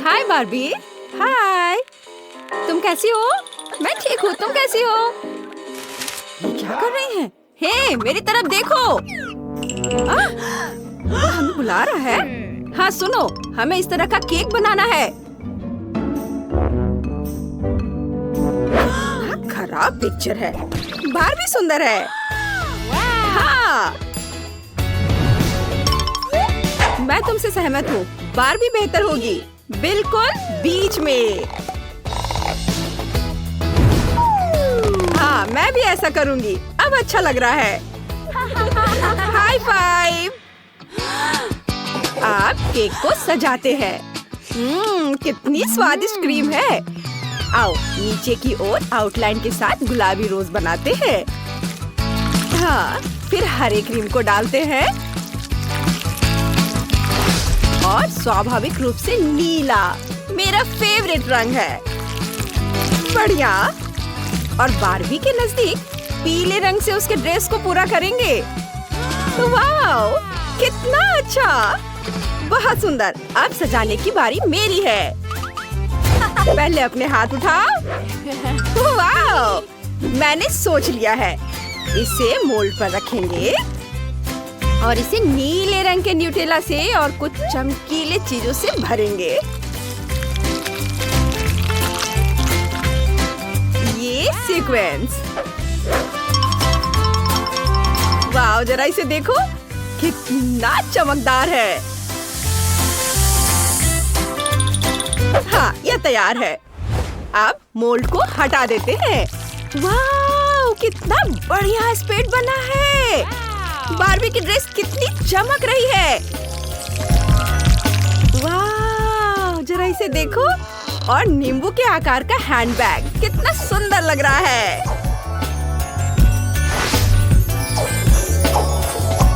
हाय Barbie. हाय, तुम कैसी हो? मैं ठीक हूँ, तुम कैसी हो? ये क्या कर रही हैं? हे, मेरी तरफ देखो। वो हमें बुला रहा है। हाँ सुनो, हमें इस तरह का केक बनाना है। खराब पिक्चर है। बार्बी सुंदर है। हाँ, मैं तुमसे सहमत हूँ। बार्बी बेहतर होगी, बिल्कुल बीच में। हाँ, मैं भी ऐसा करूँगी। अब अच्छा लग रहा है। High five. आप केक को सजाते हैं। कितनी स्वादिष्ट क्रीम है। आओ, नीचे की ओर आउटलाइन के साथ गुलाबी रोज बनाते हैं। हाँ, फिर हरे क्रीम को डालते हैं और स्वाभाविक रूप से नीला, मेरा फेवरेट रंग है। बढ़िया। और बार्बी के नजदीक पीले रंग से उसके ड्रेस को पूरा करेंगे। वाओ, कितना अच्छा, बहुत सुंदर। अब सजाने की बारी मेरी है। पहले अपने हाथ उठाओ। वाओ, मैंने सोच लिया है। इसे मोल्ड पर रखेंगे और इसे नीले रंग के न्यूटेला से और कुछ चमकीले चीजों से भरेंगे। ये सीक्वेंस। वाओ, जरा इसे देखो, कितना चमकदार है। हाँ, ये तैयार है। अब मोल्ड को हटा देते हैं। वाओ, कितना बढ़िया स्पेड बना है। बार्बी की ड्रेस कितनी चमक रही है। वाह, जरा इसे देखो। और नींबू के आकार का हैंडबैग कितना सुंदर लग रहा है।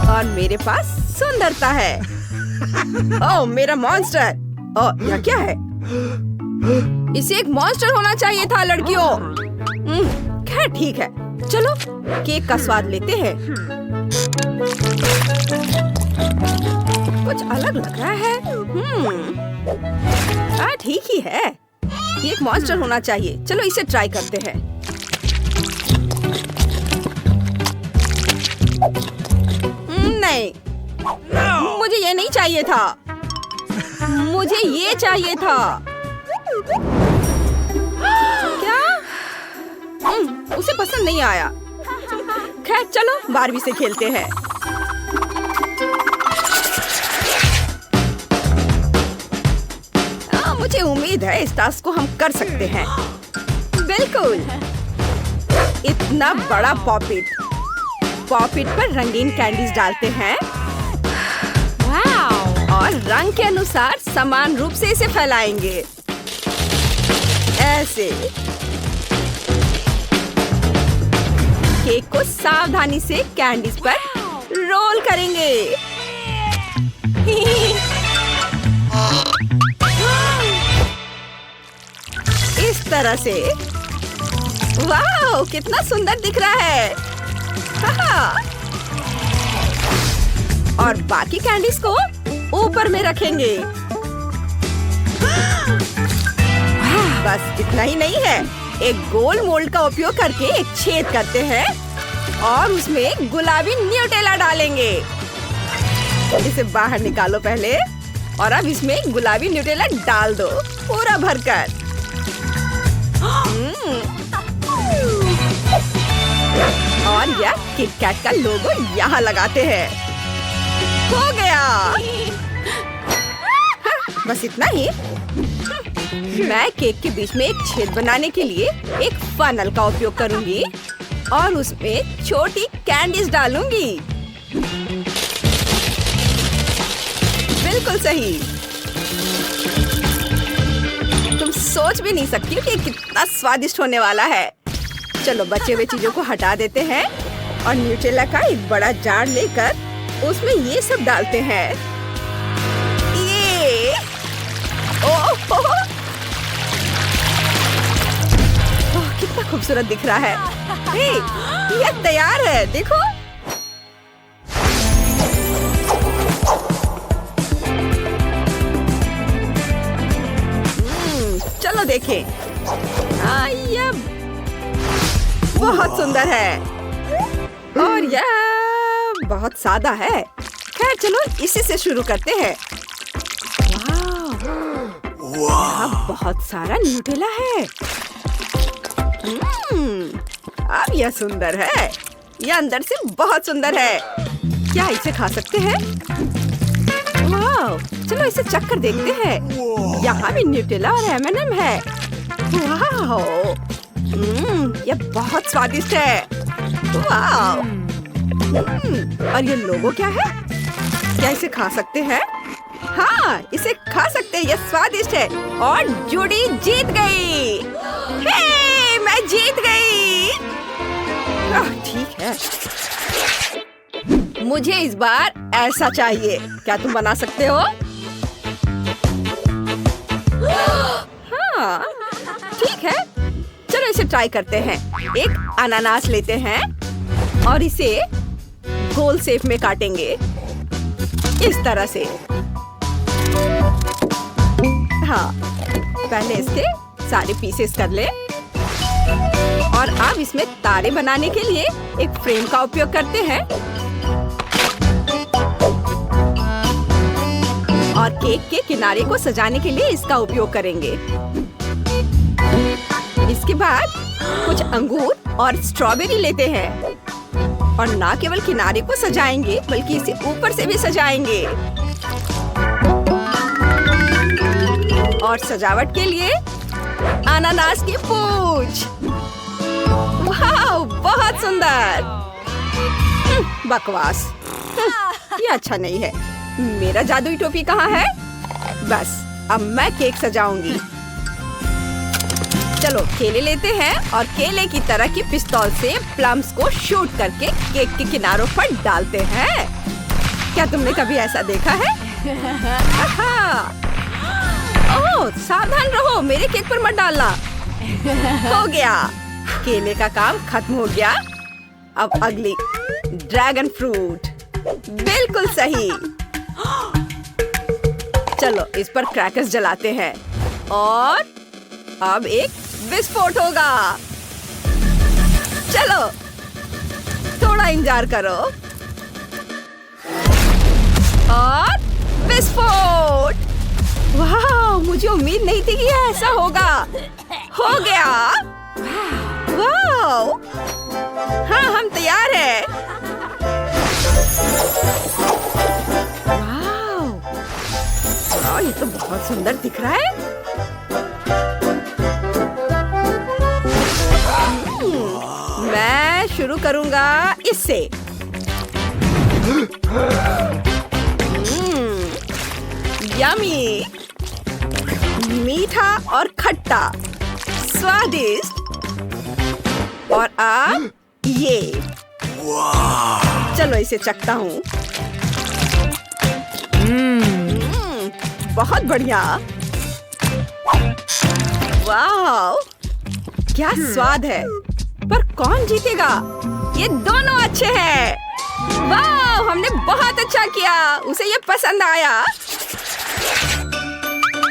और मेरे पास सुंदरता है। ओह, मेरा मॉन्स्टर। ओह, यह क्या है? इसे एक मॉन्स्टर होना चाहिए था लड़कियों। खैर ठीक है, चलो केक का स्वाद लेते हैं। कुछ अलग लग रहा है। ठीक ही है। ये एक मॉन्स्टर होना चाहिए। चलो इसे ट्राई करते हैं। नहीं, मुझे ये नहीं चाहिए था। मुझे ये चाहिए था। क्या? उसे पसंद नहीं आया। खैर चलो बार्बी से खेलते हैं। मुझे उम्मीद है इस टास्क को हम कर सकते हैं। बिल्कुल। इतना बड़ा पॉपिट पर रंगीन कैंडीज डालते हैं और रंग के अनुसार समान रूप से इसे फैलाएंगे। ऐसे केक को सावधानी से कैंडीज पर रोल करेंगे। इस तरह से। वाह, कितना सुंदर दिख रहा है। और बाकी कैंडीज को ऊपर में रखेंगे। बस इतना ही नहीं है, एक गोल मोल्ड का उपयोग करके एक छेद करते हैं और उसमें गुलाबी न्यूटेला डालेंगे। इसे बाहर निकालो पहले और अब इसमें गुलाबी न्यूटेला डाल दो पूरा भरकर। और यह किटकैट का लोगो यहाँ लगाते हैं। हो गया। बस इतना ही। मैं केक के बीच में एक छेद बनाने के लिए एक फनल का उपयोग करूंगी और उसमें छोटी कैंडीज डालूंगी। बिल्कुल सही। तुम सोच भी नहीं सकती कि कितना स्वादिष्ट होने वाला है। चलो बचे हुए चीजों को हटा देते हैं और न्यूटेला का एक बड़ा जार लेकर उसमें ये सब डालते हैं। ये ओह, कितना खूबसूरत दिख रहा है। हे, ये तैयार है, देखो। चलो देखें। यह बहुत सुंदर है और यह बहुत सादा है। खैर चलो इसी से शुरू करते हैं। वाह, बहुत सारा न्यूटेला है। अब यह सुंदर है। यह अंदर से बहुत सुंदर है। क्या इसे खा सकते हैं? वाह, चलो इसे चख कर देखते हैं। यहाँ भी न्यूटेला और M&M है। वाह, यह बहुत स्वादिष्ट है। वाह, और ये लोगो क्या है? क्या इसे खा सकते हैं? हाँ, इसे खा सकते हैं। यह स्वादिष्ट है। और जूडी जीत गई। हे, मैं जीत गई। ठीक है, मुझे इस बार ऐसा चाहिए। क्या तुम बना सकते हो? हाँ, ठीक है, चलो इसे ट्राई करते हैं। एक अनानास लेते हैं और इसे गोल शेप में काटेंगे इस तरह से। हाँ, पहले इसके सारे पीसेस कर ले और अब इसमें तारे बनाने के लिए एक फ्रेम का उपयोग करते हैं और केक के किनारे को सजाने के लिए इसका उपयोग करेंगे। इसके बाद कुछ अंगूर और स्ट्रॉबेरी लेते हैं और ना केवल किनारे को सजाएंगे बल्कि इसे ऊपर से भी सजाएंगे। और सजावट के लिए अनानास की पूंछ। वाह, बहुत सुंदर। बकवास, ये अच्छा नहीं है। मेरा जादुई टोपी कहाँ है? बस, अब मैं केक सजाऊंगी। चलो केले लेते हैं और केले की तरह की पिस्तौल से प्लम्स को शूट करके केक के किनारों पर डालते हैं। क्या तुमने कभी ऐसा देखा है? ओह, सावधान रहो, मेरे केक पर मत डालना। हो गया, केले का काम खत्म हो गया। अब अगली ड्रैगन फ्रूट। बिल्कुल सही। चलो इस पर क्रैकर्स जलाते हैं और अब एक विस्फोट होगा। चलो थोड़ा इंतजार करो और विस्फोट। वाह, मुझे उम्मीद नहीं थी कि ऐसा होगा। हो गया। वाह, हाँ, हम तैयार हैं। वाह, ये तो बहुत सुंदर दिख रहा है। मैं शुरू करूंगा इससे। यमी, मीठा और खट्टा, स्वादिष्ट। और अब ये। चलो इसे चखता हूँ। बहुत बढ़िया। वाह, क्या स्वाद है। पर कौन जीतेगा? ये दोनों अच्छे हैं। वाह, हमने बहुत अच्छा किया। उसे ये पसंद आया।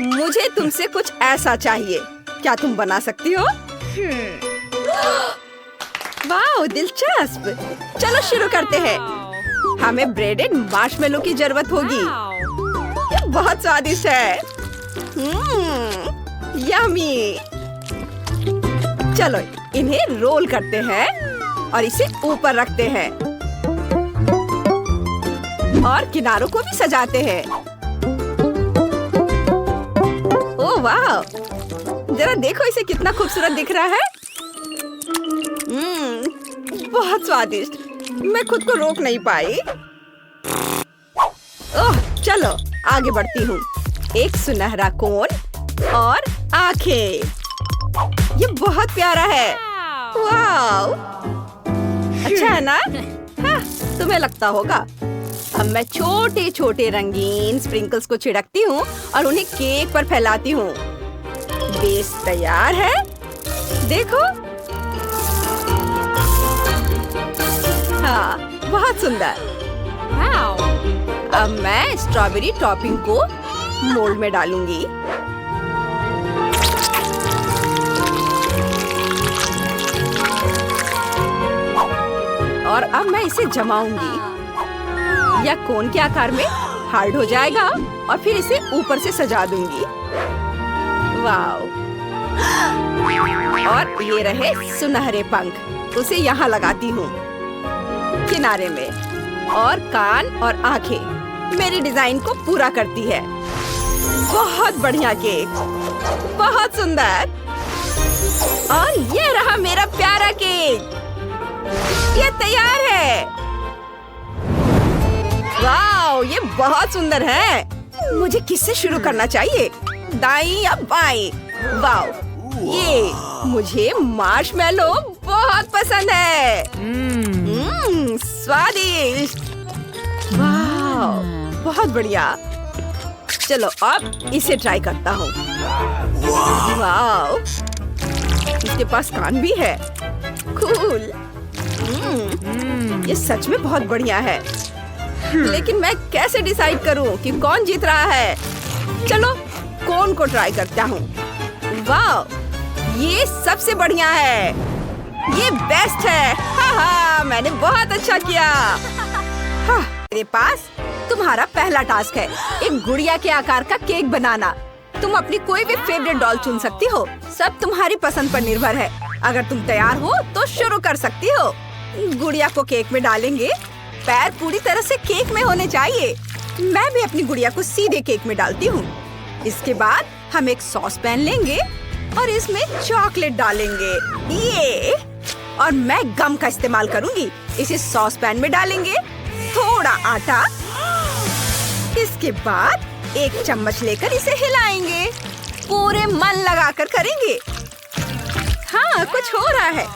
मुझे तुमसे कुछ ऐसा चाहिए। क्या तुम बना सकती हो? वाह, दिलचस्प। चलो शुरू करते हैं। हमें ब्रेडेड मार्शमेलो की जरूरत होगी। ये बहुत स्वादिष्ट है। यम्मी। चलो इन्हें रोल करते हैं और इसे ऊपर रखते हैं और किनारों को भी सजाते हैं। ओह वाह, जरा देखो इसे कितना खूबसूरत दिख रहा है। बहुत स्वादिष्ट। मैं खुद को रोक नहीं पाई। ओह, चलो आगे बढ़ती हूँ। एक सुनहरा कोन और आंखें। ये बहुत प्यारा है। वाह, अच्छा है ना? हाँ, तुम्हें लगता होगा। अब मैं छोटे छोटे रंगीन स्प्रिंकल्स को छिड़कती हूँ और उन्हें केक पर फैलाती हूँ। बेस तैयार है। देखो। हाँ, बहुत सुंदर। अब मैं स्ट्रॉबेरी टॉपिंग को मोल्ड में डालूंगी। इसे जमाऊंगी या कोन के आकार में हार्ड हो जाएगा और फिर इसे ऊपर से सजा दूंगी। वाव! और ये रहे सुनहरे पंख, उसे यहाँ लगाती हूँ किनारे में, और कान और आंखें मेरी डिजाइन को पूरा करती है। बहुत बढ़िया केक, बहुत सुंदर। और ये रहा मेरा प्यारा केक, ये तैयार है। वाव, ये बहुत सुंदर है। मुझे किससे शुरू करना चाहिए, दाईं या बाईं? वाव, ये मुझे मार्शमेलो बहुत पसंद है। स्वादिष्ट। वाव, बहुत बढ़िया। चलो अब इसे ट्राई करता हूँ। वाव, इसके पास कान भी है। कूल। ये सच में बहुत बढ़िया है। लेकिन मैं कैसे डिसाइड करूँ कि कौन जीत रहा है? चलो कोन को ट्राई करता हूँ। वाव, ये सबसे बढ़िया है, ये बेस्ट है। हा, मैंने बहुत अच्छा किया। हाँ, मेरे पास तुम्हारा पहला टास्क है, एक गुड़िया के आकार का केक बनाना। तुम अपनी कोई भी फेवरेट डॉल चुन सकती हो, सब तुम्हारी पसंद पर निर्भर है। अगर तुम तैयार हो तो शुरू कर सकती हो। गुड़िया को केक में डालेंगे, पैर पूरी तरह से केक में होने चाहिए। मैं भी अपनी गुड़िया को सीधे केक में डालती हूँ। इसके बाद हम एक सॉस पैन लेंगे और इसमें चॉकलेट डालेंगे। ये, और मैं गम का इस्तेमाल करूंगी। इसे सॉस पैन में डालेंगे, थोड़ा आटा। इसके बाद एक चम्मच लेकर इसे हिलाएंगे, पूरे मन लगाकर करेंगे। हाँ, कुछ हो रहा है।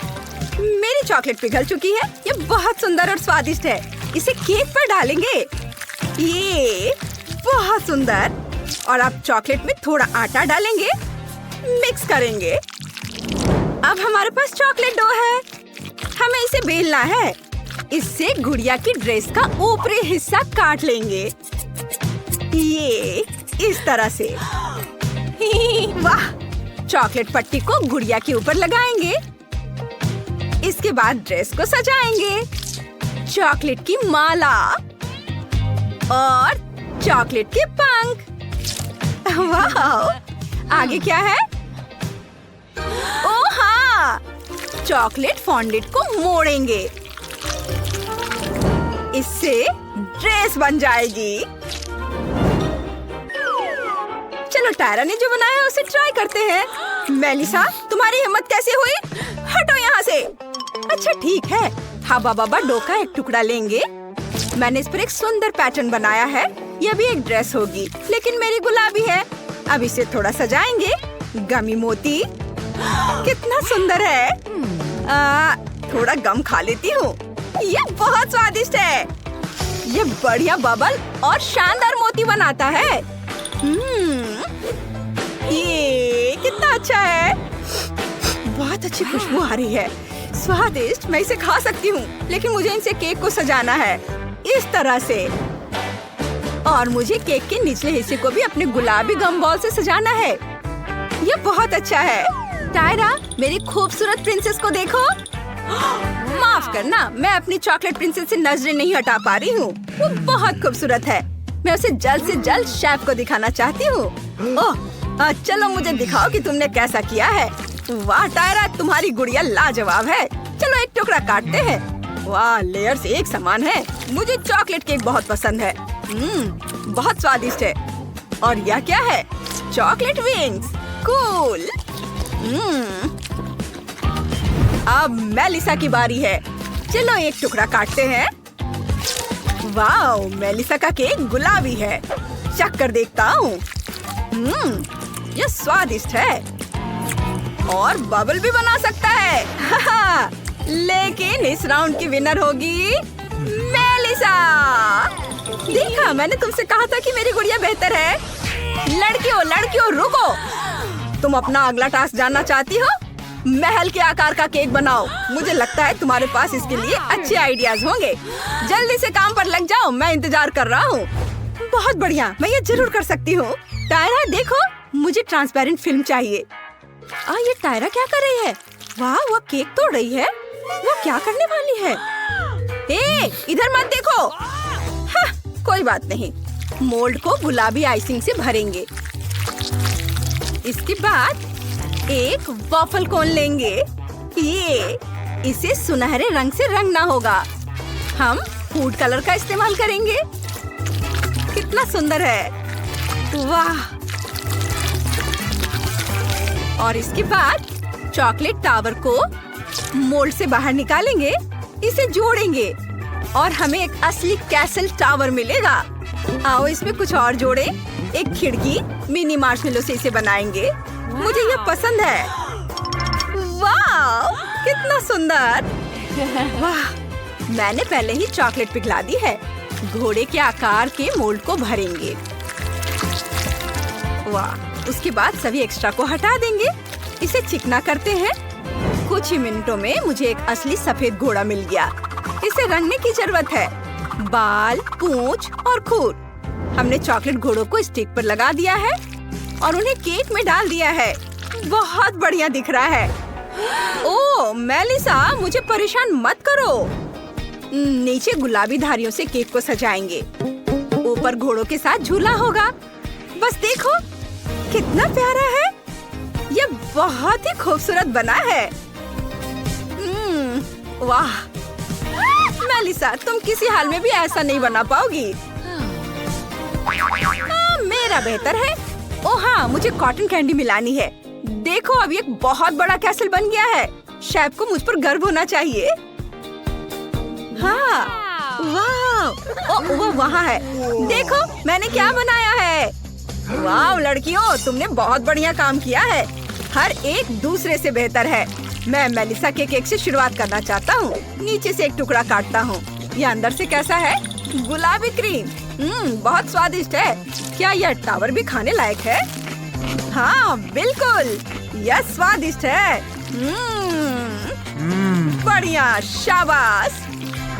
मेरी चॉकलेट पिघल चुकी है। ये बहुत सुंदर और स्वादिष्ट है। इसे केक पर डालेंगे। ये बहुत सुंदर। और अब चॉकलेट में थोड़ा आटा डालेंगे, मिक्स करेंगे। अब हमारे पास चॉकलेट डो है, हमें इसे बेलना है। इससे गुड़िया की ड्रेस का ऊपरी हिस्सा काट लेंगे, ये इस तरह से। वाह! चॉकलेट पट्टी को गुड़िया के ऊपर लगाएंगे। इसके बाद ड्रेस को सजाएंगे, चॉकलेट की माला और चॉकलेट के पंख। वाह! आगे क्या है? ओह हाँ, चॉकलेट फॉन्डेंट को मोड़ेंगे, इससे ड्रेस बन जाएगी। चलो टायरा ने जो बनाया है उसे ट्राई करते हैं। मेलिसा, तुम्हारी हिम्मत कैसे हुई? हटो यहाँ से। अच्छा ठीक है, हवा बाबा डो का एक टुकड़ा लेंगे। मैंने इस पर एक सुंदर पैटर्न बनाया है। यह भी एक ड्रेस होगी, लेकिन मेरी गुलाबी है। अब इसे थोड़ा सजाएंगे। गमी मोती, कितना सुंदर है। थोड़ा गम खा लेती हूँ, ये बहुत स्वादिष्ट है। ये बढ़िया बबल और शानदार मोती बनाता है। ये कितना अच्छा है, बहुत अच्छी खुशबू आ रही है, स्वादिष्ट। मैं इसे खा सकती हूँ, लेकिन मुझे इनसे केक को सजाना है इस तरह से। और मुझे केक के निचले हिस्से को भी अपने गुलाबी गम बॉल से सजाना है। ये बहुत अच्छा है। टायरा, मेरी खूबसूरत प्रिंसेस को देखो। माफ करना, मैं अपनी चॉकलेट प्रिंसेस से नजरें नहीं हटा पा रही हूँ। वो बहुत खूबसूरत है। मैं उसे जल्द से जल्द शेफ को दिखाना चाहती हूँ। ओह, चलो मुझे दिखाओ कि तुमने कैसा किया है। वाह टायरा, तुम्हारी गुड़िया लाजवाब है। चलो एक टुकड़ा काटते हैं। वाह, लेयर्स एक समान है। मुझे चॉकलेट केक बहुत पसंद है। बहुत स्वादिष्ट है। और यह क्या है? Chocolate wings, cool. अब मेलिसा की बारी है। चलो एक टुकड़ा काटते हैं। वाओ, मेलिसा का केक गुलाबी है। चख कर देखता हूँ। यह स्वादिष्ट है और बबल भी बना सकता है। लेकिन इस राउंड की विनर होगी मेलिसा। देखा, मैंने तुमसे कहा था कि मेरी गुड़िया बेहतर है। लड़कियों रुको। तुम अपना अगला टास्क जानना चाहती हो? महल के आकार का केक बनाओ। मुझे लगता है तुम्हारे पास इसके लिए अच्छे आइडियाज होंगे। जल्दी से काम पर लग जाओ, मैं इंतजार कर रहा हूँ। बहुत बढ़िया, मैं ये जरूर कर सकती हूँ। टायरा देखो, मुझे ट्रांसपेरेंट फिल्म चाहिए। ये टायरा क्या कर रही है? वाह, वो केक तोड़ रही है। वो क्या करने वाली है? इधर मत देखो। हाँ, कोई बात नहीं, मोल्ड को गुलाबी आइसिंग से भरेंगे। इसके बाद एक वॉफल कोन लेंगे। इसे सुनहरे रंग से रंगना होगा। हम फूड कलर का इस्तेमाल करेंगे। कितना सुंदर है, वाह। और इसके बाद चॉकलेट टावर को मोल्ड से बाहर निकालेंगे, इसे जोड़ेंगे और हमें एक असली कैसल टावर मिलेगा। आओ इसमें कुछ और जोड़े। एक खिड़की मिनी मार्शमेलो से इसे बनाएंगे। मुझे ये पसंद है। वाह, कितना सुंदर। वाह, मैंने पहले ही चॉकलेट पिघला दी है। घोड़े के आकार के मोल्ड को भरेंगे। वाह, उसके बाद सभी एक्स्ट्रा को हटा देंगे। इसे चिकना करते हैं। कुछ ही मिनटों में मुझे एक असली सफेद घोड़ा मिल गया। इसे रंगने की जरूरत है। बाल, पूंछ और खूर। हमने चॉकलेट घोड़ों को स्टिक पर लगा दिया है और उन्हें केक में डाल दिया है। बहुत बढ़िया दिख रहा है। ओह मेलिसा, मुझे परेशान मत करो। नीचे गुलाबी धारियों से केक को सजाएंगे। ऊपर घोड़ों के साथ झूला होगा। बस देखो कितना प्यारा है। ये बहुत ही खूबसूरत बना है। वाह मेलिसा, तुम किसी हाल में भी ऐसा नहीं बना पाओगी। मेरा बेहतर है। ओह हाँ, मुझे कॉटन कैंडी मिलानी है। देखो अब ये बहुत बड़ा कैसल बन गया है। शेफ को मुझ पर गर्व होना चाहिए। हाँ, वाह, वो वहाँ है। देखो मैंने क्या बनाया है। वाह लड़कियों, तुमने बहुत बढ़िया काम किया है। हर एक दूसरे से बेहतर है। मैं मेलिसा के केक से शुरुआत करना चाहता हूँ। नीचे से एक टुकड़ा काटता हूँ। ये अंदर से कैसा है? गुलाबी क्रीम। बहुत स्वादिष्ट है। क्या यह टावर भी खाने लायक है? हाँ बिल्कुल, यह स्वादिष्ट है। बढ़िया, शाबाश।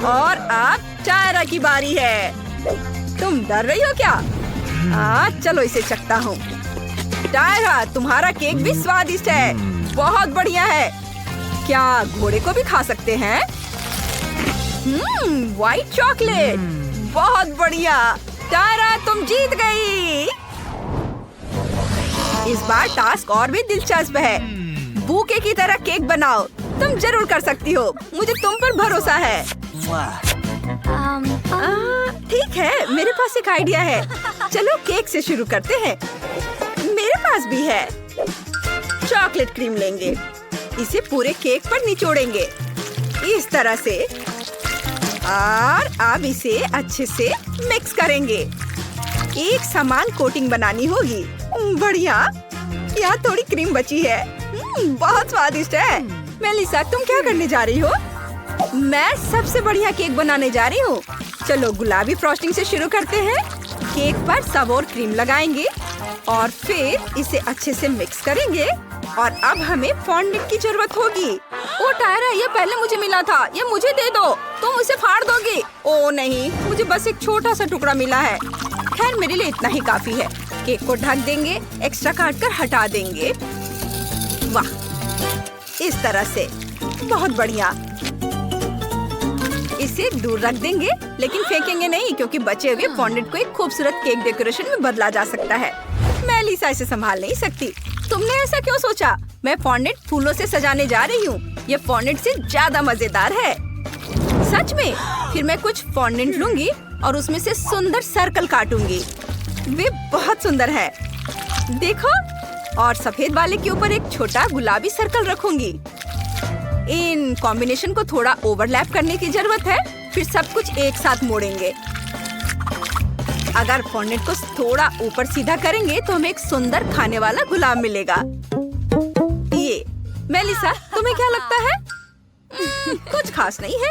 और अब टायरा की बारी है। तुम डर रही हो क्या? चलो इसे चखता हूँ। टायरा, तुम्हारा केक भी स्वादिष्ट है। बहुत बढ़िया है। क्या घोड़े को भी खा सकते हैं? व्हाइट चॉकलेट, बहुत बढ़िया। टायरा, तुम जीत गई। इस बार टास्क और भी दिलचस्प है। बूके की तरह केक बनाओ। तुम जरूर कर सकती हो। मुझे तुम पर भरोसा है। ठीक है, मेरे पास एक आइडिया है। चलो केक से शुरू करते हैं। मेरे पास भी है। चॉकलेट क्रीम लेंगे। इसे पूरे केक पर निचोड़ेंगे इस तरह से और अब इसे अच्छे से मिक्स करेंगे। एक समान कोटिंग बनानी होगी। बढ़िया, यहाँ थोड़ी क्रीम बची है। बहुत स्वादिष्ट है। मेलिसा, तुम क्या करने जा रही हो? मैं सबसे बढ़िया केक बनाने जा रही हूँ। चलो गुलाबी फ्रॉस्टिंग से शुरू करते हैं। केक पर सब और क्रीम लगाएंगे और फिर इसे अच्छे से मिक्स करेंगे। और अब हमें फॉन्डेंट की जरूरत होगी। ओ टायरा, ये पहले मुझे मिला था। ये मुझे दे दो। तुम इसे फाड़ दोगी। ओ नहीं, मुझे बस एक छोटा सा टुकड़ा मिला है। खैर मेरे लिए इतना ही काफी है। केक को ढक देंगे, एक्स्ट्रा काट कर हटा देंगे। वाह, इस तरह से। बहुत बढ़िया। इसे दूर रख देंगे, लेकिन फेंकेंगे नहीं क्योंकि बचे हुए फॉन्डेंट को एक खूबसूरत केक डेकोरेशन में बदला जा सकता है। मेलिसा इसे संभाल नहीं सकती। तुमने ऐसा क्यों सोचा? मैं फॉन्डेंट फूलों से सजाने जा रही हूँ। ये फॉन्डेंट से ज्यादा मजेदार है। सच में? फिर मैं कुछ फॉन्डेंट लूंगी और उसमें से सुंदर सर्कल काटूंगी। वे बहुत सुंदर है। देखो, और सफेद वाले के ऊपर एक छोटा गुलाबी सर्कल रखूंगी। इन कॉम्बिनेशन को थोड़ा ओवरलैप करने की जरूरत है। फिर सब कुछ एक साथ मोड़ेंगे। अगर फॉन्डेंट को थोड़ा ऊपर सीधा करेंगे तो हमें एक सुंदर खाने वाला गुलाब मिलेगा। ये मेलिसा, तुम्हें क्या लगता है? कुछ खास नहीं है।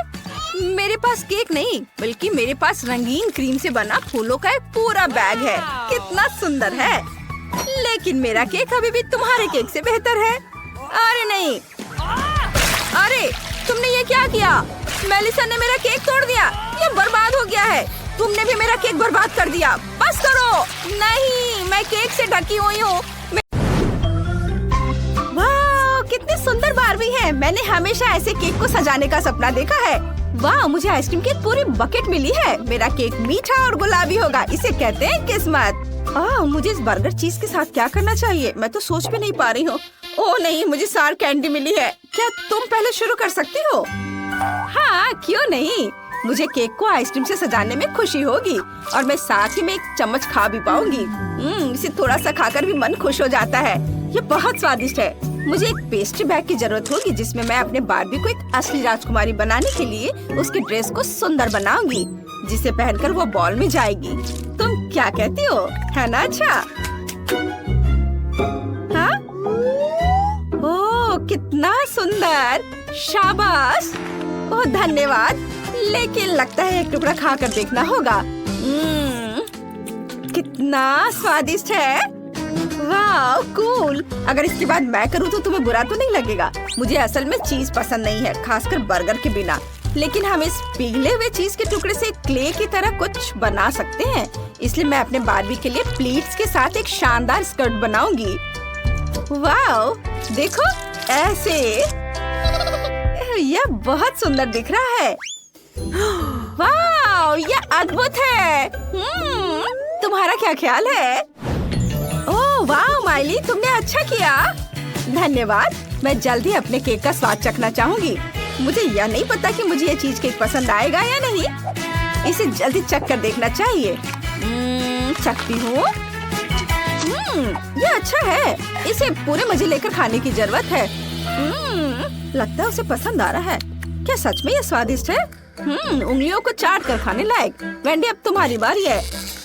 मेरे पास केक नहीं, बल्कि मेरे पास रंगीन क्रीम से बना फूलों का एक पूरा बैग है। कितना सुंदर है। लेकिन मेरा केक अभी भी तुम्हारे केक से बेहतर है। अरे नहीं, अरे तुमने ये क्या किया? मेलिसा ने मेरा केक तोड़ दिया। ये बर्बाद हो गया है। तुमने भी मेरा केक बर्बाद कर दिया। बस करो। नहीं, मैं केक से ढकी हुई हूँ। वाह, कितनी सुंदर बारबी है। मैंने हमेशा ऐसे केक को सजाने का सपना देखा है। वाह, मुझे आइसक्रीम की पूरी बकेट मिली है। मेरा केक मीठा और गुलाबी होगा। इसे कहते हैं किस्मत। मुझे इस बर्गर चीज के साथ क्या करना चाहिए, मैं तो सोच भी नहीं पा रही हूँ। ओह नहीं, मुझे सार कैंडी मिली है। क्या तुम पहले शुरू कर सकती हो? हाँ, क्यों नहीं। मुझे केक को आइसक्रीम से सजाने में खुशी होगी और मैं साथ ही में एक चम्मच खा भी पाऊंगी। इसे थोड़ा सा खाकर भी मन खुश हो जाता है। ये बहुत स्वादिष्ट है। मुझे एक पेस्ट्री बैग की जरूरत होगी जिसमें मैं अपने बार्बी को एक असली राजकुमारी बनाने के लिए उसके ड्रेस को सुंदर बनाऊंगी, जिसे पहनकर वो बॉल में जाएगी। तुम क्या कहती हो, है ना? अच्छा, हाँ? ओह, कितना सुंदर, शाबाश। ओह, धन्यवाद। लेकिन लगता है एक टुकड़ा खाकर देखना होगा। कितना स्वादिष्ट है। वाह, कूल। अगर इसके बाद मैं करूँ तो तुम्हें बुरा तो नहीं लगेगा? मुझे असल में चीज पसंद नहीं है, खासकर बर्गर के बिना। लेकिन हम इस पिघले हुए चीज के टुकड़े से क्ले की तरह कुछ बना सकते हैं। इसलिए मैं अपने बार्बी के लिए प्लीट्स के साथ एक शानदार स्कर्ट बनाऊंगी। वाह, देखो ऐसे। यह बहुत सुंदर दिख रहा है। वाह, यह अद्भुत है। तुम्हारा क्या ख्याल है? ओह वाह माइली, तुमने अच्छा किया। धन्यवाद। मैं जल्द ही अपने केक का स्वाद चखना चाहूंगी। मुझे यह नहीं पता कि मुझे ये चीज केक पसंद आएगा या नहीं। इसे जल्दी चख कर देखना चाहिए। चखती हूँ। यह अच्छा है। इसे पूरे मजे लेकर खाने की जरूरत है। लगता है उसे पसंद आ रहा है। क्या सच में ये स्वादिष्ट है? उंगलियों को चाट कर खाने लायक। वेंडी, अब तुम्हारी बारी है।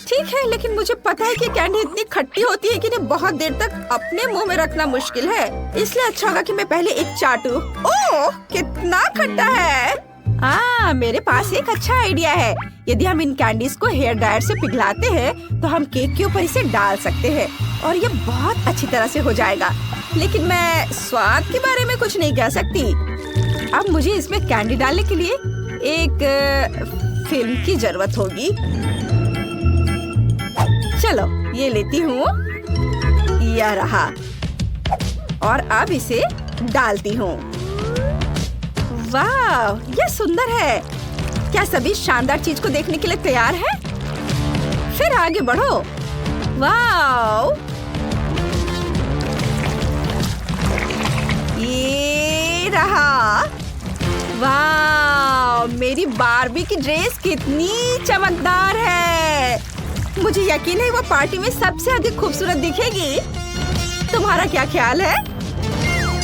ठीक है, लेकिन मुझे पता है कि कैंडी इतनी खट्टी होती है कि इन्हें बहुत देर तक अपने मुंह में रखना मुश्किल है। इसलिए अच्छा होगा कि मैं पहले एक चाटूं। ओह, कितना खट्टा है। मेरे पास एक अच्छा आइडिया है। यदि हम इन कैंडीज को हेयर ड्रायर से पिघलाते हैं तो हम केक के ऊपर इसे डाल सकते हैं और ये बहुत अच्छी तरह से हो जाएगा। लेकिन मैं स्वाद के बारे में कुछ नहीं कह सकती। अब मुझे इसमें कैंडी डालने के लिए एक फिल्म की जरूरत होगी। चलो, ये लेती हूँ। यह रहा। और अब इसे डालती हूँ। वाह, यह सुंदर है। क्या सभी शानदार चीज को देखने के लिए तैयार है? फिर आगे बढ़ो। वाह, ये रहा। वाह, मेरी बार्बी की ड्रेस कितनी चमकदार है। मुझे यकीन है वो पार्टी में सबसे अधिक खूबसूरत दिखेगी। तुम्हारा क्या ख्याल है?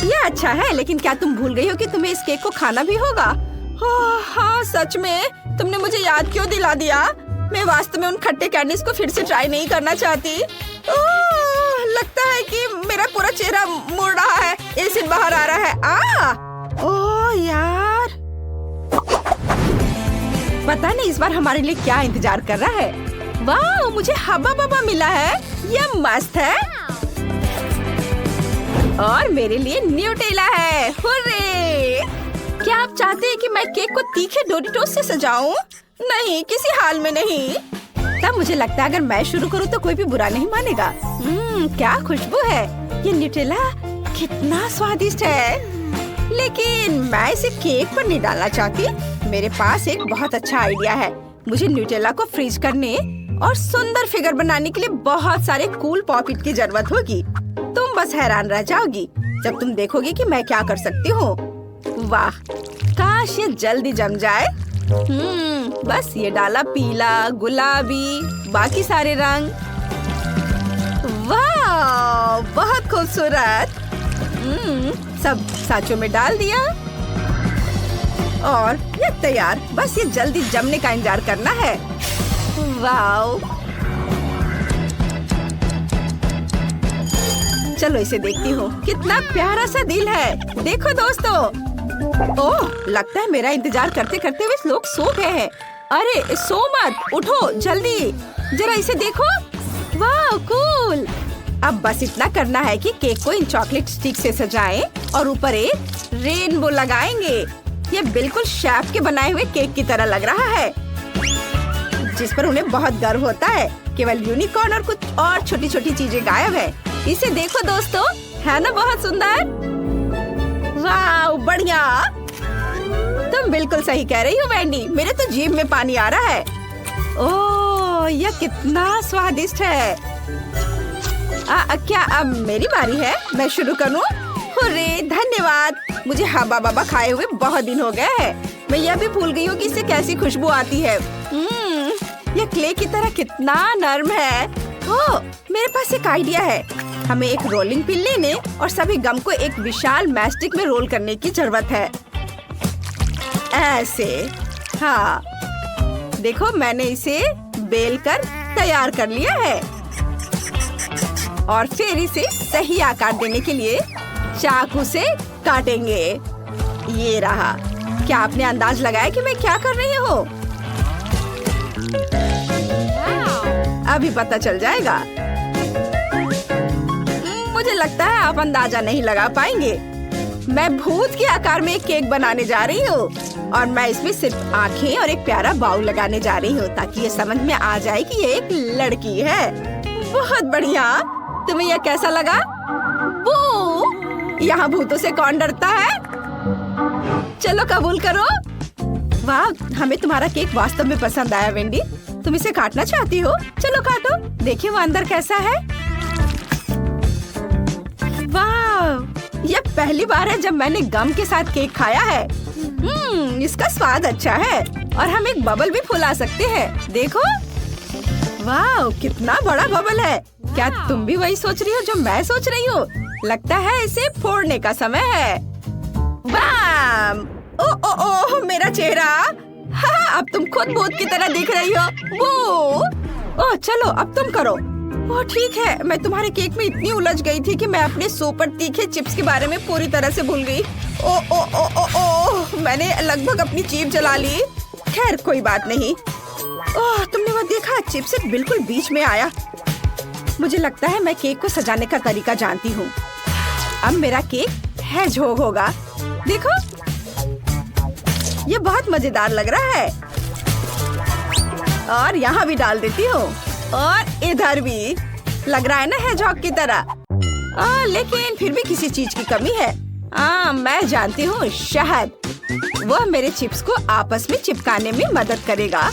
यह अच्छा है, लेकिन क्या तुम भूल गई हो कि तुम्हें इस केक को खाना भी होगा? हाँ, सच में तुमने मुझे याद क्यों दिला दिया। मैं वास्तव में उन खट्टे कैंडीज को फिर से ट्राई नहीं करना चाहती। लगता है कि मेरा पूरा चेहरा मुड़ रहा है। एसिड बाहर आ रहा है। ओह यार, पता नहीं इस बार हमारे लिए क्या इंतजार कर रहा है। वाह, मुझे हब्बा बब्बा मिला है। यह मस्त है। और मेरे लिए न्यूटेला है। हुर्रे! क्या आप चाहते हैं कि मैं केक को तीखे डोरिटोस से सजाऊं? नहीं, किसी हाल में नहीं। तब मुझे लगता है अगर मैं शुरू करूं तो कोई भी बुरा नहीं मानेगा। क्या खुशबू है। ये न्यूटेला कितना स्वादिष्ट है। लेकिन मैं इसे केक पर नहीं डालना चाहती। मेरे पास एक बहुत अच्छा आइडिया है। मुझे न्यूटेला को फ्रीज करने और सुंदर फिगर बनाने के लिए बहुत सारे कूल पॉपिट की जरूरत होगी। तुम बस हैरान रह जाओगी जब तुम देखोगी कि मैं क्या कर सकती हूँ। वाह, काश ये जल्दी जम जाए। बस ये डाला पीला, गुलाबी, बाकी सारे रंग। वाह, बहुत खूबसूरत। सब सांचों में डाल दिया और ये तैयार। बस ये जल्दी जमने का इंतजार करना है। वाह, चलो इसे देखती हूँ। कितना प्यारा सा दिल है। देखो दोस्तों। ओह, लगता है मेरा इंतजार करते करते वे लोग सो गए हैं। अरे सो मत, उठो जल्दी, जरा इसे देखो। वाह, कूल। अब बस इतना करना है कि केक को इन चॉकलेट स्टिक से सजाएं और ऊपर एक रेनबो लगाएंगे। ये बिल्कुल शेफ के बनाए हुए केक की तरह लग रहा है, जिस पर उन्हें बहुत गर्व होता है। केवल यूनिकॉर्न और कुछ और छोटी छोटी चीजें गायब है। इसे देखो दोस्तों, है ना बहुत सुंदर? वाह, बढ़िया। तो तुम बिल्कुल सही कह रही हो वेंडी, मेरे तो जीभ में पानी आ रहा है। ओह, यह कितना स्वादिष्ट है। क्या अब मेरी बारी है? मैं शुरू करूं? अरे धन्यवाद, मुझे हब्बा बब्बा खाए हुए बहुत दिन हो गए हैं। मैं यह भी भूल गई हूँ कि इससे कैसी खुशबू आती है। यह क्ले की तरह कितना नरम है। ओह, मेरे पास एक आइडिया है। हमें एक रोलिंग पिन लेने और सभी गम को एक विशाल मैस्टिक में रोल करने की जरूरत है। ऐसे, हाँ देखो, मैंने इसे बेल कर तैयार कर लिया है और फिर इसे सही आकार देने के लिए चाकू से काटेंगे। ये रहा। क्या आपने अंदाज लगाया कि मैं क्या कर रही हूँ? अभी पता चल जाएगा। मुझे लगता है आप अंदाजा नहीं लगा पाएंगे। मैं भूत के आकार में एक केक बनाने जा रही हूँ और मैं इसमें सिर्फ आँखें और एक प्यारा बाउल लगाने जा रही हूँ ताकि ये समझ में आ जाए कि ये एक लड़की है। बहुत बढ़िया। तुम्हें यह कैसा लगा? बू, यहाँ भूतों से कौन डरता है? चलो कबूल करो। वाह, हमें तुम्हारा केक वास्तव में पसंद आया वेंडी। तुम इसे काटना चाहती हो? चलो काटो, देखिए वो अंदर कैसा है। वाह, यह पहली बार है जब मैंने गम के साथ केक खाया है। इसका स्वाद अच्छा है और हम एक बबल भी फुला सकते हैं। देखो, वाह कितना बड़ा बबल है। क्या तुम भी वही सोच रही हो जो मैं सोच रही हूँ? लगता है इसे फोड़ने का समय है। बाम! ओ ओ ओ, मेरा चेहरा। हाँ, अब तुम खुद भूत की तरह दिख रही हो। वो, ओह चलो अब तुम करो। ओह ठीक है, मैं तुम्हारे केक में इतनी उलझ गई थी कि मैं अपने सुपर तीखे चिप्स के बारे में पूरी तरह से भूल गई। ओ ओ ओ ओ ओ, मैंने लगभग अपनी जीभ जला ली। खैर कोई बात नहीं। ओह, तुमने वो देखा? चिप्स बिल्कुल बीच में आया। मुझे लगता है मैं केक को सजाने का तरीका जानती हूँ। अब मेरा केक हेजहोग होगा। देखो, ये बहुत मजेदार लग रहा है। और यहाँ भी डाल देती हूँ और इधर भी। लग रहा है ना हेजहॉग की तरह। लेकिन फिर भी किसी चीज की कमी है। मैं जानती हूँ, शहद। वह मेरे चिप्स को आपस में चिपकाने में मदद करेगा।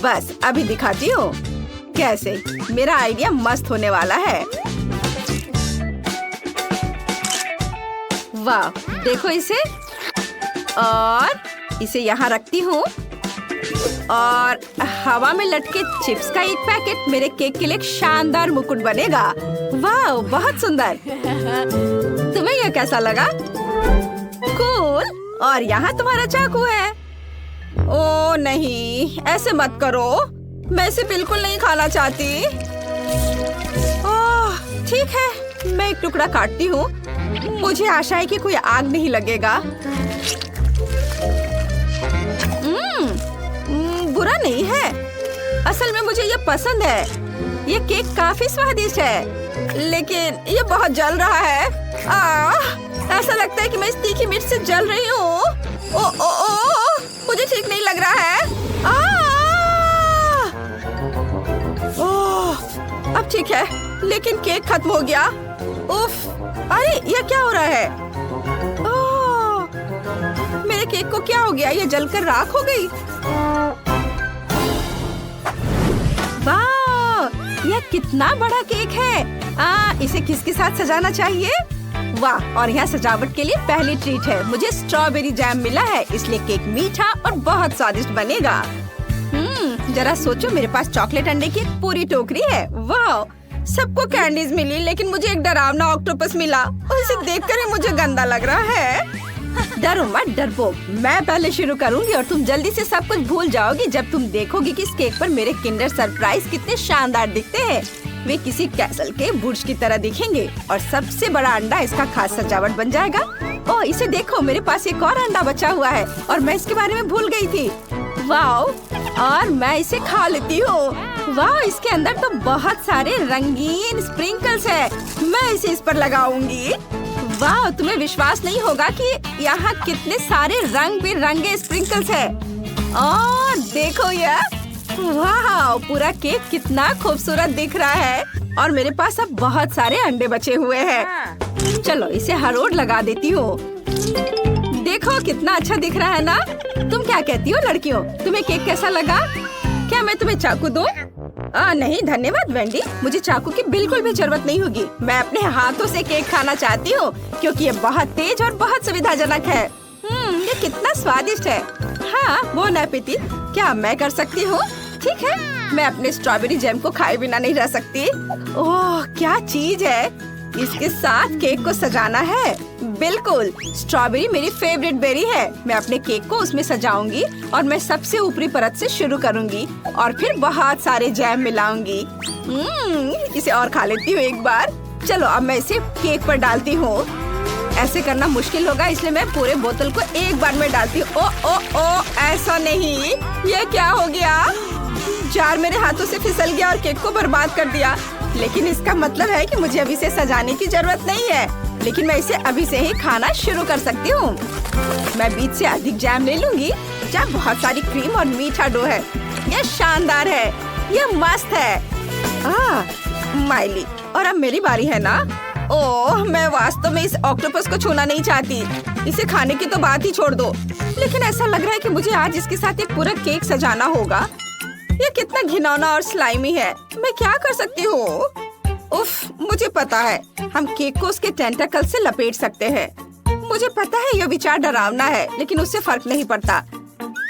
बस अभी दिखाती हूँ कैसे। मेरा आइडिया मस्त होने वाला है। वाह, देखो इसे। और इसे यहाँ रखती हूँ और हवा में लटके चिप्स का एक पैकेट मेरे केक के लिए एक शानदार मुकुट बनेगा। वाह, बहुत सुंदर। तुम्हें यह कैसा लगा? कूल। और यहाँ तुम्हारा चाकू है। ओ नहीं, ऐसे मत करो। मैं इसे बिल्कुल नहीं खाना चाहती। ओह ठीक है, मैं एक टुकड़ा काटती हूँ। मुझे आशा है कि कोई आग नहीं लगेगा। बुरा नहीं है। असल में मुझे ये पसंद है। ये केक काफी स्वादिष्ट है, लेकिन ये बहुत जल रहा है। ऐसा लगता है कि मैं इस तीखी मिर्च से जल रही हूँ। ओ ओ ओ, मुझे ठीक नहीं लग रहा है। ओह, अब ठीक है, लेकिन केक खत्म हो गया। उफ, अरे ये क्या हो रहा है? ओह, मेरे केक को क्या हो गया? ये जलकर राख हो गई। वाह, यह कितना बड़ा केक है। इसे किसके साथ सजाना चाहिए? वाह, और यहाँ सजावट के लिए पहली ट्रीट है। मुझे स्ट्रॉबेरी जैम मिला है, इसलिए केक मीठा और बहुत स्वादिष्ट बनेगा। जरा सोचो, मेरे पास चॉकलेट अंडे की एक पूरी टोकरी है। वाह, सबको कैंडीज मिली, लेकिन मुझे एक डरावना ऑक्टोपस मिला और इसे देखकर ही मुझे गंदा लग रहा है। डरो मत डरपोक, मैं पहले शुरू करूंगी और तुम जल्दी से सब कुछ भूल जाओगी जब तुम देखोगी कि इस केक पर मेरे किंडर सरप्राइज कितने शानदार दिखते हैं। वे किसी कैसल के बुर्ज की तरह दिखेंगे और सबसे बड़ा अंडा इसका खास सजावट बन जाएगा। ओह, इसे देखो, मेरे पास एक और अंडा बचा हुआ है और मैं इसके बारे में भूल गई थी। वाह, और मैं इसे खा लेती हूँ। वाह, इसके अंदर तो बहुत सारे रंगीन स्प्रिंकल्स है। मैं इसे इस पर लगाऊंगी। वाह, तुम्हें विश्वास नहीं होगा कि यहाँ कितने सारे रंग बिरंगे स्प्रिंकल्स है। और देखो यह, वाह, पूरा केक कितना खूबसूरत दिख रहा है। और मेरे पास अब बहुत सारे अंडे बचे हुए हैं। चलो इसे हर ओर लगा देती हूँ। देखो कितना अच्छा दिख रहा है ना। तुम क्या कहती हो लड़कियों, तुम्हें केक कैसा लगा? क्या मैं तुम्हें चाकू दूं? नहीं धन्यवाद वेंडी, मुझे चाकू की बिल्कुल भी जरूरत नहीं होगी। मैं अपने हाथों से केक खाना चाहती हूँ क्योंकि ये बहुत तेज और बहुत सुविधाजनक है। ये कितना स्वादिष्ट है। हाँ बोन एपेटिट। क्या मैं कर सकती हूँ? ठीक है, मैं अपने स्ट्रॉबेरी जैम को खाए बिना नहीं रह सकती। ओह क्या चीज है। इसके साथ केक को सजाना है। बिल्कुल, स्ट्रॉबेरी मेरी फेवरेट बेरी है। मैं अपने केक को उसमें सजाऊंगी और मैं सबसे ऊपरी परत से शुरू करूंगी और फिर बहुत सारे जैम मिलाऊंगी। इसे और खा लेती हूँ एक बार। चलो अब मैं इसे केक पर डालती हूँ। ऐसे करना मुश्किल होगा इसलिए मैं पूरे बोतल को एक बार में डालती हूँ। ओ ऐसा नहीं, ये क्या हो गया? जार मेरे हाथों से फिसल गया और केक को बर्बाद कर दिया। लेकिन इसका मतलब है कि मुझे अभी से सजाने की जरूरत नहीं है, लेकिन मैं इसे अभी से ही खाना शुरू कर सकती हूँ। मैं बीच से अधिक जैम ले लूंगी। जहाँ बहुत सारी क्रीम और मीठा डो है। ये शानदार है, ये मस्त है। माइली, और अब मेरी बारी है ना। ओह मैं वास्तव में इस ऑक्टोपस को छूना नहीं चाहती। इसे खाने की तो बात ही छोड़ दो। लेकिन ऐसा लग रहा है कि मुझे आज इसके साथ एक पूरा केक सजाना होगा। ये कितना घिनौना और स्लाइमी है। मैं क्या कर सकती हूँ? उफ, मुझे पता है, हम केक को उसके टेंटाकल से लपेट सकते हैं। मुझे पता है यह विचार डरावना है, लेकिन उससे फर्क नहीं पड़ता।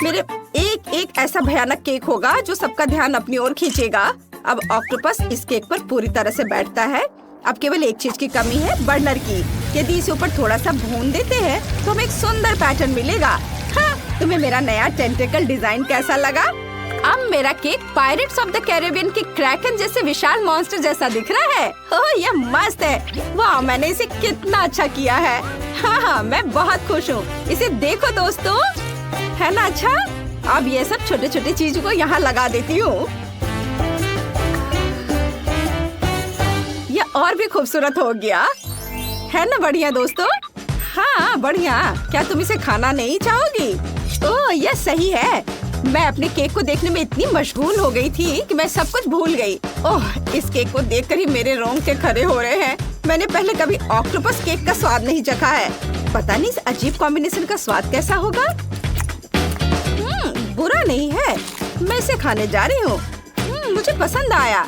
मेरे एक ऐसा भयानक केक होगा जो सबका ध्यान अपनी ओर खींचेगा। अब ऑक्टोपस इस केक पर पूरी तरह से बैठता है। अब केवल एक चीज की कमी है, बर्नर की। यदि इसे ऊपर थोड़ा सा भून देते हैं तो हमें एक सुंदर पैटर्न मिलेगा। हाँ, तुम्हें मेरा नया टेंटेकल डिजाइन कैसा लगा? अब मेरा cake pirates of the Caribbean के क्रैकन जैसे विशाल मॉन्स्टर जैसा दिख रहा है। ओह ये मस्त है। वाह, मैंने इसे कितना अच्छा किया है। हाँ, मैं बहुत खुश हूँ। इसे देखो दोस्तों, है ना अच्छा? अब ये सब छोटे छोटे चीजों को यहाँ लगा देती हूँ। ये और भी खूबसूरत हो गया, है ना बढ़िया दोस्तों? हाँ बढ़िया। क्या तुम इसे खाना नहीं चाहोगी? ओह ये सही है। मैं अपने केक को देखने में इतनी मशगूल हो गई थी कि मैं सब कुछ भूल गई। ओह इस केक को देखकर ही मेरे रोंगटे खड़े हो रहे हैं। मैंने पहले कभी ऑक्टोपस केक का स्वाद नहीं चखा है। पता नहीं इस अजीब कॉम्बिनेशन का स्वाद कैसा होगा। बुरा नहीं है, मैं इसे खाने जा रही हूँ। मुझे पसंद आया।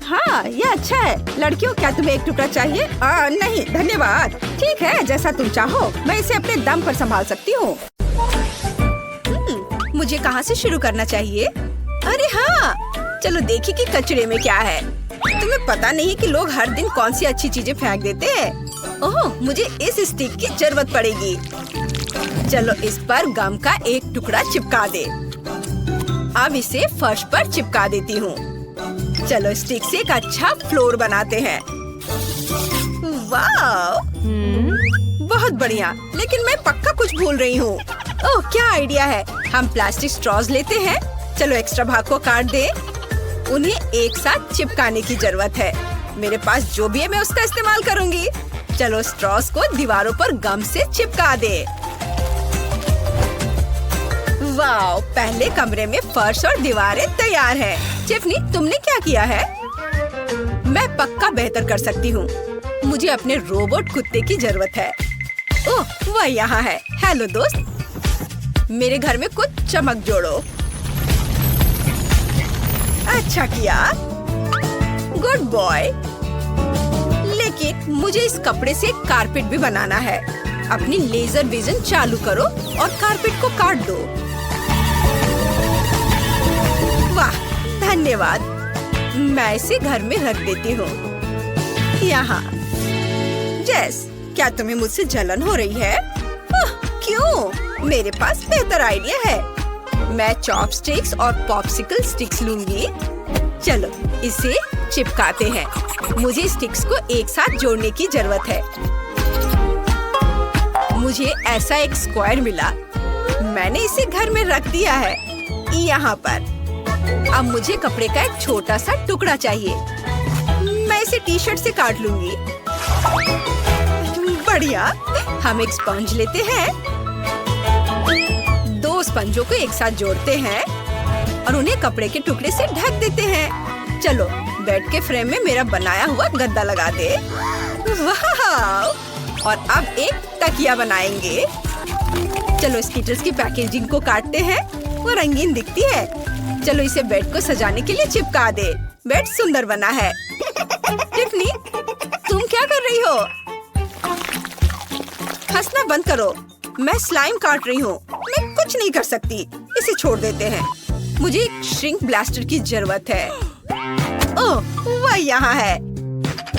हाँ ये अच्छा है। लड़कियों क्या तुम्हें एक टुकड़ा चाहिए? नहीं धन्यवाद। ठीक है जैसा तुम चाहो, मैं इसे अपने दम पर संभाल सकती हूँ। मुझे कहाँ से शुरू करना चाहिए? अरे हाँ, चलो देखिए कि कचरे में क्या है। तुम्हें पता नहीं कि लोग हर दिन कौन सी अच्छी चीजें फेंक देते हैं। ओह मुझे इस स्टिक की जरूरत पड़ेगी। चलो इस पर गम का एक टुकड़ा चिपका दे। अब इसे फर्श पर चिपका देती हूँ। चलो स्टिक से एक अच्छा फ्लोर बनाते हैं। वाह बहुत बढ़िया, लेकिन मैं पक्का कुछ भूल रही हूँ। ओह क्या आइडिया है। हम प्लास्टिक स्ट्रॉज लेते हैं। चलो एक्स्ट्रा भाग को काट दे। उन्हें एक साथ चिपकाने की जरूरत है। मेरे पास जो भी है मैं उसका इस्तेमाल करूँगी। चलो स्ट्रॉज को दीवारों पर गम से चिपका दे। वाह, पहले कमरे में फर्श और दीवारें तैयार हैं। टिफनी तुमने क्या किया है? मैं पक्का बेहतर कर सकती हूँ। मुझे अपने रोबोट कुत्ते की जरूरत है। ओह वह यहाँ है। हेलो दोस्त, मेरे घर में कुछ चमक जोड़ो। अच्छा किया, गुड बॉय। लेकिन मुझे इस कपड़े से कारपेट भी बनाना है। अपनी लेजर विजन चालू करो और कारपेट को काट दो। वाह धन्यवाद। मैं इसे घर में रख देती हूँ। यहाँ जेस, क्या तुम्हें मुझसे जलन हो रही है? क्यों? मेरे पास बेहतर आइडिया है। मैं चॉपस्टिक्स और पॉप्सिकल स्टिक्स लूंगी। चलो इसे चिपकाते हैं। मुझे स्टिक्स को एक साथ जोड़ने की जरूरत है। मुझे ऐसा एक स्क्वायर मिला। मैंने इसे घर में रख दिया है, यहाँ पर। अब मुझे कपड़े का एक छोटा सा टुकड़ा चाहिए। मैं इसे टी शर्ट से काट लूंगी। बढ़िया। हम एक स्पंज लेते हैं। दो स्पंजों को एक साथ जोड़ते हैं और उन्हें कपड़े के टुकड़े से ढक देते हैं। चलो बेड के फ्रेम में मेरा बनाया हुआ गद्दा लगा दे। वाह! और अब एक तकिया बनाएंगे। चलो स्कीटर्स की पैकेजिंग को काटते हैं, वो रंगीन दिखती है। चलो इसे बेड को सजाने के लिए चिपका दे। बेड सुंदर बना है। टिफनी, तुम क्या कर रही हो? हंसना बंद करो। मैं स्लाइम काट रही हूँ। मैं कुछ नहीं कर सकती। इसे छोड़ देते हैं। मुझे एक श्रिंक ब्लास्टर की जरूरत है। ओह, वह यहाँ है।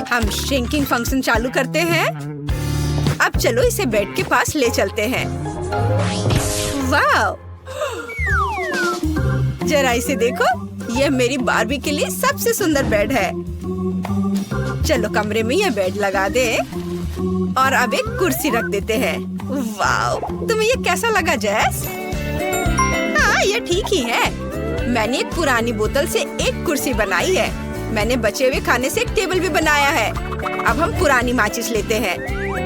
हम श्रिंकिंग फंक्शन चालू करते हैं। अब चलो इसे बेड के पास ले चलते हैं। वाह! जरा इसे देखो, यह मेरी बार्बी के लिए सबसे सुंदर बेड है। चलो कमरे में यह बेड लगा दे और अब एक कुर्सी रख देते हैं। वाह! तुम्हें ये कैसा लगा जैस? हाँ, ये ठीक ही है। मैंने एक पुरानी बोतल से एक कुर्सी बनाई है। मैंने बचे हुए खाने से एक टेबल भी बनाया है। अब हम पुरानी माचिस लेते हैं।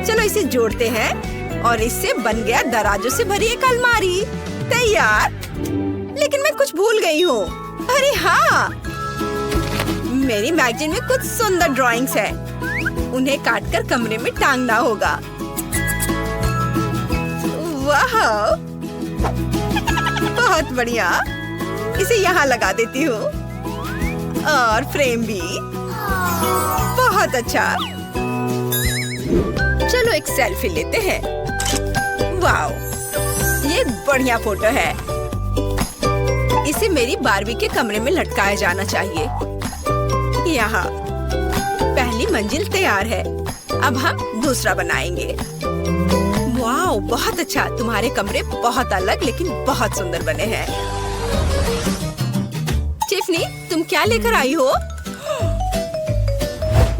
चलो इसे जोड़ते हैं और इससे बन गया दराजों से भरी एक अलमारी। तैयार। लेकिन मैं कुछ भूल गई हूँ। अरे हाँ, मेरी मैगजीन में कुछ सुंदर ड्राइंग्स है। उन्हें काटकर कमरे में टांगना होगा। वाह, बहुत बढ़िया। इसे यहाँ लगा देती हूँ और फ्रेम भी। बहुत अच्छा। चलो एक सेल्फी लेते हैं। वाह, ये बढ़िया फोटो है। इसे मेरी बार्बी के कमरे में लटकाया जाना चाहिए। यहाँ पहली मंजिल तैयार है। अब हम दूसरा बनाएंगे। वाह, बहुत अच्छा। तुम्हारे कमरे बहुत अलग लेकिन बहुत सुंदर बने हैं। टिफनी, तुम क्या लेकर आई हो?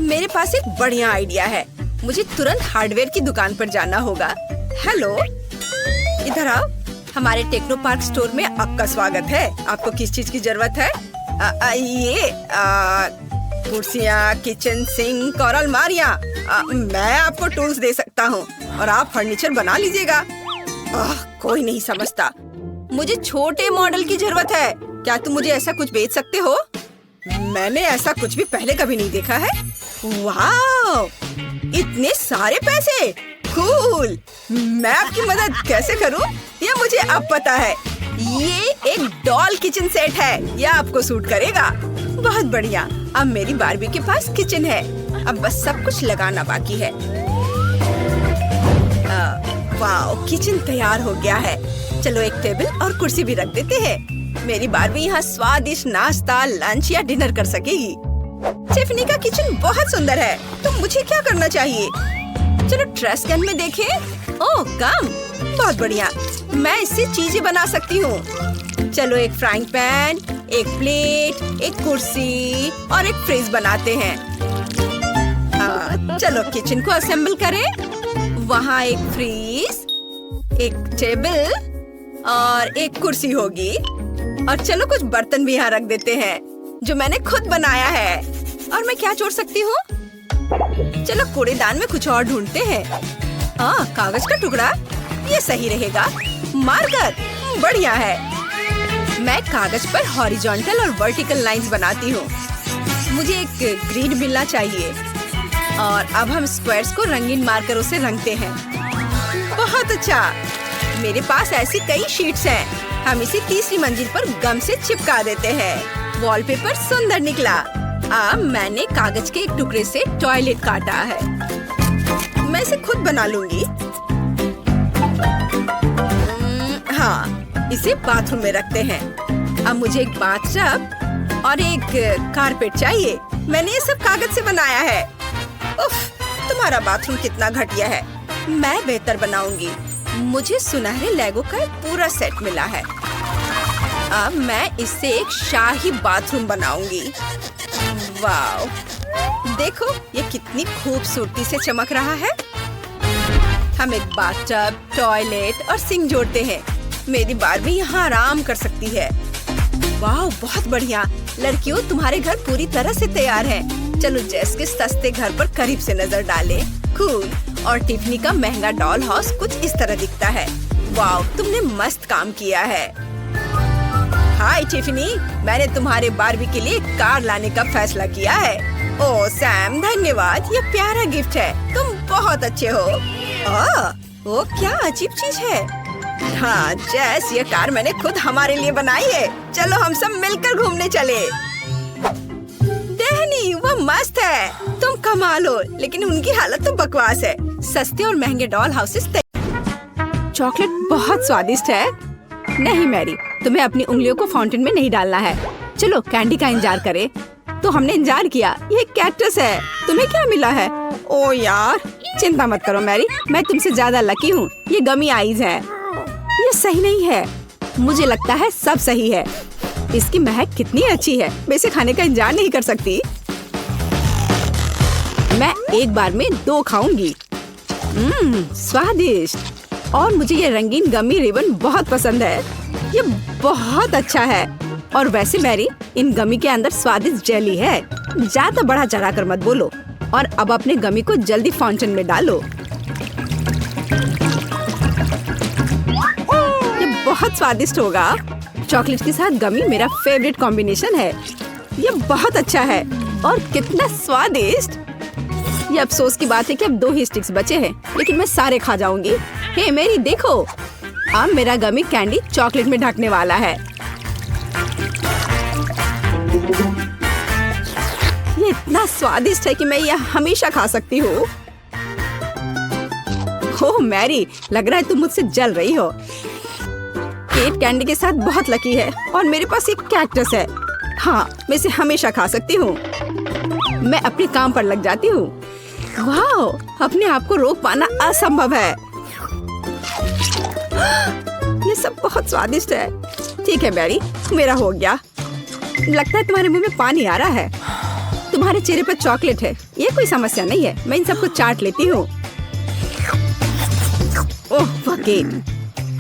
मेरे पास एक बढ़िया आइडिया है। मुझे तुरंत हार्डवेयर की दुकान पर जाना होगा। हेलो, इधर आओ। हमारे टेक्नो पार्क स्टोर में आपका स्वागत है। आपको किस चीज की जरूरत है? ये कुर्सियाँ, किचन सिंक और अलमारियाँ। मैं आपको टूल्स दे सकता हूँ और आप फर्नीचर बना लीजिएगा। कोई नहीं समझता। मुझे छोटे मॉडल की जरूरत है। क्या तुम मुझे ऐसा कुछ बेच सकते हो? मैंने ऐसा कुछ भी पहले कभी नहीं देखा है। वाह, इतने सारे पैसे। कूल। मैं आपकी मदद कैसे करूं? ये मुझे अब पता है। ये एक डॉल किचन सेट है। यह आपको सूट करेगा। बहुत बढ़िया। अब मेरी बार्बी के पास किचन है। अब बस सब कुछ लगाना बाकी है। वाह, किचन तैयार हो गया है। चलो एक टेबल और कुर्सी भी रख देते हैं। मेरी बार्बी यहाँ स्वादिष्ट नाश्ता, लंच या डिनर कर सकेगी। टिफनी का किचन बहुत सुंदर है। तो मुझे क्या करना चाहिए? चलो ट्रैश कैन में देखें। ओह, कम। बहुत बढ़िया। मैं इससे चीजें बना सकती हूँ। चलो एक फ्राइंग पैन, एक प्लेट, एक कुर्सी और एक फ्रिज बनाते हैं। चलो किचन को असेंबल करें। वहाँ एक फ्रिज, एक टेबल और एक कुर्सी होगी। और चलो कुछ बर्तन भी यहाँ रख देते हैं जो मैंने खुद बनाया है। और मैं क्या जोड़ सकती हूँ? चलो कूड़ेदान में कुछ और ढूंढते हैं। कागज का टुकड़ा, ये सही रहेगा। मार्कर, बढ़िया है। मैं कागज पर हॉरिजॉन्टल और वर्टिकल लाइंस बनाती हूँ। मुझे एक ग्रिड मिलना चाहिए। और अब हम स्क्वायर्स को रंगीन मार्करों से रंगते हैं। बहुत अच्छा। मेरे पास ऐसी कई शीट्स हैं। हम इसे तीसरी मंजिल पर गम से चिपका देते हैं। वॉलपेपर सुंदर निकला। मैंने कागज के एक टुकड़े से टॉयलेट काटा है। मैं इसे खुद बना लूंगी। हाँ, इसे बाथरूम में रखते हैं। अब मुझे एक बाथटब और एक कारपेट चाहिए। मैंने ये सब कागज से बनाया है। उफ, तुम्हारा बाथरूम कितना घटिया है। मैं बेहतर बनाऊंगी। मुझे सुनहरे लेगो का एक पूरा सेट मिला है। अब मैं इससे एक शाही बाथरूम बनाऊंगी। वाव, देखो ये कितनी खूबसूरती से चमक रहा है। हम एक बाथटब, टॉयलेट और सिंक जोड़ते हैं। मेरी बार्बी यहाँ आराम कर सकती है। वाव, बहुत बढ़िया। लड़कियों, तुम्हारे घर पूरी तरह से तैयार है। चलो जेस के सस्ते घर पर करीब से नजर डालें। कूल। और टिफनी का महंगा डॉल हाउस कुछ इस तरह दिखता है। वाव, तुमने मस्त काम किया है। हाय टिफनी, मैंने तुम्हारे बार्बी के लिए कार लाने का फैसला किया है। ओह सैम, धन्यवाद। ये प्यारा गिफ्ट है। तुम बहुत अच्छे हो। ओह, क्या अजीब चीज है। हाँ जैस, ये कार मैंने खुद हमारे लिए बनाई है। चलो हम सब मिलकर घूमने चले। डैनी, वो मस्त है। तुम कमाल हो, लेकिन उनकी हालत तो बकवास है। सस्ते और महंगे डॉल हाउसेस। चॉकलेट बहुत स्वादिष्ट है। नहीं मैरी, तुम्हें अपनी उंगलियों को फाउंटेन में नहीं डालना है। चलो कैंडी का इंतजार करें। तो हमने इंतजार किया। ये कैक्टस है। तुम्हें क्या मिला है? ओ यार, चिंता मत करो मैरी, मैं तुमसे ज्यादा लकी हूँ। ये गमी आइज है। ये सही नहीं है। मुझे लगता है सब सही है। इसकी महक कितनी अच्छी है। मैं इसे खाने का इंतजार नहीं कर सकती। मैं एक बार में 2 खाऊंगी। स्वादिष्ट। और मुझे ये रंगीन गमी रिबन बहुत पसंद है। ये बहुत अच्छा है। और वैसे मैरी, इन गमी के अंदर स्वादिष्ट जेली है। ज्यादा बढ़ा चढ़ा कर मत बोलो। और अब अपने गमी को जल्दी फाउंटेन में डालो। ये बहुत स्वादिष्ट होगा। चॉकलेट के साथ गमी मेरा फेवरेट कॉम्बिनेशन है। ये बहुत अच्छा है और कितना स्वादिष्ट। ये अफसोस की बात है कि अब 2 ही स्टिक्स बचे हैं, लेकिन मैं सारे खा जाऊंगी। हे मेरी देखो, अब मेरा गमी कैंडी चॉकलेट में ढकने वाला है। ये इतना स्वादिष्ट है कि मैं यह हमेशा खा सकती हूँ। ओह मैरी, लग रहा है तुम मुझसे जल रही हो। केट कैंडी के साथ बहुत लकी है और मेरे पास एक कैक्टस है। हाँ, मैं इसे हमेशा खा सकती हूँ। मैं अपने काम पर लग जाती हूँ। वाह, अपने आप को रोक पाना असंभव है। ये सब बहुत स्वादिष्ट है। ठीक है मैरी, मेरा हो गया। लगता है तुम्हारे मुंह में पानी आ रहा है। तुम्हारे चेहरे पर चॉकलेट है, ये कोई समस्या नहीं है। मैं इन सबको चाट लेती हूँ। ओह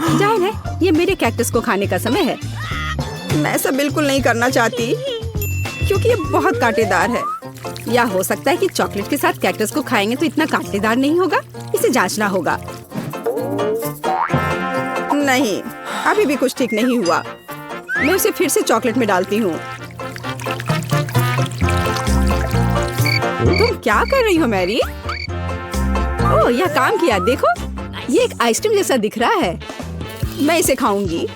जाहिर है, ये मेरे कैक्टस को खाने का समय है। मैं ऐसा बिल्कुल नहीं करना चाहती, क्योंकि ये बहुत कांटेदार है। या हो सकता है कि चॉकलेट के साथ कैक्टस को खाएंगे तो इतना कांटेदार नहीं होगा। इसे जांचना होगा। नहीं, अभी भी कुछ ठीक नहीं हुआ। मैं उसे फिर से चॉकलेट में डालती हूँ। तुम क्या कर रही हो मैरी? ओह, यह काम किया। देखो, ये एक आइसक्रीम जैसा दिख रहा है। मैं इसे खाऊंगी।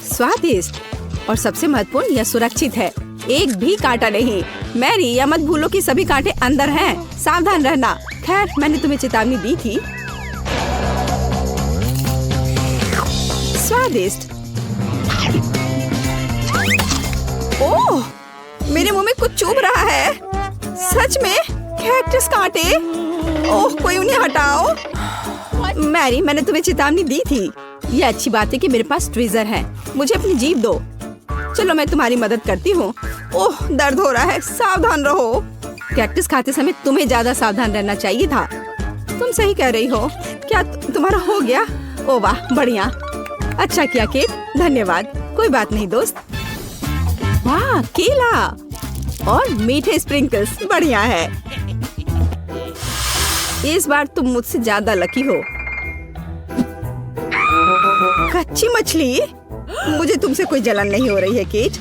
स्वादिष्ट। और सबसे महत्वपूर्ण, यह सुरक्षित है। एक भी कांटा नहीं। मैरी, यह मत भूलो कि सभी कांटे अंदर हैं। सावधान रहना। खैर, मैंने तुम्हें चेतावनी दी थी। स्वादिष्ट। ओह, मेरे मुंह में कुछ चुभ रहा है। सच में कैक्टस कांटे। ओह, कोई उन्हें हटाओ। मैरी, मैंने तुम्हें चेतावनी दी थी। ये अच्छी बात है कि मेरे पास ट्विज़र है। मुझे अपनी जीभ दो। चलो, मैं तुम्हारी मदद करती हूँ। ओह, दर्द हो रहा है। सावधान रहो। कैक्टस खाते समय तुम्हें ज्यादा सावधान रहना चाहिए था। तुम सही कह रही हो। क्या तुम्हारा हो गया? ओह वाह, बढ़िया। अच्छा किया केट, धन्यवाद। कोई बात नहीं दोस्त। वाह, केला और मीठे स्प्रिंकल्स, बढ़िया है। इस बार तुम मुझसे ज्यादा लकी हो। कच्ची मछली? मुझे तुमसे कोई जलन नहीं हो रही है केट।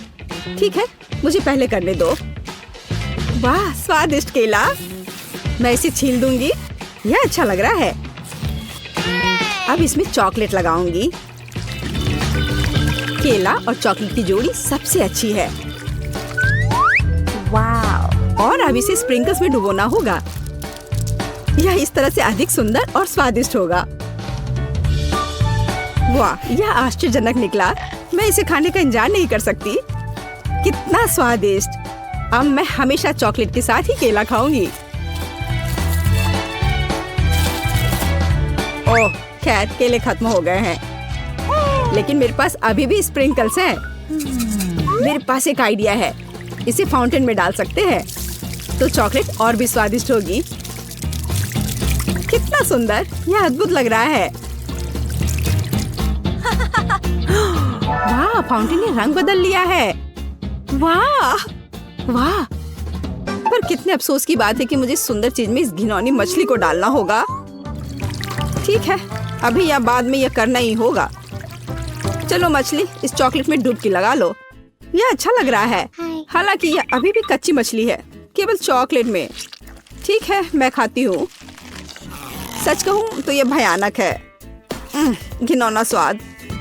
ठीक है, मुझे पहले करने दो। वाह, स्वादिष्ट केला। मैं इसे छील दूंगी। यह अच्छा लग रहा है। अब इसमें चॉकलेट लगाऊंगी। केला और चॉकलेट की जोड़ी सबसे अच्छी है। वाह। और अब इसे स्प्रिंकल्स में डुबोना होगा। यह इस तरह से अधिक सुंदर और स्वादिष्ट होगा। वाह, यह आश्चर्यजनक निकला। मैं इसे खाने का इंतजार नहीं कर सकती। कितना स्वादिष्ट। अब मैं हमेशा चॉकलेट के साथ ही केला खाऊंगी। ओह, खैर केले खत्म हो गए हैं, लेकिन मेरे पास अभी भी स्प्रिंकल्स हैं। मेरे पास एक आइडिया है। इसे फाउंटेन में डाल सकते हैं तो चॉकलेट और भी स्वादिष्ट होगी। कितना सुंदर, यह अद्भुत लग रहा है। वाह, फाउंटेन ने रंग बदल लिया है। वाह वाह। पर कितने अफसोस की बात है कि मुझे सुंदर चीज में इस घिनौनी मछली को डालना होगा। ठीक है, अभी या बाद में यह करना ही होगा। चलो मछली, इस चॉकलेट में डुबकी लगा लो। यह अच्छा लग रहा है। हालांकि यह अभी भी कच्ची मछली है, केवल चॉकलेट में। ठीक है, मैं खाती हूँ। सच कहूँ तो यह भयानक है। घिनौना स्वाद,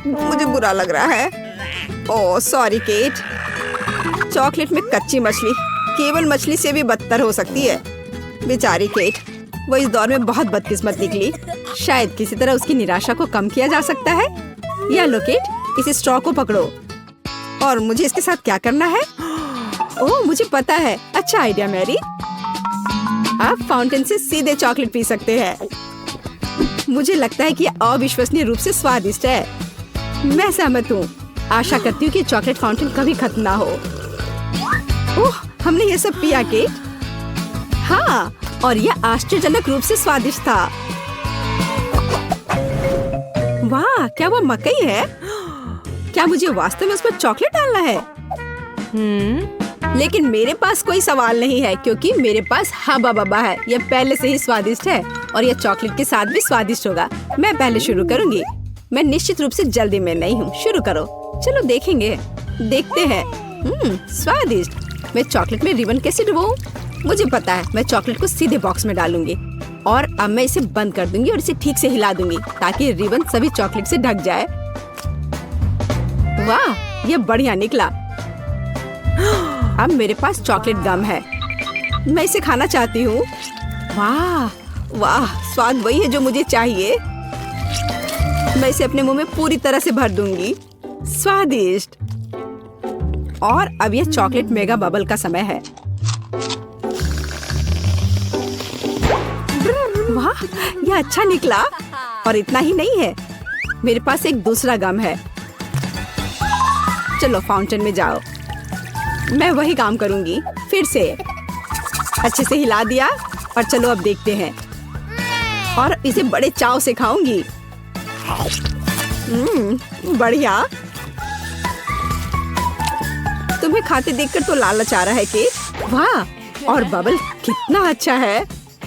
मुझे बुरा लग रहा है। Oh sorry cat. चॉकलेट में कच्ची मछली केवल मछली से भी बदतर हो सकती है। बेचारी केट, वो इस दौर में बहुत बदकिस्मत निकली। शायद किसी तरह उसकी निराशा को कम किया जा सकता है। या लो केट, इस स्ट्रॉ को पकड़ो। और मुझे इसके साथ क्या करना है? ओह मुझे पता है, अच्छा आइडिया मैरी। आप फाउंटेन से सीधे चॉकलेट पी सकते हैं। मुझे लगता है कि यह अविश्वसनीय रूप से स्वादिष्ट है। मैं सहमत हूँ। आशा करती हूँ कि चॉकलेट फाउंटेन कभी खत्म ना हो। ओह हमने ये सब पिया केट। हाँ, और यह आश्चर्यजनक रूप से स्वादिष्ट था। वाह, क्या वो मकई है? क्या मुझे वास्तव में उस पर चॉकलेट डालना है? लेकिन मेरे पास कोई सवाल नहीं है क्योंकि मेरे पास हब्बा बब्बा है। यह पहले से ही स्वादिष्ट है और यह चॉकलेट के साथ भी स्वादिष्ट होगा। मैं पहले शुरू करूंगी। मैं निश्चित रूप से जल्दी में नहीं हूँ। शुरू करो। चलो देखेंगे, देखते हैं। स्वादिष्ट। मैं चॉकलेट में रिबन कैसे डुबाऊं? मुझे पता है, मैं चॉकलेट को सीधे बॉक्स में डालूंगी और अब मैं इसे बंद कर दूंगी और इसे ठीक से हिला दूंगी ताकि रिबन सभी चॉकलेट से ढक जाए। वाह, ये बढ़िया निकला। अब मेरे पास चॉकलेट गम है। मैं इसे खाना चाहती हूँ। वाह वाह, स्वाद वही है जो मुझे चाहिए। मैं इसे अपने मुंह में पूरी तरह से भर दूंगी। स्वादिष्ट। और अब यह चॉकलेट मेगा बबल का समय है। वाह, यह अच्छा निकला। और इतना ही नहीं है, मेरे पास एक दूसरा गम है। चलो फाउंटेन में जाओ। मैं वही काम करूंगी फिर से। अच्छे से हिला दिया और चलो अब देखते हैं। और इसे बड़े चाव से खाऊंगी। बढ़िया। तुम्हें खाते देखकर तो लालच आ रहा है केट। वाह, और बबल कितना अच्छा है।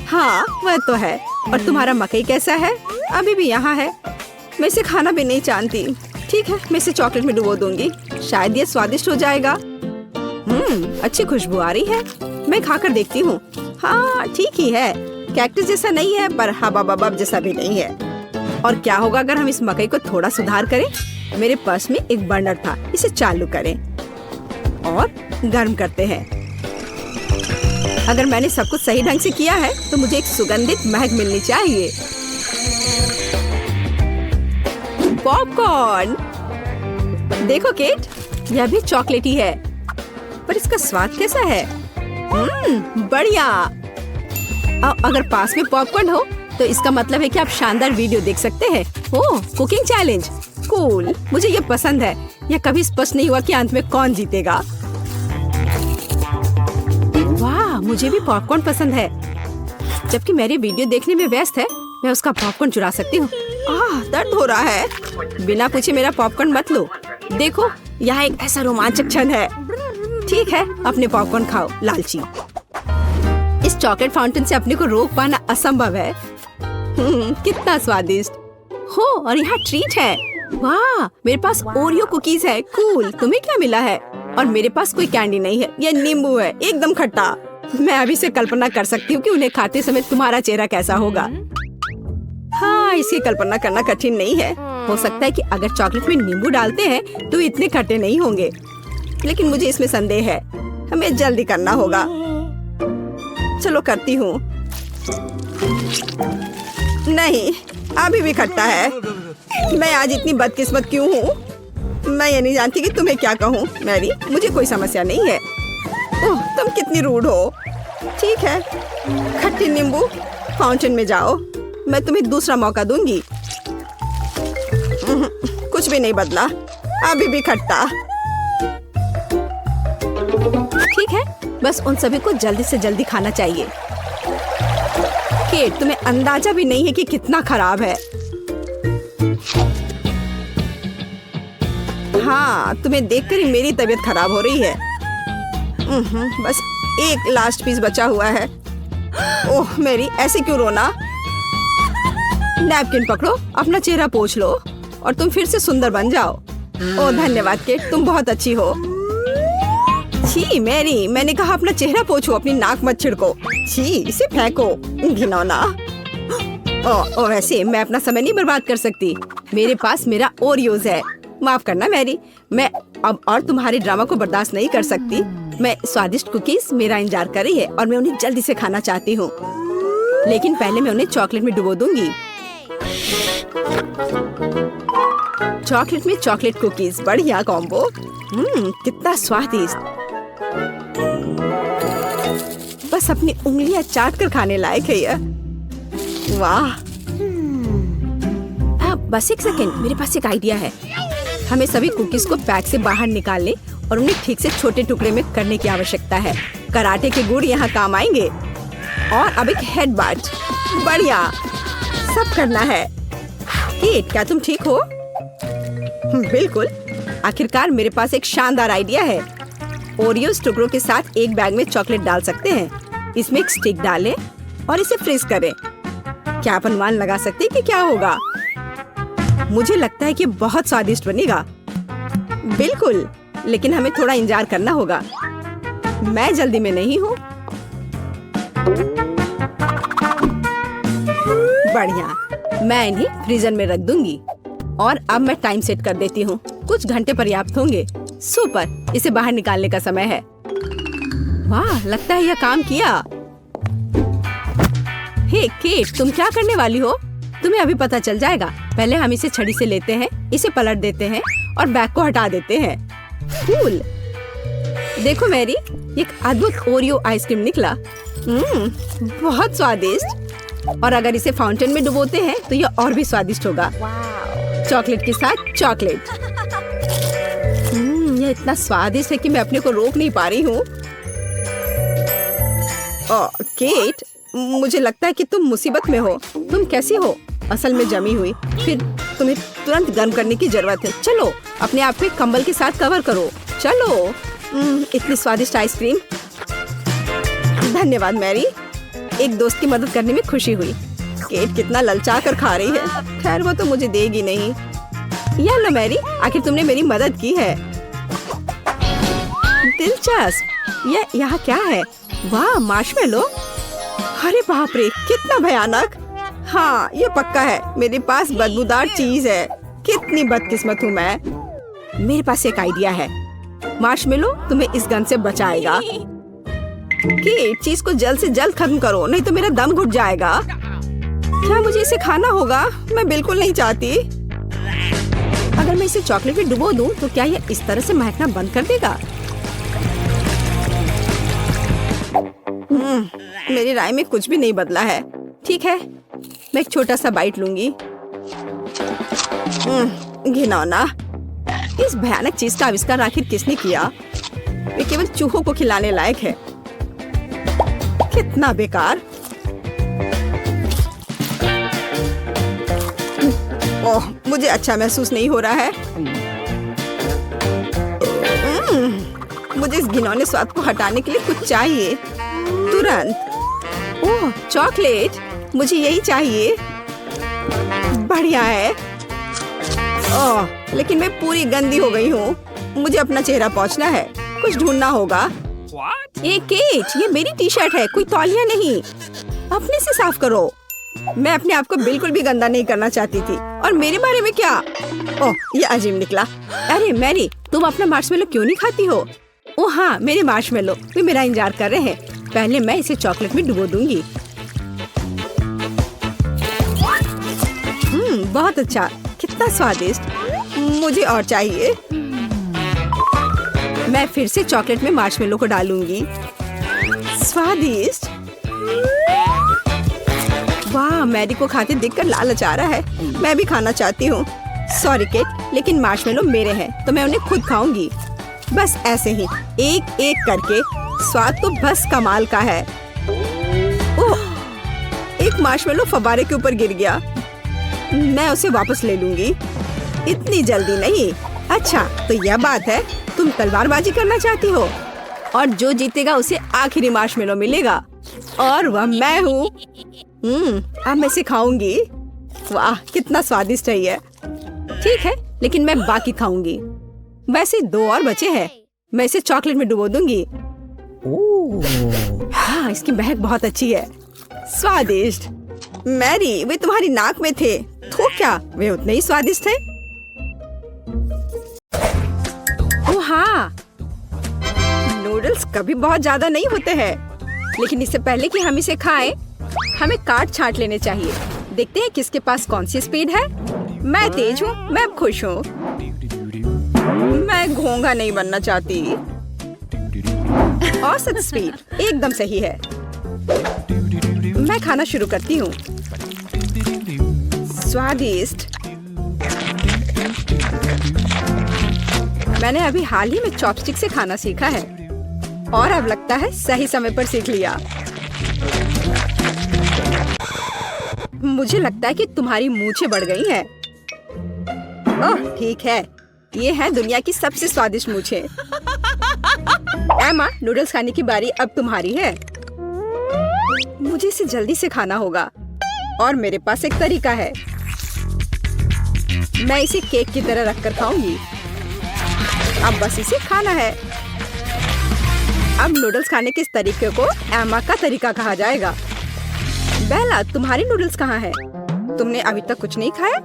हाँ वह तो है। और तुम्हारा मकई कैसा है? अभी भी यहाँ है। मैं इसे खाना भी नहीं जानती। ठीक है, मैं इसे चॉकलेट में डुबो दूंगी। शायद ये स्वादिष्ट हो जाएगा। अच्छी खुशबू आ रही है। मैं खाकर देखती हूँ। हाँ ठीक ही है। कैक्टस जैसा नहीं है पर हबा बबा जैसा भी नहीं है। और क्या होगा अगर हम इस मकई को थोड़ा सुधार करें? मेरे पर्स में एक बर्नर था, इसे चालू करें और गर्म करते हैं। अगर मैंने सब कुछ सही ढंग से किया है तो मुझे एक सुगंधित महक मिलनी चाहिए। पॉपकॉर्न। देखो केट, यह भी चॉकलेटी है पर इसका स्वाद कैसा है? बढ़िया। अगर पास में पॉपकॉर्न हो तो इसका मतलब है कि आप शानदार वीडियो देख सकते हैं। ओह, कुकिंग चैलेंज। कूल, मुझे ये पसंद है। यह कभी स्पष्ट नहीं हुआ कि अंत में कौन जीतेगा। वाह, मुझे भी पॉपकॉर्न पसंद है। जबकि मेरे वीडियो देखने में व्यस्त है, मैं उसका पॉपकॉर्न चुरा सकती हूँ। दर्द हो रहा है। बिना पूछे मेरा पॉपकॉर्न मत लो। देखो, यहाँ एक ऐसा रोमांचक क्षण है। ठीक है, अपने पॉपकॉर्न खाओ लालची। इस चॉकलेट फाउंटेन से अपने को रोक पाना असंभव है। कितना स्वादिष्ट हो। और यहाँ ट्रीट है। वाह, मेरे पास ओरियो कुकीज है। कूल। तुम्हें क्या मिला है? और मेरे पास कोई कैंडी नहीं है। यह नींबू है, एकदम खट्टा। मैं अभी से कल्पना कर सकती हूँ कि उन्हें खाते समय तुम्हारा चेहरा कैसा होगा। हाँ, इसकी कल्पना करना कठिन नहीं है। हो सकता है कि अगर चॉकलेट में नींबू डालते हैं तो इतने खट्टे नहीं होंगे, लेकिन मुझे इसमें संदेह है। हमें जल्दी करना होगा। चलो करती हूँ। नहीं, अभी भी खट्टा है। मैं आज इतनी बदकिस्मत क्यों हूँ? मैं ये नहीं जानती कि तुम्हें क्या कहूँ। मैरी, मुझे कोई समस्या नहीं है। ओह, तुम कितनी रूड हो। ठीक है, खट्टी नींबू, फाउंटेन में जाओ। मैं तुम्हें दूसरा मौका दूंगी। कुछ भी नहीं बदला, अभी भी खट्टा। ठीक है, बस उन सभी को जल्दी से जल्दी खाना चाहिए। केट, तुम्हें अंदाजा भी नहीं है कि कितना खराब है। हाँ, तुम्हें देखकर ही मेरी तबीयत खराब हो रही है। बस एक लास्ट पीस बचा हुआ है। ओह मेरी, ऐसे क्यों रोना? नैपकिन पकड़ो, अपना चेहरा पोंछ लो और तुम फिर से सुंदर बन जाओ। ओह धन्यवाद केट, तुम बहुत अच्छी हो। छी मैरी, मैंने कहा अपना चेहरा पोंछो, अपनी नाक मत छिड़को। छी, इसे फेंको, घिनौना। वैसे मैं अपना समय नहीं बर्बाद कर सकती। मेरे पास मेरा ओरियोज है। माफ करना मैरी, मैं अब और तुम्हारे ड्रामा को बर्दाश्त नहीं कर सकती। मैं स्वादिष्ट कुकीज मेरा इंतजार कर रही है और मैं उन्हें जल्दी से खाना चाहती हूँ। लेकिन पहले मैं उन्हें चॉकलेट में डुबो दूंगी। चॉकलेट में चॉकलेट कुकीज, बढ़िया कॉम्बो। कितना स्वादिष्ट। बस अपनी उंगलियां चाट कर खाने लायक है यह। वाह। बस एक सेकेंड, मेरे पास एक आइडिया है। हमें सभी कुकीज को पैक से बाहर निकालने और उन्हें ठीक से छोटे टुकड़े में करने की आवश्यकता है। कराटे के गुण यहाँ काम आएंगे। और अब एक हेड बाट, बढ़िया। सब करना है। केट, क्या तुम ठीक हो? बिल्कुल। आखिरकार मेरे पास एक शानदार आइडिया है। ओरियोस टुकड़ों के साथ एक बैग में चॉकलेट डाल सकते हैं। इसमें एक स्टिक डालें और इसे फ्रीज करें। क्या आप अनुमान लगा सकते हैं कि क्या होगा? मुझे लगता है कि बहुत स्वादिष्ट बनेगा। बिल्कुल, लेकिन हमें थोड़ा इंतजार करना होगा। मैं जल्दी में नहीं हूँ। बढ़िया, मैं इन्हें फ्रीजर में रख दूंगी। और अब मैं टाइम सेट कर देती हूँ। कुछ घंटे पर्याप्त होंगे। सुपर, इसे बाहर निकालने का समय है। वाह, लगता है यह काम किया। हे केट, तुम क्या करने वाली हो? तुम्हें अभी पता चल जाएगा। पहले हम इसे छड़ी से लेते हैं, इसे पलट देते हैं और बैग को हटा देते हैं। कूल। देखो मैरी, एक अद्भुत ओरियो आइसक्रीम निकला। बहुत स्वादिष्ट। और अगर इसे फाउंटेन में डुबोते हैं तो यह और भी स्वादिष्ट होगा। चॉकलेट के साथ चॉकलेट। यह इतना स्वादिष्ट है कि मैं अपने को रोक नहीं पा रही हूँ। केट, मुझे लगता है कि तुम मुसीबत में हो। तुम कैसी हो? असल में जमी हुई। फिर तुम्हें तुरंत गर्म करने की जरूरत है। चलो, अपने आप पे कंबल के साथ कवर करो। चलो। इतनी स्वादिष्ट आइसक्रीम। धन्यवाद मैरी, एक दोस्त की मदद करने में खुशी हुई। केट कितना ललचा कर खा रही है। खैर, वो तो मुझे देगी नहीं। या लो मैरी, आखिर तुमने मेरी मदद की है। दिलचस्प। यह यहाँ क्या है? वाह, मार्शमेलो। अरे बाप रे, कितना भयानक। हाँ, ये पक्का है। मेरे पास बदबूदार चीज है। कितनी बदकिस्मत हूँ मैं। मेरे पास एक आइडिया है। मार्शमेलो तुम्हें इस गन से बचाएगा। कि चीज को जल्द से जल्द खत्म करो, नहीं तो मेरा दम घुट जाएगा। क्या मुझे इसे खाना होगा? मैं बिल्कुल नहीं चाहती। अगर मैं इसे चॉकलेट में डुबो दूं, तो क्या यह इस तरह से महकना बंद कर देगा? मेरी राय में कुछ भी नहीं बदला है। ठीक है, मैं एक छोटा सा बाइट लूंगी। घिनौना। इस भयानक चीज का आविष्कार आखिर किसने किया? ये केवल चूहों को खिलाने लायक है। कितना बेकार। ओह, मुझे अच्छा महसूस नहीं हो रहा है। मुझे इस घिनौने स्वाद को हटाने के लिए कुछ चाहिए, तुरंत। ओह, चॉकलेट, मुझे यही चाहिए। बढ़िया है। ओह, लेकिन मैं पूरी गंदी हो गई हूँ। मुझे अपना चेहरा पोंछना है। कुछ ढूंढना होगा। ये केट, ये मेरी टी शर्ट है, कोई तौलिया नहीं। अपने से साफ करो। मैं अपने आप को बिल्कुल भी गंदा नहीं करना चाहती थी। और मेरे बारे में क्या? ओह, ये अजीब निकला। अरे मैरी, तुम अपना मार्शमेलो क्यों नहीं खाती हो? ओह हाँ, मेरे मार्शमेलो वे मेरा इंतजार कर रहे हैं। पहले मैं इसे चॉकलेट में डुबो दूंगी। बहुत अच्छा, कितना स्वादिष्ट। मुझे और चाहिए। मैं फिर से चॉकलेट में मार्शमेलो को डालूंगी। स्वादिष्ट। वाह, मैरी को खाते देखकर लालच आ रहा है। मैं भी खाना चाहती हूँ। सॉरी केट, लेकिन मार्शमेलो मेरे हैं तो मैं उन्हें खुद खाऊंगी। बस ऐसे ही, एक एक करके। स्वाद तो बस कमाल का है। ओह, एक मार्शमेलो फव्वारे के ऊपर गिर गया। मैं उसे वापस ले लूंगी। इतनी जल्दी नहीं। अच्छा, तो यह बात है, तुम तलवारबाजी करना चाहती हो और जो जीतेगा उसे आखिरी मार्शमेलो मिलेगा और वह मैं हूँ। अब मैं इसे खाऊंगी। वाह, कितना स्वादिष्ट है ये। ठीक है, लेकिन मैं बाकी खाऊंगी। वैसे 2 और बचे हैं। मैं इसे चॉकलेट में डुबो दूंगी। हाँ, इसकी महक बहुत अच्छी है। स्वादिष्ट। मैरी, वे तुम्हारी नाक में थे। तो क्या वे उतने ही स्वादिष्ट थे। ओह हाँ, नूडल्स कभी बहुत ज्यादा नहीं होते हैं, लेकिन इससे पहले कि हम इसे खाएं, हमें काट छांट लेने चाहिए। देखते हैं किसके पास कौन सी स्पीड है। मैं तेज हूँ, मैं अब खुश हूँ। मैं घोंघा नहीं बनना चाहती। औसत स्पीड एकदम सही है। मैं खाना शुरू करती हूँ। स्वादिष्ट। मैंने अभी हाल ही में चॉपस्टिक से खाना सीखा है और अब लगता है सही समय पर सीख लिया। मुझे लगता है कि तुम्हारी मूंछें बढ़ गई हैं। ओह ठीक है, ये है दुनिया की सबसे स्वादिष्ट मूंछें। एमा, नूडल्स खाने की बारी अब तुम्हारी है। मुझे इसे जल्दी से खाना होगा और मेरे पास एक तरीका है। मैं इसे केक की तरह रखकर खाऊंगी। अब बस इसे खाना है। अब नूडल्स खाने के इस तरीके को एमा का तरीका कहा जाएगा। बेला, तुम्हारी नूडल्स कहाँ है? तुमने अभी तक कुछ नहीं खाया?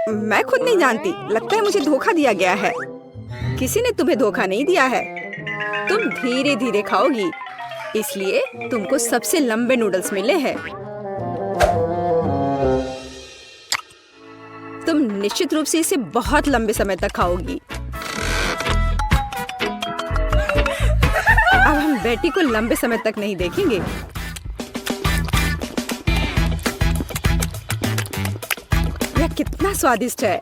मैं खुद नहीं जानती। लगता है मुझे धोखा दिया गया है। किसी ने तुम्हें धोखा नहीं दिया है। तुम धीरे धीरे खाओगी, इसलिए तुमको सबसे लंबे नूडल्स मिले हैं। तुम निश्चित रूप से इसे बहुत लंबे समय तक खाओगी। अब हम बेटी को लंबे समय तक नहीं देखेंगे। यह कितना स्वादिष्ट है।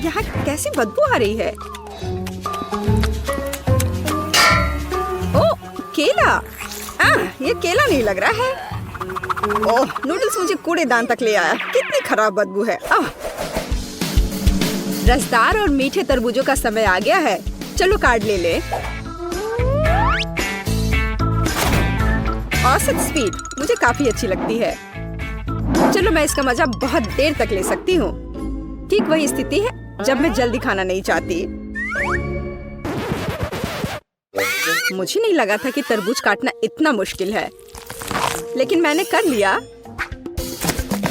यहाँ कैसी बदबू आ रही है। ओह, केला। ये केला नहीं लग रहा है। ओह, नूडल्स मुझे कूड़ेदान तक ले आया। कितनी खराब बदबू है। रसदार और मीठे तरबूजों का समय आ गया है। चलो काट ले। औसत स्पीड मुझे काफी अच्छी लगती है। चलो मैं इसका मजा बहुत देर तक ले सकती हूँ। ठीक वही स्थिति है जब मैं जल्दी खाना नहीं चाहती। मुझे नहीं लगा था कि तरबूज काटना इतना मुश्किल है, लेकिन मैंने कर लिया।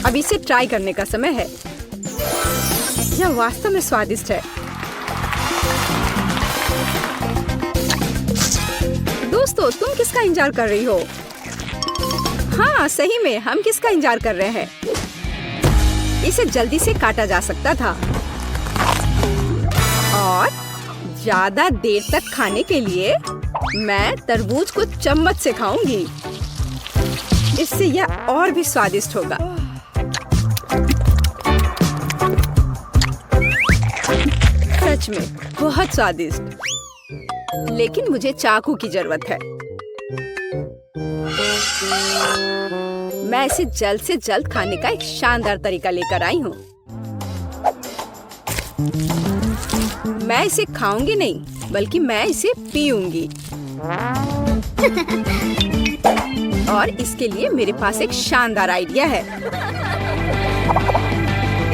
अब इसे ट्राई करने का समय है। यह वास्तव में स्वादिष्ट है। दोस्तों, तुम किसका इंतजार कर रही हो? हाँ, सही में हम किसका इंतजार कर रहे हैं? इसे जल्दी से काटा जा सकता था और ज्यादा देर तक खाने के लिए मैं तरबूज को चम्मच से खाऊंगी। इससे यह और भी स्वादिष्ट होगा। सच में बहुत स्वादिष्ट। लेकिन मुझे चाकू की जरूरत है। मैं इसे जल्द से जल्द खाने का एक शानदार तरीका लेकर आई हूँ। मैं इसे खाऊंगी नहीं, बल्कि मैं इसे पीऊंगी। और इसके लिए मेरे पास एक शानदार आइडिया है।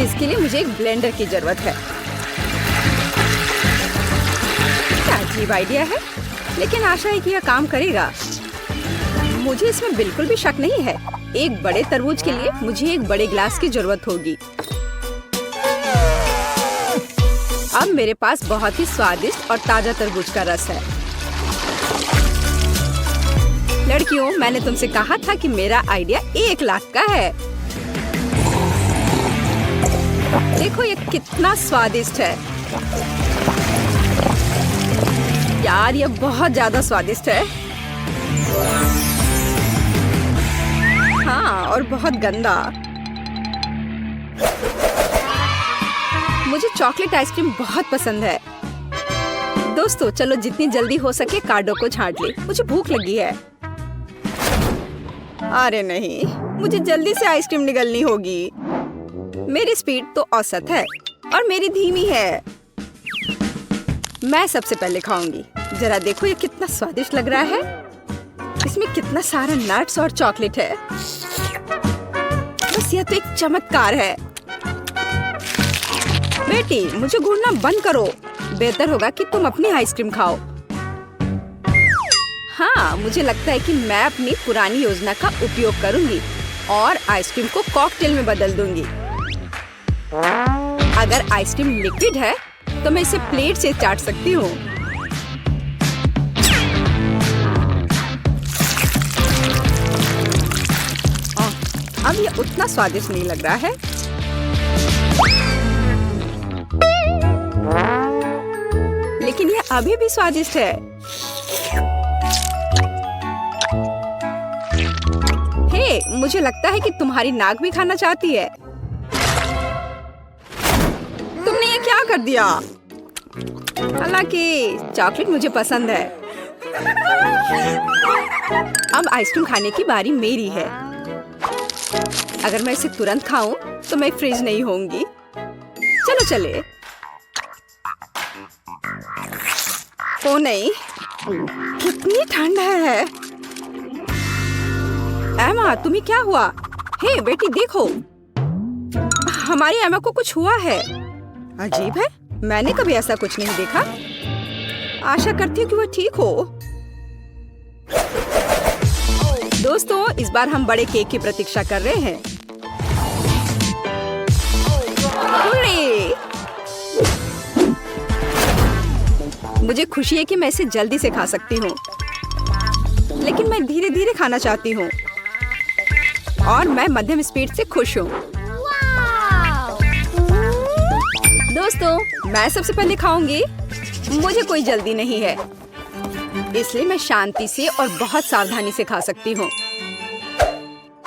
इसके लिए मुझे एक ब्लेंडर की जरूरत है। क्या अजीब आइडिया है, लेकिन आशा है कि यह काम करेगा। मुझे इसमें बिल्कुल भी शक नहीं है। एक बड़े तरबूज के लिए मुझे एक बड़े गिलास की जरूरत होगी। अब मेरे पास बहुत ही स्वादिष्ट और ताजा तरबूज का रस है। लड़कियों, मैंने तुमसे कहा था कि मेरा आइडिया 1 लाख का है। देखो ये कितना स्वादिष्ट है। यार, ये बहुत ज्यादा स्वादिष्ट है। हाँ, और बहुत गंदा। मुझे चॉकलेट आइसक्रीम बहुत पसंद है। दोस्तों, चलो जितनी जल्दी हो सके कार्डों को छांट ले। मुझे भूख लगी है। अरे नहीं, मुझे जल्दी से आइसक्रीम निगलनी होगी। मेरी स्पीड तो औसत है और मेरी धीमी है। मैं सबसे पहले खाऊंगी। जरा देखो ये कितना स्वादिष्ट लग रहा है। इसमें कितना सारा नट्स और चॉकलेट है। बस यह तो एक चमत्कार है। बेटी, मुझे घूरना बंद करो। बेहतर होगा कि तुम अपनी आइसक्रीम खाओ। हाँ, मुझे लगता है कि मैं अपनी पुरानी योजना का उपयोग करूंगी और आइसक्रीम को कॉकटेल में बदल दूंगी। अगर आइसक्रीम लिक्विड है तो मैं इसे प्लेट से चाट सकती हूँ। अब ये उतना स्वादिष्ट नहीं लग रहा है। लेकिन ये अभी भी स्वादिष्ट है। हे, मुझे लगता है कि तुम्हारी नाक भी खाना चाहती है। तुमने ये क्या कर दिया? हालांकि चॉकलेट मुझे पसंद है। अब आइसक्रीम खाने की बारी मेरी है। अगर मैं इसे तुरंत खाऊं तो मैं फ्रीज नहीं होंगी। चलो चले। ओ नहीं, कितनी ठंड है। एमा, तुम्हें क्या हुआ? हे बेटी, देखो, हमारी एमा को कुछ हुआ है। अजीब है, मैंने कभी ऐसा कुछ नहीं देखा। आशा करती हूँ कि वो ठीक हो। दोस्तों, इस बार हम बड़े केक की प्रतीक्षा कर रहे हैं। मुझे खुशी है कि मैं इसे जल्दी से खा सकती हूँ, लेकिन मैं धीरे धीरे खाना चाहती हूँ और मैं मध्यम स्पीड से खुश हूँ। दोस्तों, मैं सबसे पहले खाऊंगी। मुझे कोई जल्दी नहीं है, इसलिए मैं शांति से और बहुत सावधानी से खा सकती हूँ,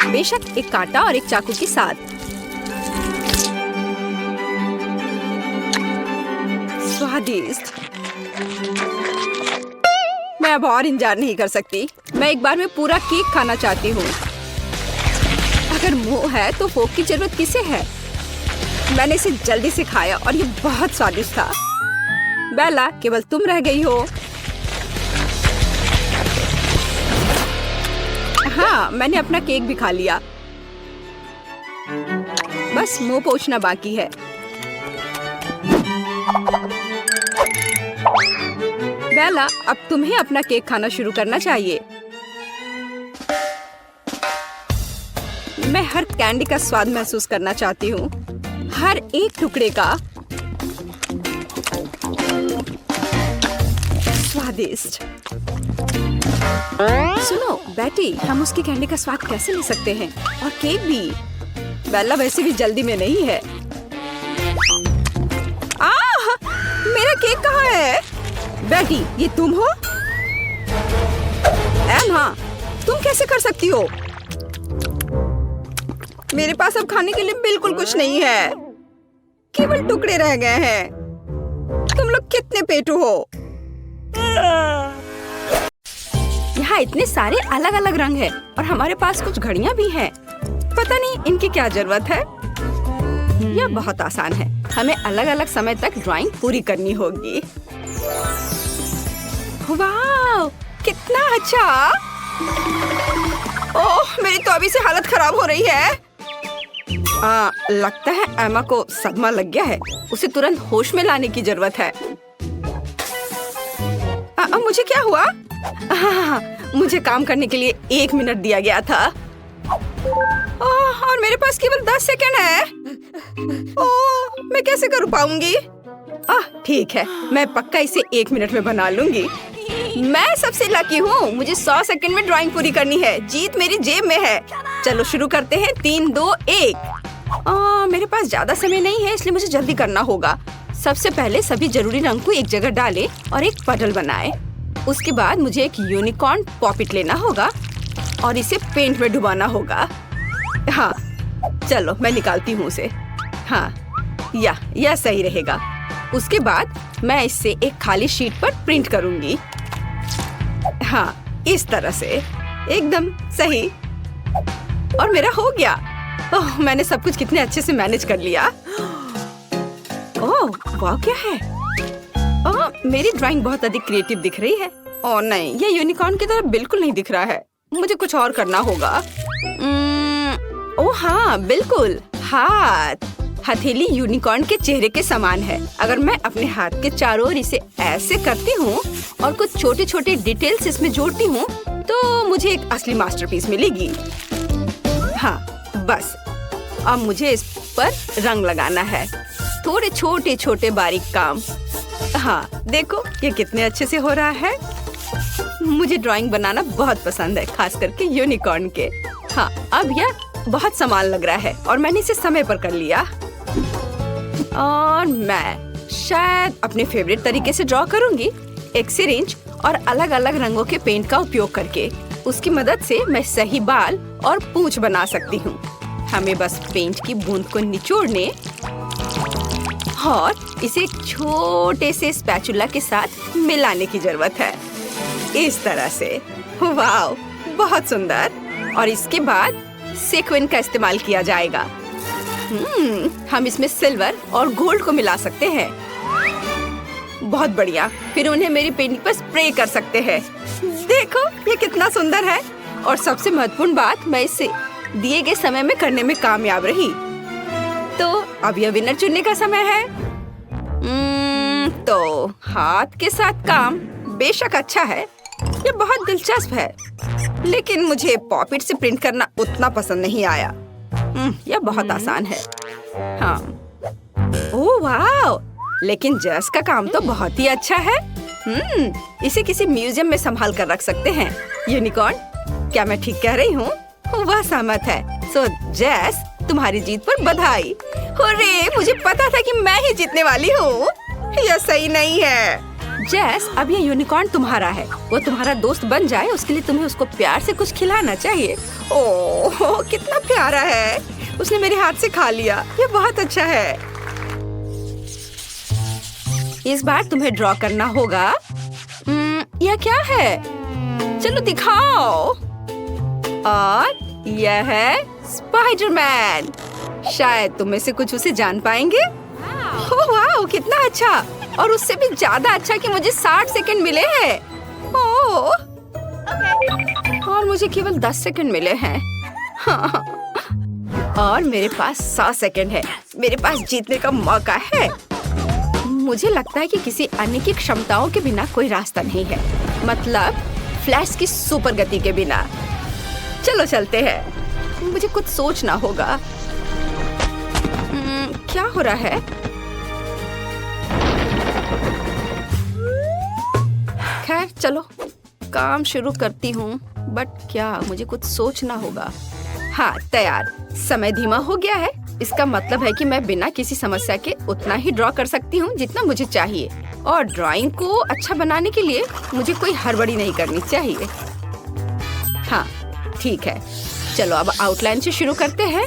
बेशक एक कांटा और एक चाकू के साथ। स्वादिष्ट। मैं अब और इंतजार नहीं कर सकती। मैं एक बार में पूरा केक खाना चाहती हूँ। अगर मुंह है तो फोक की जरूरत किसे है? मैंने इसे जल्दी से खाया और ये बहुत स्वादिष्ट था। बेला, केवल तुम रह गई हो। हाँ, मैंने अपना केक भी खा लिया। बस मुंह पोंछना बाकी है। बेला, अब तुम्हें अपना केक खाना शुरू करना चाहिए। मैं हर कैंडी का स्वाद महसूस करना चाहती हूँ, हर एक टुकड़े का। स्वादिष्ट। सुनो बेटी, हम उसकी कैंडी का स्वाद कैसे ले सकते हैं? और केक भी। बेला वैसे भी जल्दी में नहीं है। मेरा केक कहाँ है? बेटी, ये तुम हो? एमा, तुम कैसे कर सकती हो? मेरे पास अब खाने के लिए बिल्कुल कुछ नहीं है। केवल टुकड़े रह गए हैं। तुम लोग कितने पेटू हो? यहाँ इतने सारे अलग अलग रंग हैं और हमारे पास कुछ घड़ियाँ भी हैं। पता नहीं इनकी क्या जरूरत है। यह बहुत आसान है। हमें अलग अलग समय तक ड्राइंग पूरी करनी होगी। वाह, कितना अच्छा। ओह, मेरी तो अभी से हालत खराब हो रही है। लगता है एमा को सदमा लग गया है। उसे तुरंत होश में लाने की जरूरत है। मुझे क्या हुआ? मुझे काम करने के लिए 1 मिनट दिया गया था और मेरे पास केवल 10 सेकंड है। ओह, मैं कैसे कर पाऊंगी? ठीक है, मैं पक्का इसे 1 मिनट में बना लूंगी। मैं सबसे लकी हूँ। मुझे 100 सेकंड में ड्राइंग पूरी करनी है। जीत मेरी जेब में है। चलो शुरू करते हैं। 3, 2, 1। मेरे पास ज्यादा समय नहीं है, इसलिए मुझे जल्दी करना होगा। सबसे पहले सभी जरूरी रंग को एक जगह डालें और एक पटल बनाएं। उसके बाद मुझे एक यूनिकॉर्न पॉपिट लेना होगा और इसे पेंट में डुबाना होगा। हाँ, चलो मैं निकालती हूँ उसे। हाँ, यह सही रहेगा। उसके बाद मैं इसे एक खाली शीट पर प्रिंट करूंगी। हाँ, इस तरह से। एकदम सही। और मेरा हो गया। ओह, मैंने सब कुछ कितने अच्छे से मैनेज कर लिया। ओह, वाह, क्या है? मेरी ड्राइंग बहुत अधिक क्रिएटिव दिख रही है। ओह नहीं, ये यूनिकॉर्न की तरह बिल्कुल नहीं दिख रहा है। मुझे कुछ और करना होगा। ओह हाँ, बिल्कुल, हाथ। हथेली यूनिकॉर्न के चेहरे के समान है। अगर मैं अपने हाथ के चारों ओर इसे ऐसे करती हूँ और कुछ छोटे छोटे डिटेल्स इसमें जोड़ती हूँ तो मुझे एक असली मास्टरपीस मिलेगी। हाँ बस, अब मुझे इस पर रंग लगाना है। थोड़े छोटे छोटे बारीक काम। हाँ देखो ये कितने अच्छे से हो रहा है। मुझे ड्राइंग बनाना बहुत पसंद है, खास करके यूनिकॉर्न के। हाँ अब यह बहुत समान लग रहा है और मैंने इसे समय पर कर लिया। और मैं शायद अपने फेवरेट तरीके से ड्रॉ करूंगी, एक सिरिंज और अलग अलग रंगों के पेंट का उपयोग करके। उसकी मदद से मैं सही बाल और पूंछ बना सकती हूँ। हमें बस पेंट की बूंद को निचोड़ने और इसे एक छोटे से स्पैचुला के साथ मिलाने की जरूरत है। इस तरह से। वाव, बहुत सुंदर। और इसके बाद सेक्विन का इस्तेमाल किया जाएगा। हम इसमें सिल्वर और गोल्ड को मिला सकते हैं। बहुत बढ़िया। फिर उन्हें मेरी पेंटिंग पर स्प्रे कर सकते हैं। देखो ये कितना सुंदर है। और सबसे महत्वपूर्ण बात, मैं इसे दिए गए समय में करने में कामयाब रही। तो अब यह विनर चुनने का समय है। तो हाथ के साथ काम बेशक अच्छा है, ये बहुत दिलचस्प है, लेकिन मुझे पॉपिट से प्रिंट करना उतना पसंद नहीं आया। यह बहुत आसान है। हाँ ओह वाह, लेकिन जस का काम तो बहुत ही अच्छा है। इसे किसी म्यूजियम में संभाल कर रख सकते हैं। यूनिकॉर्न, क्या मैं ठीक कह रही हूँ? वह सहमत है। सो जेस, तुम्हारी जीत पर बधाई। हुर्रे, मुझे पता था कि मैं ही जीतने वाली हूँ। यह सही नहीं है। जेस, अब ये यूनिकॉर्न तुम्हारा है। वो तुम्हारा दोस्त बन जाए उसके लिए तुम्हें उसको प्यार से कुछ खिलाना चाहिए। ओह कितना प्यारा है। उसने मेरे हाथ से खा लिया। ये बहुत अच्छा है। इस बार तुम्हें ड्रॉ करना होगा। यह क्या है? चलो दिखाओ। और यह है स्पाइडरमैन। शायद तुम में से कुछ उसे जान पाएंगे। ओह वाह, कितना अच्छा। और उससे भी ज्यादा अच्छा कि मुझे 60 सेकंड मिले हैं। ओह और मुझे केवल 10 सेकंड मिले हैं। और मेरे पास 100 सेकंड है। मेरे पास जीतने का मौका है। मुझे लगता है कि किसी अन्य की क्षमताओं के बिना कोई रास्ता नहीं है। मतलब फ्लैश की सुपर गति के बिना। चलो चलते हैं। मुझे कुछ सोचना होगा। क्या हो रहा है? खैर चलो काम शुरू करती हूँ। बट क्या, मुझे कुछ सोचना होगा। हाँ तैयार। समय धीमा हो गया है। इसका मतलब है कि मैं बिना किसी समस्या के उतना ही ड्रॉ कर सकती हूँ जितना मुझे चाहिए। और ड्राइंग को अच्छा बनाने के लिए मुझे कोई हड़बड़ी नहीं करनी चाहिए। हाँ ठीक है, चलो अब आउटलाइन से शुरू करते हैं।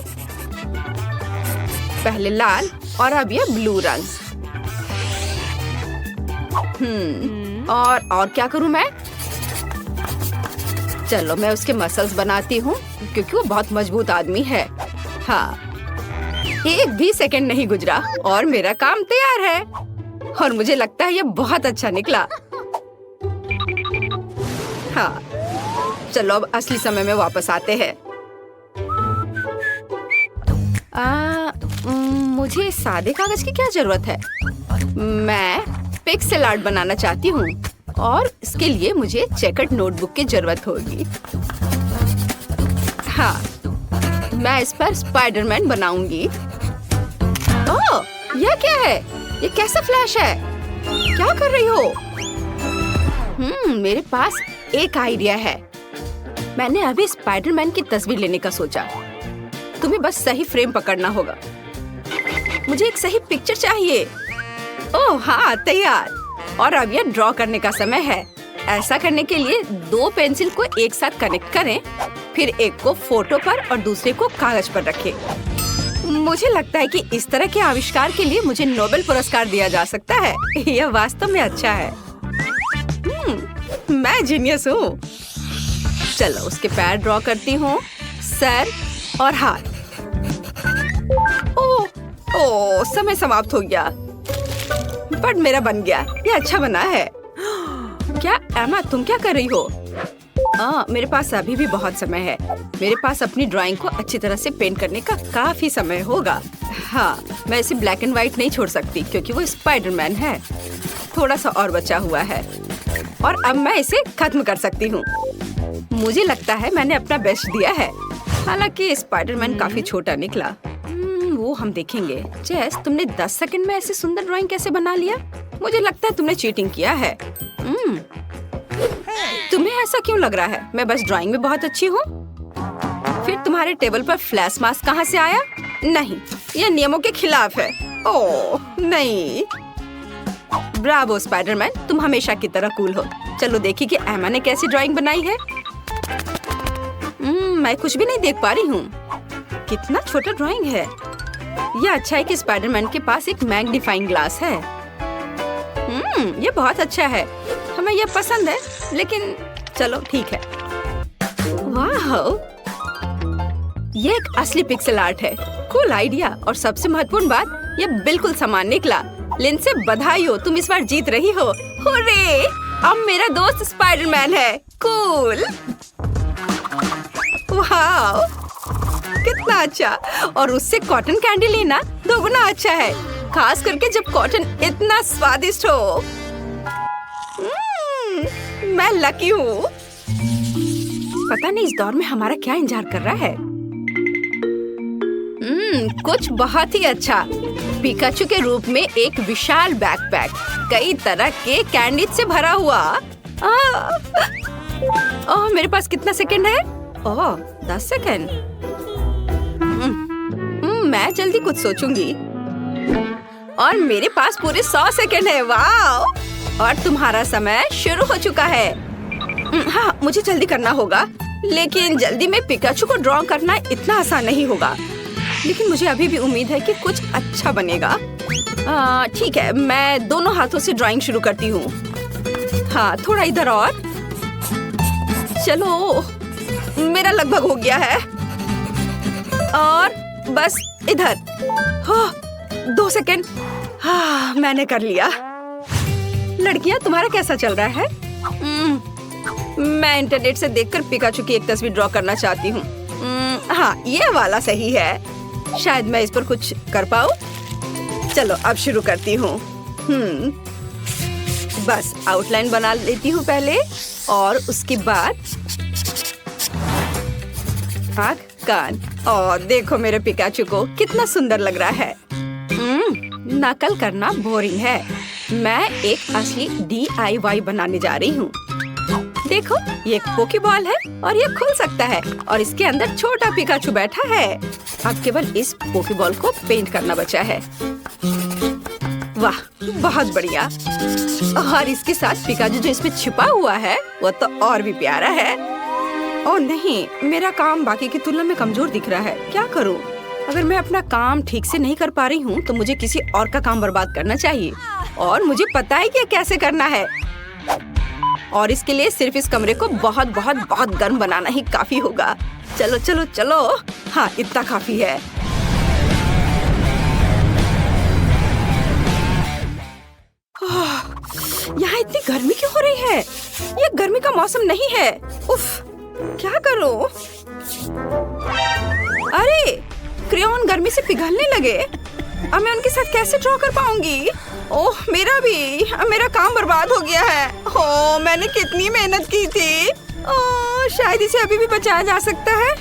पहले लाल और अब यह ब्लू रंग। और क्या करूं मैं? चलो मैं उसके मसल्स बनाती हूँ क्योंकि वो बहुत मजबूत आदमी है। हाँ, एक भी सेकंड नहीं गुजरा और मेरा काम तैयार है। और मुझे लगता है ये बहुत अच्छा निकला। हाँ चलो अब असली समय में वापस आते हैं। मुझे सादे कागज की क्या जरूरत है? मैं पिक्सेल आर्ट बनाना चाहती हूँ और इसके लिए मुझे चेकर्ड नोटबुक की जरूरत होगी। हाँ, मैं इस पर स्पाइडरमैन बनाऊंगी। ओह, यह क्या है? ये कैसा फ्लैश है? क्या कर रही हो? मेरे पास एक आइडिया है। मैंने अभी स्पाइडरमैन की तस्वीर लेने का सोचा। तुम्हें बस सही फ्रेम पकड़ना होगा। मुझे एक सही पिक्चर चाहिए। ओह हाँ, तैयार। और अब यह ड्रॉ करने का समय है। ऐसा करने के लिए 2 पेंसिल को एक साथ कनेक्ट करें, फिर एक को फोटो पर और दूसरे को कागज पर रखें। मुझे लगता है कि इस तरह के आविष्कार के लिए मुझे नोबेल पुरस्कार दिया जा सकता है। यह वास्तव में अच्छा है। मैं जीनियस हूँ। चलो उसके पैर ड्रॉ करती हूँ, सर और हाथ। ओह, समय समाप्त हो गया। बट मेरा बन गया। ये अच्छा बना है। क्या एमा, तुम क्या कर रही हो? मेरे पास अभी भी बहुत समय है। मेरे पास अपनी ड्राइंग को अच्छी तरह से पेंट करने का काफी समय होगा। हाँ, मैं इसे ब्लैक एंड व्हाइट नहीं छोड़ सकती क्योंकि वो स्पाइडरमैन है। थोड़ा सा और बचा हुआ है और अब मैं इसे खत्म कर सकती हूँ। मुझे लगता है मैंने अपना बेस्ट दिया है। हालांकि स्पाइडरमैन काफी छोटा निकला। वो हम देखेंगे। जेस, तुमने 10 सेकंड में ऐसे सुंदर ड्राइंग कैसे बना लिया? मुझे लगता है तुमने चीटिंग किया है। तुम्हें ऐसा क्यों लग रहा है? मैं बस ड्राइंग में बहुत अच्छी हूँ। फिर तुम्हारे टेबल पर फ्लैश मास्क कहाँ से आया? नहीं, यह नियमों के खिलाफ है। ओह नहीं। ब्रावो स्पाइडरमैन, तुम हमेशा की तरह कूल हो। चलो देखिए कि एमा ने कैसी ड्राइंग बनाई है। मैं कुछ भी नहीं देख पा रही हूँ। कितना छोटा ड्राइंग है। यह अच्छा है कि स्पाइडरमैन के पास एक मैग्नीफाइंग ग्लास है। ये बहुत अच्छा है। हमें यह पसंद है, लेकिन चलो ठीक है। वाह, ये एक असली पिक्सेल आर्ट है। Cool idea. और सबसे महत्वपूर्ण बात, ये बिल्कुल समान निकला। लिंडसे बधाई हो, तुम इस बार जीत रही हो। हुर्रे! अब मेरा दोस्त स्पाइडरमैन है। कूल। वाह, कितना अच्छा। और उससे कॉटन कैंडी लेना दोगुना अच्छा है, खास करके जब कॉटन इतना स्वादिष्ट हो। मैं लकी हूँ। पता नहीं इस दौर में हमारा क्या इंतजार कर रहा है। कुछ बहुत ही अच्छा। पिकाचू के रूप में एक विशाल बैकपैक, कई तरह के कैंडी से भरा हुआ। ओह, मेरे पास कितना सेकंड है? ओह, 10 सेकंड। मैं जल्दी कुछ सोचूंगी। और मेरे पास पूरे 100 सेकंड है। वाह! और तुम्हारा समय शुरू हो चुका है। हाँ, मुझे जल्दी करना होगा, लेकिन जल्दी में पिकाचू को ड्रॉ करना इतना आसान नहीं होगा। लेकिन मुझे अभी भी उम्मीद है कि कुछ अच्छा बनेगा। ठीक है, मैं दोनों हाथों से ड्राइंग शुरू करती हूँ। हाँ, थोड़ा इधर और। चलो, मेरा लगभग हो गया है। और बस इधर। हाँ, 2 सेकंड। हाँ, मैंने कर लिया। लड़कियाँ, तुम्हारा कैसा चल रहा है? मैं इंटरनेट से देखकर पिकाचू की एक तस्वीर ड्रॉ करना चाहती हूँ। हाँ, ये वाला सही है। शायद मैं इस पर कुछ कर पाऊँ। चलो, अब शुरू करती हूँ। बस आउटलाइन बना लेती हूँ पहले, और उसके बाद आँख, कान। और देखो मेरे पिकाचू को कितना सुंदर लग रहा है। नकल करना बोरिंग है। मैं एक असली DIY बनाने जा रही हूँ। देखो, ये एक पोकेबॉल है और ये खुल सकता है, और इसके अंदर छोटा पिकाचू बैठा है। अब केवल इस पोकेबॉल को पेंट करना बचा है। वाह, बहुत बढ़िया। और इसके साथ पिकाचू जो इसमें छिपा हुआ है वो तो और भी प्यारा है। ओह नहीं, मेरा काम बाकी की तुलना में कमजोर दिख रहा है। क्या करूं? अगर मैं अपना काम ठीक से नहीं कर पा रही हूँ तो मुझे किसी और का काम बर्बाद करना चाहिए, और मुझे पता है कि कैसे करना है। और इसके लिए सिर्फ इस कमरे को बहुत बहुत बहुत गर्म बनाना ही काफी होगा। चलो चलो चलो। हाँ, इतना काफी है। यहाँ इतनी गर्मी क्यों हो रही है? ये गर्मी का मौसम नहीं है। उफ, क्या करूं? अरे, क्रेयॉन गर्मी से पिघलने लगे। अब मैं उनके साथ कैसे ड्रॉ कर पाऊंगी? ओह, मेरा काम बर्बाद हो गया है। ओह, मैंने कितनी मेहनत की थी। ओह, शायद इसे अभी भी बचाया जा सकता है।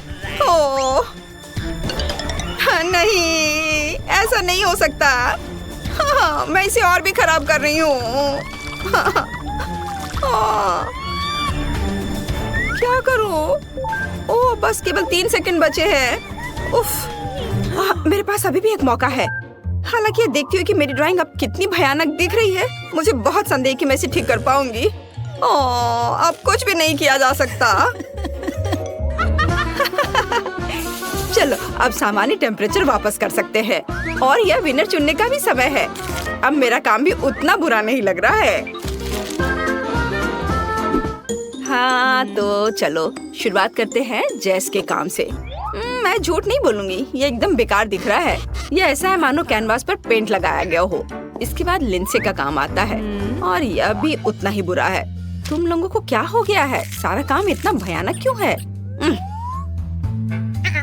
ओह नहीं, ऐसा नहीं हो सकता। हाँ, मैं इसे और भी खराब कर रही हूँ। क्या करूँ? ओह, बस केवल 3 सेकंड बचे हैं। उफ, मेरे पास अभी भी एक मौका है। हालांकि ये देखती हूँ कि मेरी ड्राइंग अब कितनी भयानक दिख रही है। मुझे बहुत संदेह कि मैं इसे ठीक कर पाऊंगी। ओह, अब कुछ भी नहीं किया जा सकता। चलो, अब सामान्य टेम्परेचर वापस कर सकते हैं, और यह विनर चुनने का भी समय है। अब मेरा काम भी उतना बुरा नहीं लग रहा है। हाँ, तो चलो शुरुआत करते हैं जेस के काम से। मैं झूठ नहीं बोलूंगी, ये एकदम बेकार दिख रहा है। ये ऐसा है मानो कैनवास पर पेंट लगाया गया हो। इसके बाद लिंडसे का काम आता है, और यह भी उतना ही बुरा है। तुम लोगों को क्या हो गया है? सारा काम इतना भयानक क्यों है?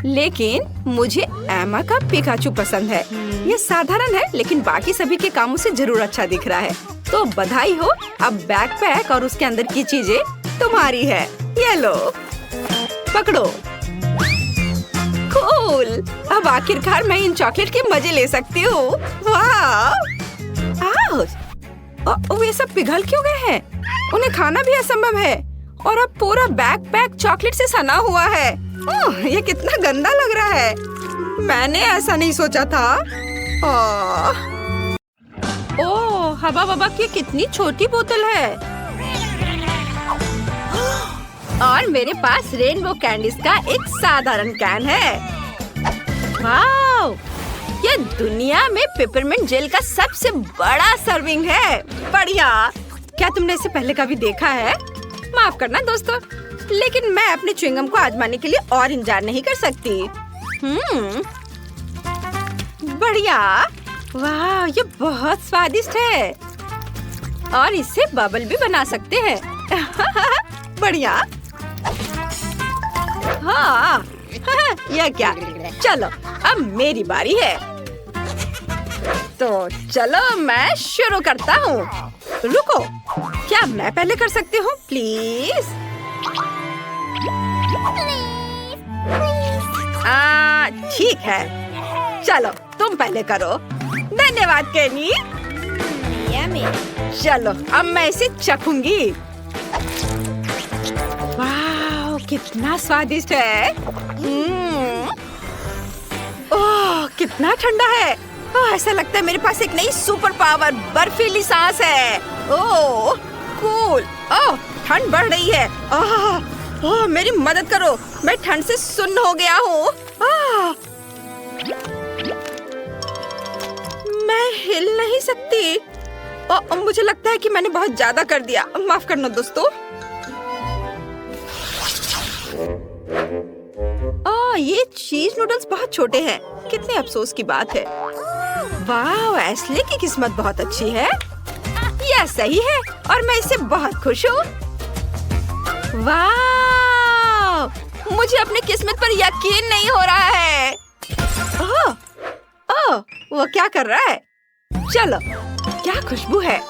लेकिन मुझे एमा का पिकाचू पसंद है। ये साधारण है लेकिन बाकी सभी के कामों से जरूर अच्छा दिख रहा है। तो बधाई हो, अब बैकपैक और उसके अंदर की चीजें तुम्हारी है। ये लो, पकड़ो। कूल, अब आखिरकार मैं इन चॉकलेट के मजे ले सकती हूँ। वाह! वे सब पिघल क्यों गए हैं? उन्हें खाना भी असंभव है। और अब पूरा बैकपैक चॉकलेट से सना हुआ है। ये कितना गंदा लग रहा है। मैंने ऐसा नहीं सोचा था। ओह, हवा बबा की कितनी छोटी बोतल है। और मेरे पास रेनबो कैंडीज का एक साधारण कैन है। वाव! ये दुनिया में पेपरमिंट जेल का सबसे बड़ा सर्विंग है। बढ़िया। क्या तुमने इसे पहले कभी देखा है? माफ करना दोस्तों, लेकिन मैं अपने च्युइंगम को आजमाने के लिए और इंतजार नहीं कर सकती। बढ़िया। वाह, ये बहुत स्वादिष्ट है। और इससे बबल भी बना सकते हैं। बढ़िया। हाँ, यह क्या? चलो, अब मेरी बारी है। तो चलो मैं शुरू करता हूँ। रुको, क्या मैं पहले कर सकती हूँ प्लीज? ठीक है, चलो तुम पहले करो। धन्यवाद केनी। चलो अब मैं इसे चखूंगी। वाह, कितना स्वादिष्ट है। ओह, कितना ठंडा है। ऐसा लगता है मेरे पास एक नई सुपर पावर बर्फीली सांस है। ओह कूल। ओह, ठंड बढ़ रही है। ओह, मेरी मदद करो, मैं ठंड से सुन्न हो गया हूँ। मैं हिल नहीं सकती। मुझे लगता है कि मैंने बहुत ज्यादा कर दिया। माफ करना दोस्तों। ये चीज नूडल्स बहुत छोटे हैं। कितने अफसोस की बात है। वाह, एस्ले की किस्मत बहुत अच्छी है। यह सही है और मैं इससे बहुत खुश हूँ। वाह, मुझे अपनी किस्मत पर यकीन नहीं हो रहा है। ओह, वो क्या कर रहा है? चलो, क्या खुशबू है।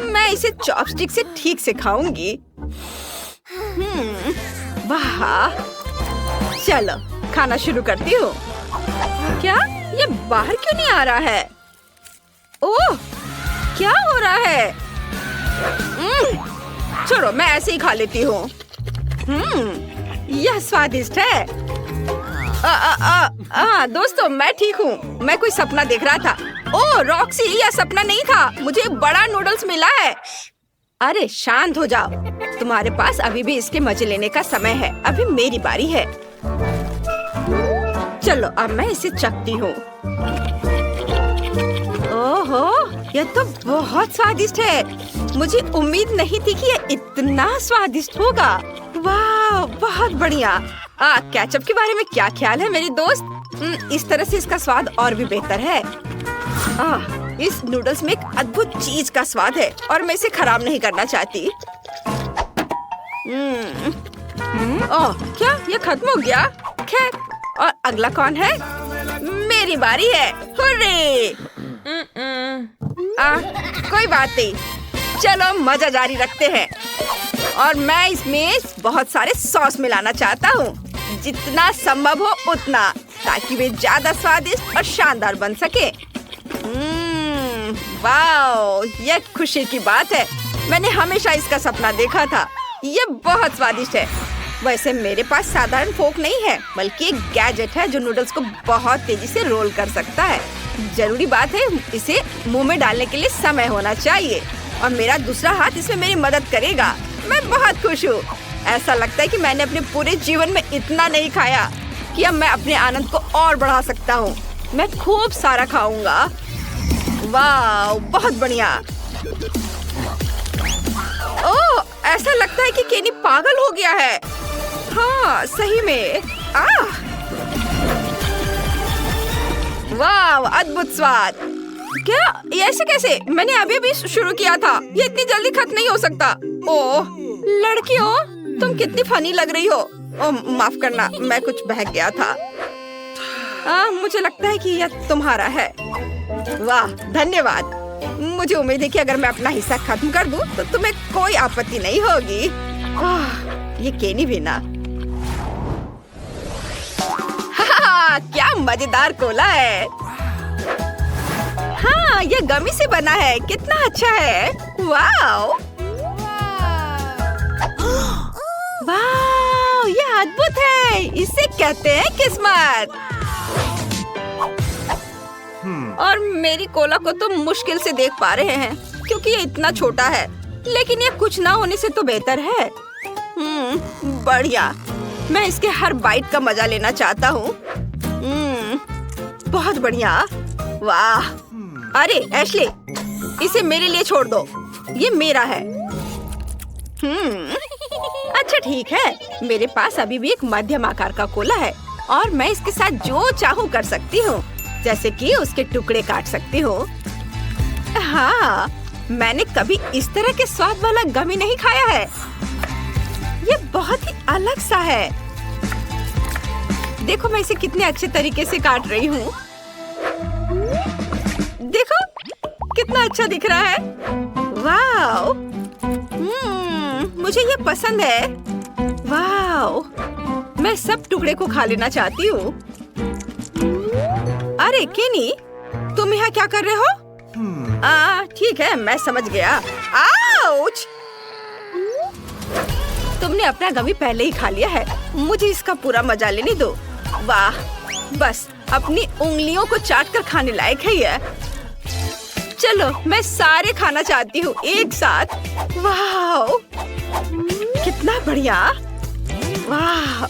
मैं इसे चॉपस्टिक से ठीक से खाऊंगी। वाह, चलो खाना शुरू करती हूँ। क्या ये बाहर क्यों नहीं आ रहा है? ओह, क्या हो रहा है? छोड़ो, मैं ऐसे ही खा लेती हूँ। यह स्वादिष्ट है। दोस्तों, मैं ठीक हूँ। मैं कोई सपना देख रहा था। ओह रॉक्सी, यह सपना नहीं था। मुझे बड़ा नूडल्स मिला है। अरे शांत हो जाओ। तुम्हारे पास अभी भी इसके मजे लेने का समय है। अभी मेरी बारी है। चलो अब मैं इसे चखती हूँ। ओहो, यह तो बहुत स्वादिष्ट है। मुझे उम्मीद नहीं थी कि यह इतना स्वादिष्ट होगा। वाह, बहुत बढ़िया। केचप के बारे में क्या ख्याल है मेरी दोस्त? इस तरह से इसका स्वाद और भी बेहतर है। इस नूडल्स में एक अद्भुत चीज का स्वाद है और मैं इसे खराब नहीं करना चाहती। क्या ये खत्म हो गया? खैर, और अगला कौन है? मेरी बारी है। हुर्रे! कोई बात नहीं, चलो मजा जारी रखते हैं। और मैं इसमें बहुत सारे सॉस मिलाना चाहता हूँ, जितना संभव हो उतना, ताकि वे ज्यादा स्वादिष्ट और शानदार बन सके। वाओ, ये खुशी की बात है। मैंने हमेशा इसका सपना देखा था। ये बहुत स्वादिष्ट है। वैसे मेरे पास साधारण फोक नहीं है, बल्कि एक गैजेट है जो नूडल्स को बहुत तेजी से रोल कर सकता है। जरूरी बात है, इसे मुंह में डालने के लिए समय होना चाहिए और मेरा दूसरा हाथ इसमें मेरी मदद करेगा। मैं बहुत खुश हूँ। ऐसा लगता है कि मैंने अपने पूरे जीवन में इतना नहीं खाया कि अब मैं अपने आनंद को और बढ़ा सकता हूँ। मैं खूब सारा खाऊंगा। वाह, बहुत बढ़िया। ओह, ऐसा लगता है कि केनी पागल हो गया है। हाँ, सही में। वाह, अद्भुत स्वाद। क्या ये ऐसे कैसे? मैंने अभी भी शुरू किया था। ये इतनी जल्दी खत्म नहीं हो सकता। ओह लड़कियों, तुम कितनी फनी लग रही हो। माफ करना, मैं कुछ बहक गया था। मुझे लगता है कि यह तुम्हारा है। वाह, धन्यवाद। मुझे उम्मीद है कि अगर मैं अपना हिस्सा खत्म कर दूं तो तुम्हें कोई आपत्ति नहीं होगी। ये केनी भी ना। क्या मजेदार कोला है। हाँ, ये गमी से बना है। कितना अच्छा है। वाओ, वाओ, ये अद्भुत है। इसे कहते हैं किस्मत। और मेरी कोला को तो मुश्किल से देख पा रहे हैं क्योंकि ये इतना छोटा है, लेकिन ये कुछ ना होने से तो बेहतर है। बढ़िया। मैं इसके हर बाइट का मजा लेना चाहता हूँ। बहुत बढ़िया। वाह। अरे एशले, इसे मेरे लिए छोड़ दो। ये मेरा है। अच्छा ठीक है। मेरे पास अभी भी एक मध्यम आकार का कोला है और मैं इसके साथ जो चाहूँ कर सकती हूँ, जैसे कि उसके टुकड़े काट सकती हूँ। हाँ, मैंने कभी इस तरह के स्वाद वाला गमी नहीं खाया है। ये बहुत ही अलग सा है। देखो मैं इसे कितने अच्छे तरीके से काट रही हूँ। देखो कितना अच्छा दिख रहा है। वाओ, मुझे ये पसंद है। वाओ, मैं सब टुकड़े को खा लेना चाहती हूँ। अरे केनी, तुम यहाँ क्या कर रहे हो? ठीक है, मैं समझ गया। आउच! तुमने अपना गमी पहले ही खा लिया है। मुझे इसका पूरा मजा लेने दो। वाह, बस अपनी उंगलियों को चाट कर खाने लायक है ये। चलो, मैं सारे खाना चाहती हूँ एक साथ। वाह, कितना बढ़िया। वाह।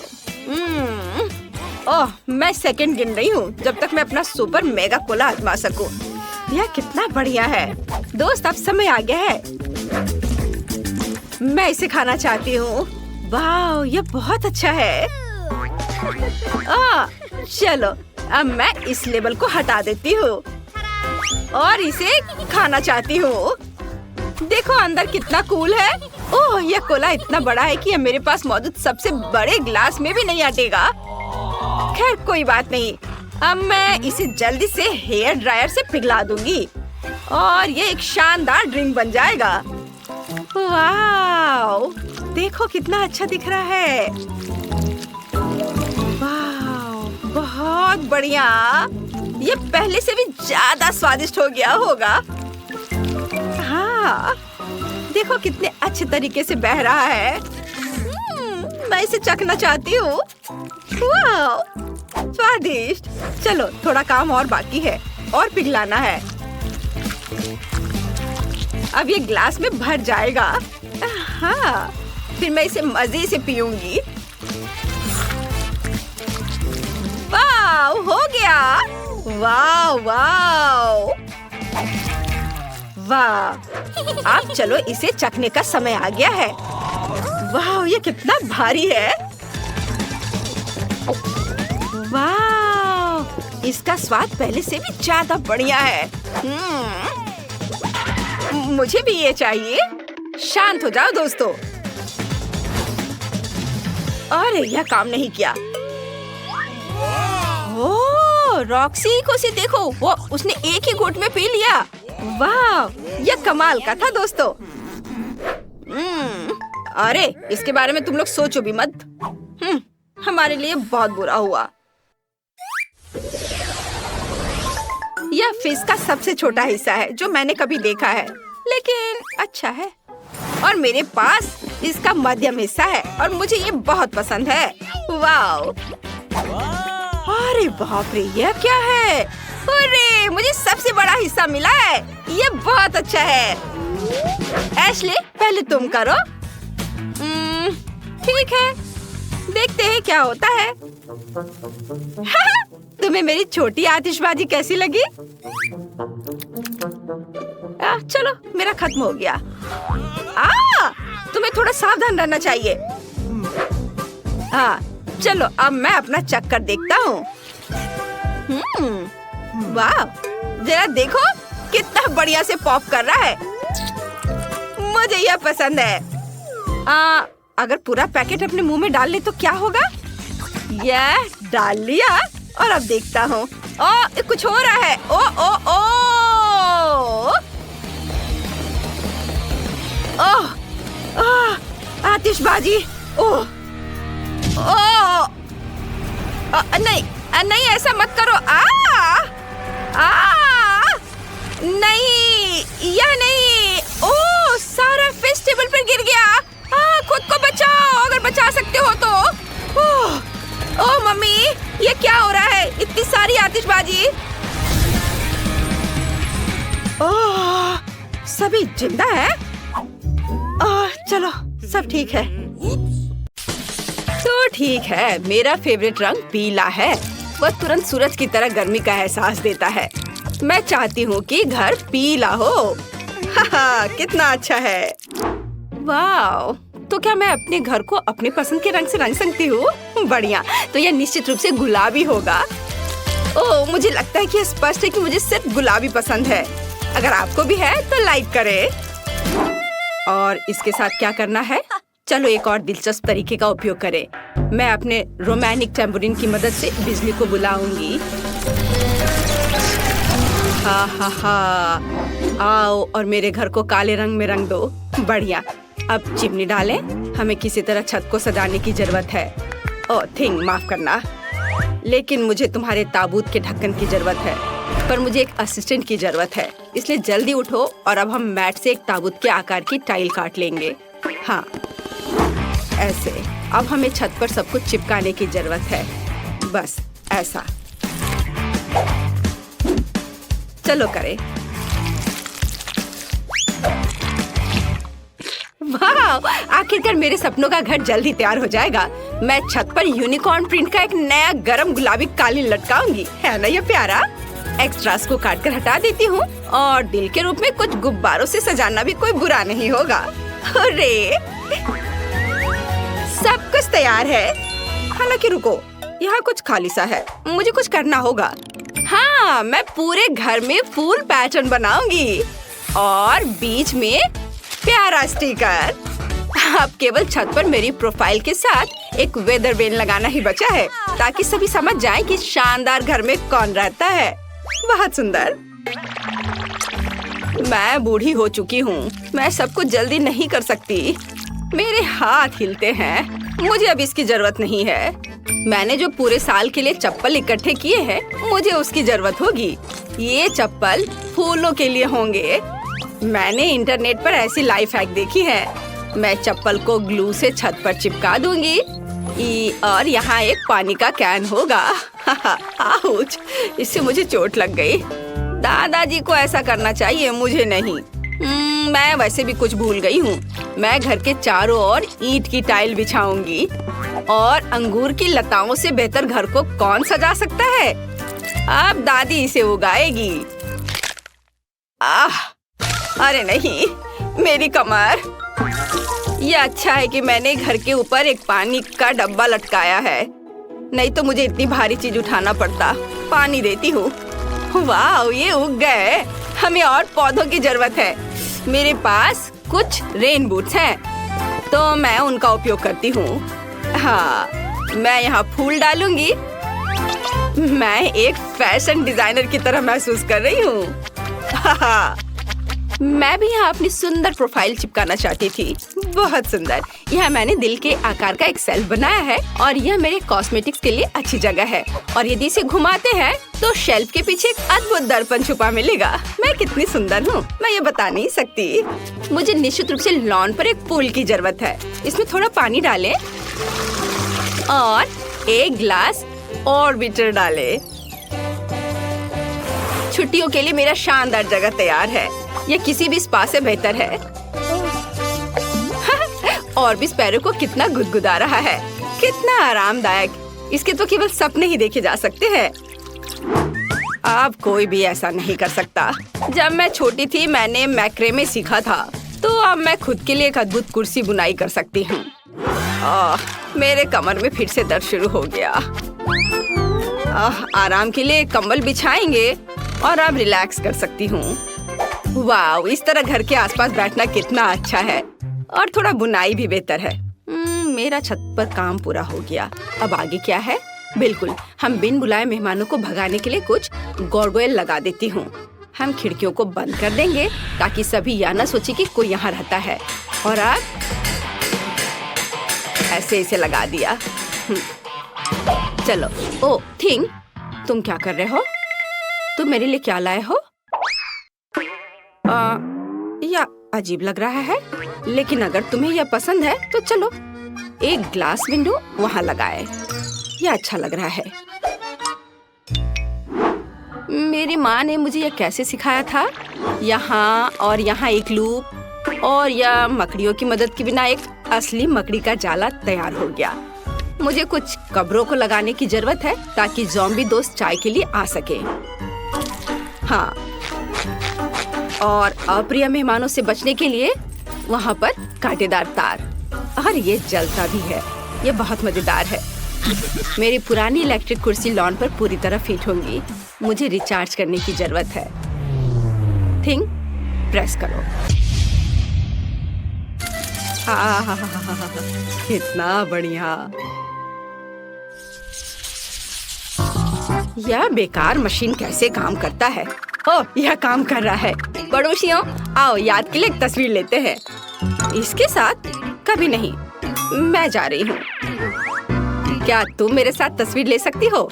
ओह, मैं सेकंड गिन रही हूँ जब तक मैं अपना सुपर मेगा कोला आजमा सकूं। यह कितना बढ़िया है। दोस्त, अब समय आ गया है। मैं इसे खाना चाहती हूँ। वाह, यह बहुत अच्छा है। चलो, अब मैं इस लेबल को हटा देती हूँ और इसे खाना चाहती हूँ। देखो अंदर कितना कूल है। ओह, यह कोला इतना बड़ा है कि यह मेरे पास मौजूद सबसे बड़े ग्लास में भी नहीं अटेगा। खैर कोई बात नहीं। अब मैं इसे जल्दी से हेयर ड्रायर से पिघला दूंगी और ये एक शानदार ड्रिंक बन जाएगा। वाव, देखो कितना अच्छा दिख रहा है। वाव, बहुत बढ़िया। ये पहले से भी ज्यादा स्वादिष्ट हो गया होगा। हाँ, देखो कितने अच्छे तरीके से बह रहा है। मैं इसे चखना चाहती हूँ। वाव, स्वादिष्ट। चलो, थोड़ा काम और बाकी है और पिघलाना है। अब ये ग्लास में भर जाएगा। हाँ, फिर मैं इसे मजे से पीऊंगी। वाव, हो गया। वाव वाव वाह। अब चलो, इसे चखने का समय आ गया है। वाह, ये कितना भारी है। वाह, इसका स्वाद पहले से भी ज्यादा बढ़िया है। मुझे भी ये चाहिए। शांत हो जाओ दोस्तों। अरे, यह काम नहीं किया। ओह, रॉक्सी को से देखो, वो उसने एक ही घूंट में पी लिया। वाह, यह कमाल का था दोस्तों। अरे, इसके बारे में तुम लोग सोचो भी मत। हमारे लिए बहुत बुरा हुआ। यह फिश का सबसे छोटा हिस्सा है जो मैंने कभी देखा है, लेकिन अच्छा है। और मेरे पास इसका मध्यम हिस्सा है और मुझे ये बहुत पसंद है। वाओ, अरे बाप रे, यह क्या है? अरे, मुझे सबसे बड़ा हिस्सा मिला है। ये बहुत अच्छा है। एशले, पहले तुम करो। ठीक है, देखते हैं क्या होता है। तुम्हें मेरी छोटी आतिशबाजी कैसी लगी? चलो, मेरा खत्म हो गया। तुम्हें थोड़ा सावधान रहना चाहिए। हाँ, चलो, अब मैं अपना चक्कर देखता हूँ। वाह, जरा देखो कितना बढ़िया से पॉप कर रहा है। मुझे यह पसंद है। अगर पूरा पैकेट अपने मुंह में डाल ले तो क्या होगा? यह डाल लिया और अब देखता हूँ। ओ, कुछ हो रहा है। ओ ओ ओ ओह, आतिशबाजी। ओह, ओह, नहीं नहीं, ऐसा मत करो। नहीं, यह नहीं। ओह, सारा फिश टेबल पर गिर गया। खुद को बचाओ अगर बचा सकते हो तो। ओह मम्मी, ये क्या हो रहा है? इतनी सारी आतिशबाजी। ओह, सभी जिंदा है। चलो, सब ठीक है। तो ठीक है, मेरा फेवरेट रंग पीला है। वह तुरंत सूरज की तरह गर्मी का एहसास देता है। मैं चाहती हूँ कि घर पीला हो। कितना अच्छा है। वाह, तो क्या मैं अपने घर को अपने पसंद के रंग से रंग सकती हूँ? बढ़िया, तो यह निश्चित रूप से गुलाबी होगा। ओह, मुझे लगता है कि यह स्पष्ट है कि मुझे सिर्फ गुलाबी पसंद है। अगर आपको भी है तो लाइक करें। और इसके साथ क्या करना है? चलो एक और दिलचस्प तरीके का उपयोग करें। मैं अपने रोमानिक टेम्पोरिन की मदद से बिजली को बुलाऊंगी। हा, आओ और मेरे घर को काले रंग में रंग दो। बढ़िया, अब चिमनी डालें। हमें किसी तरह छत को सजाने की जरूरत है। ओह थिंग, माफ करना, लेकिन मुझे तुम्हारे ताबूत के ढक्कन की जरूरत है। पर मुझे एक असिस्टेंट की जरूरत है, इसलिए जल्दी उठो और अब हम मैट से एक ताबूत के आकार की टाइल काट लेंगे। हाँ, ऐसे। अब हमें छत पर सब कुछ चिपकाने की जरूरत है। बस ऐसा। चलो करें। वाह, आखिरकार मेरे सपनों का घर जल्दी तैयार हो जाएगा। मैं छत पर यूनिकॉर्न प्रिंट का एक नया गरम गुलाबी कालीन लटकाऊंगी। है ना ये प्यारा? एक्स्ट्रास को काटकर हटा देती हूँ और दिल के रूप में कुछ गुब्बारों से सजाना भी कोई बुरा नहीं होगा। अरे, सब कुछ तैयार है। हालांकि रुको, यहाँ कुछ खाली सा है। मुझे कुछ करना होगा। हाँ, मैं पूरे घर में फूल पैटर्न बनाऊंगी और बीच में प्यारा स्टिकर। अब केवल छत पर मेरी प्रोफाइल के साथ एक वेदर वेन लगाना ही बचा है, ताकि सभी समझ जाएं कि शानदार घर में कौन रहता है। बहुत सुंदर। मैं बूढ़ी हो चुकी हूँ। मैं सब कुछ जल्दी नहीं कर सकती। मेरे हाथ हिलते हैं। मुझे अब इसकी जरूरत नहीं है। मैंने जो पूरे साल के लिए चप्पल इकट्ठे किए हैं, मुझे उसकी जरूरत होगी। ये चप्पल फूलों के लिए होंगे। मैंने इंटरनेट पर ऐसी लाइफ हैक देखी है। मैं चप्पल को ग्लू से छत पर चिपका दूंगी और यहाँ एक पानी का कैन होगा। आउच, इससे मुझे चोट लग गई। दादाजी को ऐसा करना चाहिए, मुझे नहीं। मैं वैसे भी कुछ भूल गई हूँ। मैं घर के चारों ओर ईंट की टाइल बिछाऊंगी और अंगूर की लताओं से बेहतर घर को कौन सजा सकता है? अब दादी इसे उगाएगी। अरे नहीं, मेरी कमर। ये अच्छा है कि मैंने घर के ऊपर एक पानी का डब्बा लटकाया है, नहीं तो मुझे इतनी भारी चीज उठाना पड़ता। पानी देती हूँ। वाह, ये उग गए। हमें और पौधों की जरूरत है। मेरे पास कुछ रेन बूट्स हैं, तो मैं उनका उपयोग करती हूँ। हाँ, मैं यहाँ फूल डालूंगी। मैं एक फैशन डिजाइनर की तरह महसूस कर रही हूँ। मैं भी यहाँ अपनी सुंदर प्रोफाइल चिपकाना चाहती थी। बहुत सुंदर। यहाँ मैंने दिल के आकार का एक शेल्फ बनाया है और यह मेरे कॉस्मेटिक्स के लिए अच्छी जगह है। और यदि इसे घुमाते हैं तो शेल्फ के पीछे एक अद्भुत दर्पण छुपा मिलेगा। मैं कितनी सुंदर हूँ, मैं ये बता नहीं सकती। मुझे निश्चित रूप से लॉन पर एक पूल की जरूरत है। इसमें थोड़ा पानी डालें और एक ग्लास ऑर्बिटर डालें। छुट्टियों के लिए मेरा शानदार जगह तैयार है। यह किसी भी स्पा से बेहतर है। और भी स्पैरो को कितना गुदगुदा रहा है। कितना आरामदायक। इसके तो केवल सपने ही देखे जा सकते हैं। अब कोई भी ऐसा नहीं कर सकता। जब मैं छोटी थी मैंने मैक्रेमे सीखा था, तो अब मैं खुद के लिए एक अद्भुत कुर्सी बुनाई कर सकती हूँ। मेरे कमर में फिर से दर्द शुरू हो गया। आराम के लिए कंबल बिछाएंगे और अब रिलैक्स कर सकती हूँ। वाह, इस तरह घर के आसपास बैठना कितना अच्छा है। और थोड़ा बुनाई भी बेहतर है। मेरा छत पर काम पूरा हो गया। अब आगे क्या है? बिल्कुल, हम बिन बुलाए मेहमानों को भगाने के लिए कुछ गार्डवेल लगा देती हूँ। हम खिड़कियों को बंद कर देंगे ताकि सभी यह न सोचे कि कोई यहाँ रहता है। और अब ऐसे इसे लगा दिया। चलो। ओ थिंग, तुम क्या कर रहे हो? तुम मेरे लिए क्या लाए हो? या अजीब लग रहा है, लेकिन अगर तुम्हें यह पसंद है तो चलो एक ग्लास विंडो वहाँ लगाए। यह अच्छा लग रहा है। मेरी माँ ने मुझे यह कैसे सिखाया था? यहाँ और यहाँ एक लूप और यह मकड़ियों की मदद के बिना एक असली मकड़ी का जाला तैयार हो गया। मुझे कुछ कब्रों को लगाने की जरूरत है ताकि ज़ॉम्बी दोस्त चाय के लिए आ सके। हाँ, और अप्रिय मेहमानों से बचने के लिए वहाँ पर कांटेदार तार। और ये जलता भी है। ये बहुत मजेदार है। मेरी पुरानी इलेक्ट्रिक कुर्सी लॉन पर पूरी तरह फिट होंगी। मुझे रिचार्ज करने की जरूरत है। थिंग, प्रेस करो। कितना बढ़िया। यह बेकार मशीन कैसे काम करता है? ओह, यह काम कर रहा है। पड़ोसियों, आओ याद के लिए एक तस्वीर लेते हैं। इसके साथ कभी नहीं। मैं जा रही हूँ। क्या तुम मेरे साथ तस्वीर ले सकती हो?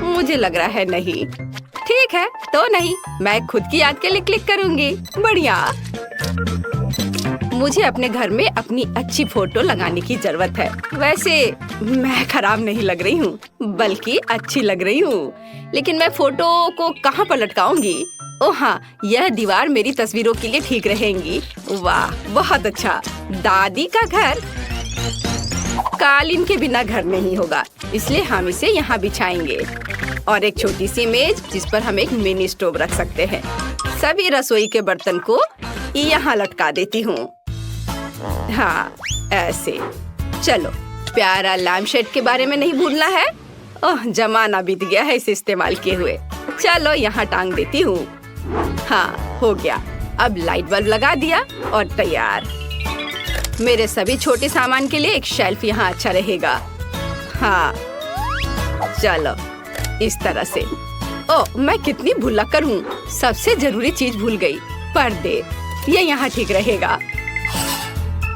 मुझे लग रहा है नहीं। ठीक है, तो नहीं। मैं खुद की याद के लिए क्लिक करूँगी। बढ़िया। मुझे अपने घर में अपनी अच्छी फोटो लगाने की जरूरत है। वैसे मैं खराब नहीं लग रही हूँ, बल्कि अच्छी लग रही हूँ। लेकिन मैं फोटो को कहाँ पर लटकाऊंगी? ओह हाँ, यह दीवार मेरी तस्वीरों के लिए ठीक रहेंगी। वाह, बहुत अच्छा। दादी का घर कालीन के बिना घर नहीं होगा, इसलिए हम इसे यहाँ बिछाएंगे। और एक छोटी सी मेज जिस पर हम एक मिनी स्टोव रख सकते हैं। सभी रसोई के बर्तन को यहाँ लटका देती हूँ। हाँ, ऐसे। चलो, प्यारा लैम्प शेड के बारे में नहीं भूलना है। ओह, जमाना बीत गया है इसे इस्तेमाल किए हुए। चलो यहाँ टांग देती हूँ। हाँ, हो गया। अब लाइट बल्ब लगा दिया और तैयार। मेरे सभी छोटे सामान के लिए एक शेल्फ यहाँ अच्छा रहेगा। हाँ, चलो इस तरह से। ओह, मैं कितनी भुलक्कड़ हूँ। सबसे जरूरी चीज भूल गई, पर्दे। ये यहाँ ठीक रहेगा।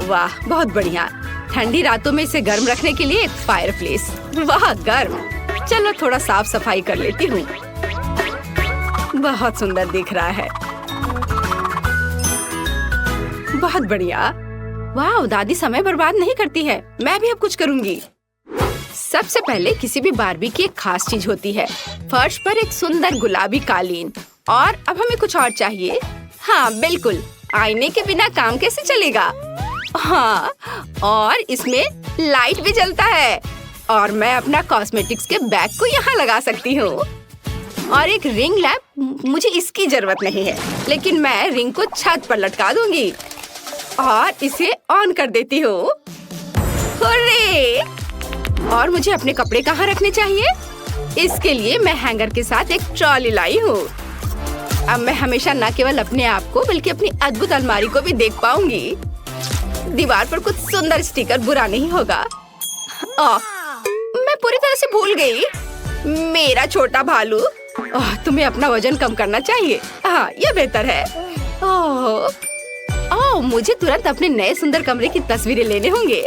वाह, बहुत बढ़िया। ठंडी रातों में इसे गर्म रखने के लिए एक फायरप्लेस। वाह, गर्म। चलो थोड़ा साफ सफाई कर लेती हूँ। बहुत सुंदर दिख रहा है। बहुत बढ़िया। वाह, दादी समय बर्बाद नहीं करती है। मैं भी अब कुछ करूँगी। सबसे पहले किसी भी बारबी की एक खास चीज होती है। फर्श पर एक सुंदर गुलाबी कालीन। और अब हमें कुछ और चाहिए। हाँ, बिल्कुल। आईने के बिना काम कैसे चलेगा? हाँ, और इसमें लाइट भी जलता है। और मैं अपना कॉस्मेटिक्स के बैग को यहाँ लगा सकती हूँ। और एक रिंग लैम्प, मुझे इसकी जरूरत नहीं है, लेकिन मैं रिंग को छत पर लटका दूंगी और इसे ऑन कर देती हूँ। हुर्रे! और मुझे अपने कपड़े कहाँ रखने चाहिए? इसके लिए मैं हैंगर के साथ एक ट्रॉली लाई हूँ। अब मैं हमेशा न केवल अपने आप को बल्कि अपनी अद्भुत अलमारी को भी देख पाऊंगी। दीवार पर कुछ सुंदर स्टिकर बुरा नहीं होगा। मैं पूरी तरह से भूल गई। मेरा छोटा भालू। तुम्हें अपना वजन कम करना चाहिए। हाँ, यह बेहतर है। मुझे तुरंत अपने नए सुंदर कमरे की तस्वीरें लेने होंगे।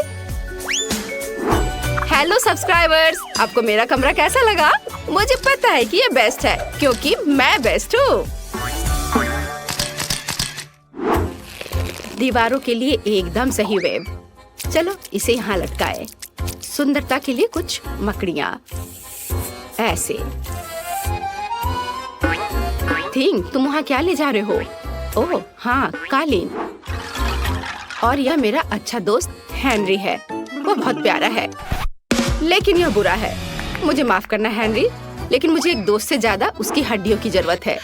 हेलो सब्सक्राइबर्स, आपको मेरा कमरा कैसा लगा? मुझे पता है कि ये बेस्ट है, क्योंकि मैं बेस्ट हूँ। दीवारों के लिए एकदम सही वेब। चलो इसे यहाँ लटकाए। सुंदरता के लिए कुछ मकड़ियाँ ऐसे। थिंग, तुम वहाँ क्या ले जा रहे हो? ओह हाँ, कालीन। और यह मेरा अच्छा दोस्त हेनरी है। वो बहुत प्यारा है, लेकिन यह बुरा है। मुझे माफ करना हेनरी, लेकिन मुझे एक दोस्त से ज्यादा उसकी हड्डियों की जरूरत है।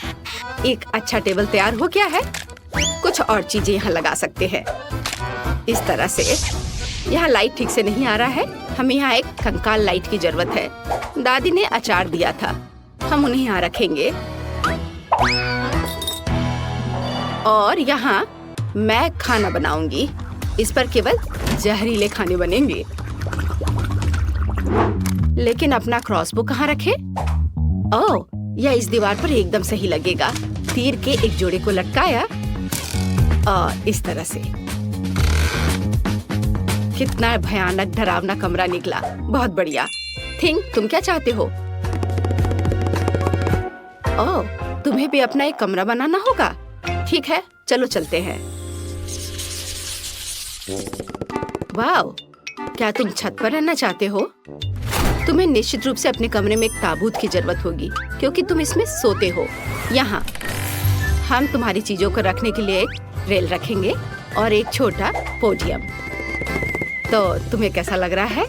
एक अच्छा टेबल तैयार हो गया है। कुछ और चीजें यहाँ लगा सकते हैं। इस तरह से। यहाँ लाइट ठीक से नहीं आ रहा है। हमें यहाँ एक कंकाल लाइट की जरूरत है। दादी ने अचार दिया था, हम उन्हें यहाँ रखेंगे। और यहाँ मैं खाना बनाऊंगी। इस पर केवल जहरीले खाने बनेंगे। लेकिन अपना क्रॉसबो कहाँ रखे? ओह, यह इस दीवार पर एकदम सही लगेगा। तीर के एक जोड़े को लटकाया और इस तरह से। कितना भयानक डरावना कमरा निकला। बहुत बढ़िया। थिंक, तुम क्या चाहते हो? ओह, तुम्हें भी अपना एक कमरा बनाना होगा। ठीक है, चलो चलते हैं। वाव, क्या तुम छत पर रहना चाहते हो? तुम्हें निश्चित रूप से अपने कमरे में एक ताबूत की जरूरत होगी, क्योंकि तुम इसमें सोते हो। यहाँ हम तुम्हारी चीजों को रखने के लिए एक रेल रखेंगे और एक छोटा पोडियम। तो तुम्हें कैसा लग रहा है?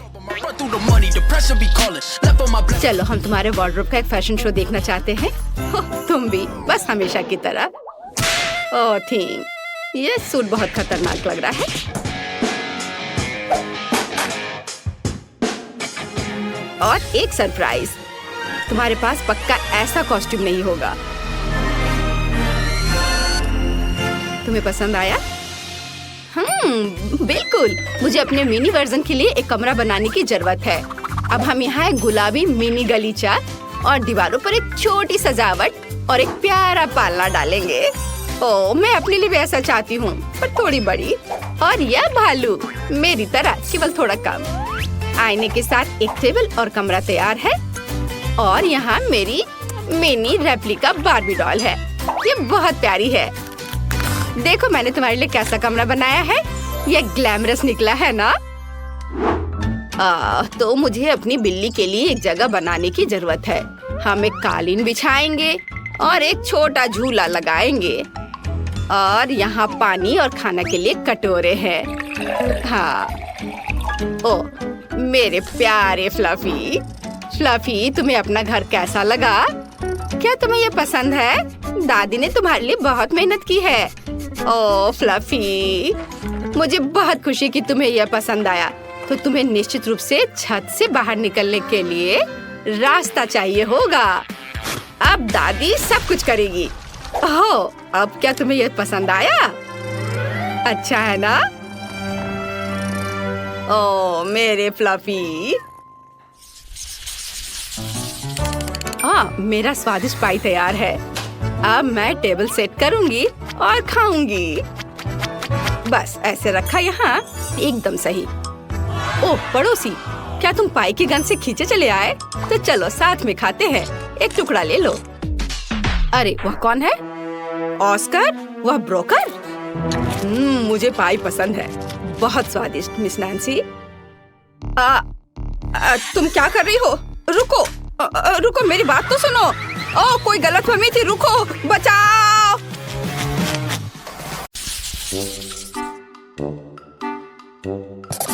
चलो, हम तुम्हारे वार्डरोब का एक फैशन शो देखना चाहते हैं। तुम भी, बस हमेशा की तरह। ओह थिंक, ये सूट बहुत खतरनाक लग रहा है। और एक सरप्राइज, तुम्हारे पास पक्का ऐसा कॉस्ट्यूम नहीं होगा। तुम्हें पसंद आया? बिल्कुल। मुझे अपने मिनी वर्जन के लिए एक कमरा बनाने की जरूरत है। अब हम यहाँ एक गुलाबी मिनी गलीचा और दीवारों पर एक छोटी सजावट और एक प्यारा पालना डालेंगे। ओह, मैं अपने लिए भी ऐसा चाहती हूँ, पर थोड़ी बड़ी। और यह भालू मेरी तरह, केवल थोड़ा कम। आईने के साथ एक टेबल और कमरा तैयार है। और यहाँ मेरी मिनी रेप्लिका बार्बी डॉल है। ये बहुत प्यारी है। देखो, मैंने तुम्हारे लिए कैसा कमरा बनाया है। ये ग्लैमरस निकला है ना? तो मुझे अपनी बिल्ली के लिए एक जगह बनाने की जरूरत है। हम एक कालीन बिछाएंगे और एक छोटा झूला लगाएंगे। और यहाँ पानी और खाना के लिए कटोरे हैं। हाँ। ओह, मेरे प्यारे फ्लफी। फ्लफी, तुम्हें अपना घर कैसा लगा? क्या तुम्हें ये पसंद है? दादी ने तुम्हारे लिए बहुत मेहनत की है। ओह फ्लफी, मुझे बहुत खुशी कि तुम्हें यह पसंद आया। तो तुम्हें निश्चित रूप से छत से बाहर निकलने के लिए रास्ता चाहिए होगा। अब दादी सब कुछ करेगी। ओह, अब क्या तुम्हें यह पसंद आया? अच्छा है ना? ओह मेरे फ्लफी। हाँ, मेरा स्वादिष्ट पाई तैयार है। अब मैं टेबल सेट करूंगी और खाऊंगी। बस ऐसे रखा यहाँ, एकदम सही। ओह पड़ोसी, क्या तुम पाई की गंध से खींचे चले आए? तो चलो साथ में खाते हैं। एक टुकड़ा ले लो। अरे वह कौन है? ऑस्कर? वह ब्रोकर? मुझे पाई पसंद है, बहुत स्वादिष्ट मिस नैन्सी। तुम क्या कर रही हो? रुको, रुको, मेरी बात तो सुनो। ओह कोई गलतफहमी थी, रुको, बचाओ।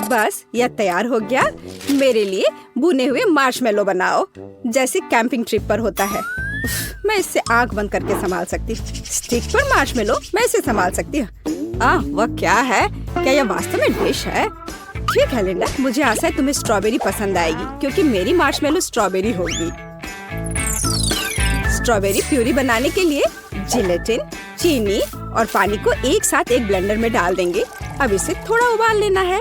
बस यह तैयार हो गया। मेरे लिए भुने हुए मार्शमेलो बनाओ, जैसे कैंपिंग ट्रिप पर होता है। मैं इससे आंख बंद करके संभाल सकती। स्टिक पर मार्शमेलो मैं इसे संभाल सकती हूँ। वह क्या है? क्या यह वास्तव में डिश है? ठीक है लिंडा, मुझे आशा है तुम्हें स्ट्रॉबेरी पसंद आएगी, क्योंकि मेरी मार्शमेलो स्ट्रॉबेरी होगी। स्ट्रॉबेरी प्यूरी बनाने के लिए जिलेटिन, चीनी और पानी को एक साथ एक ब्लेंडर में डाल देंगे। अब इसे थोड़ा उबाल लेना है।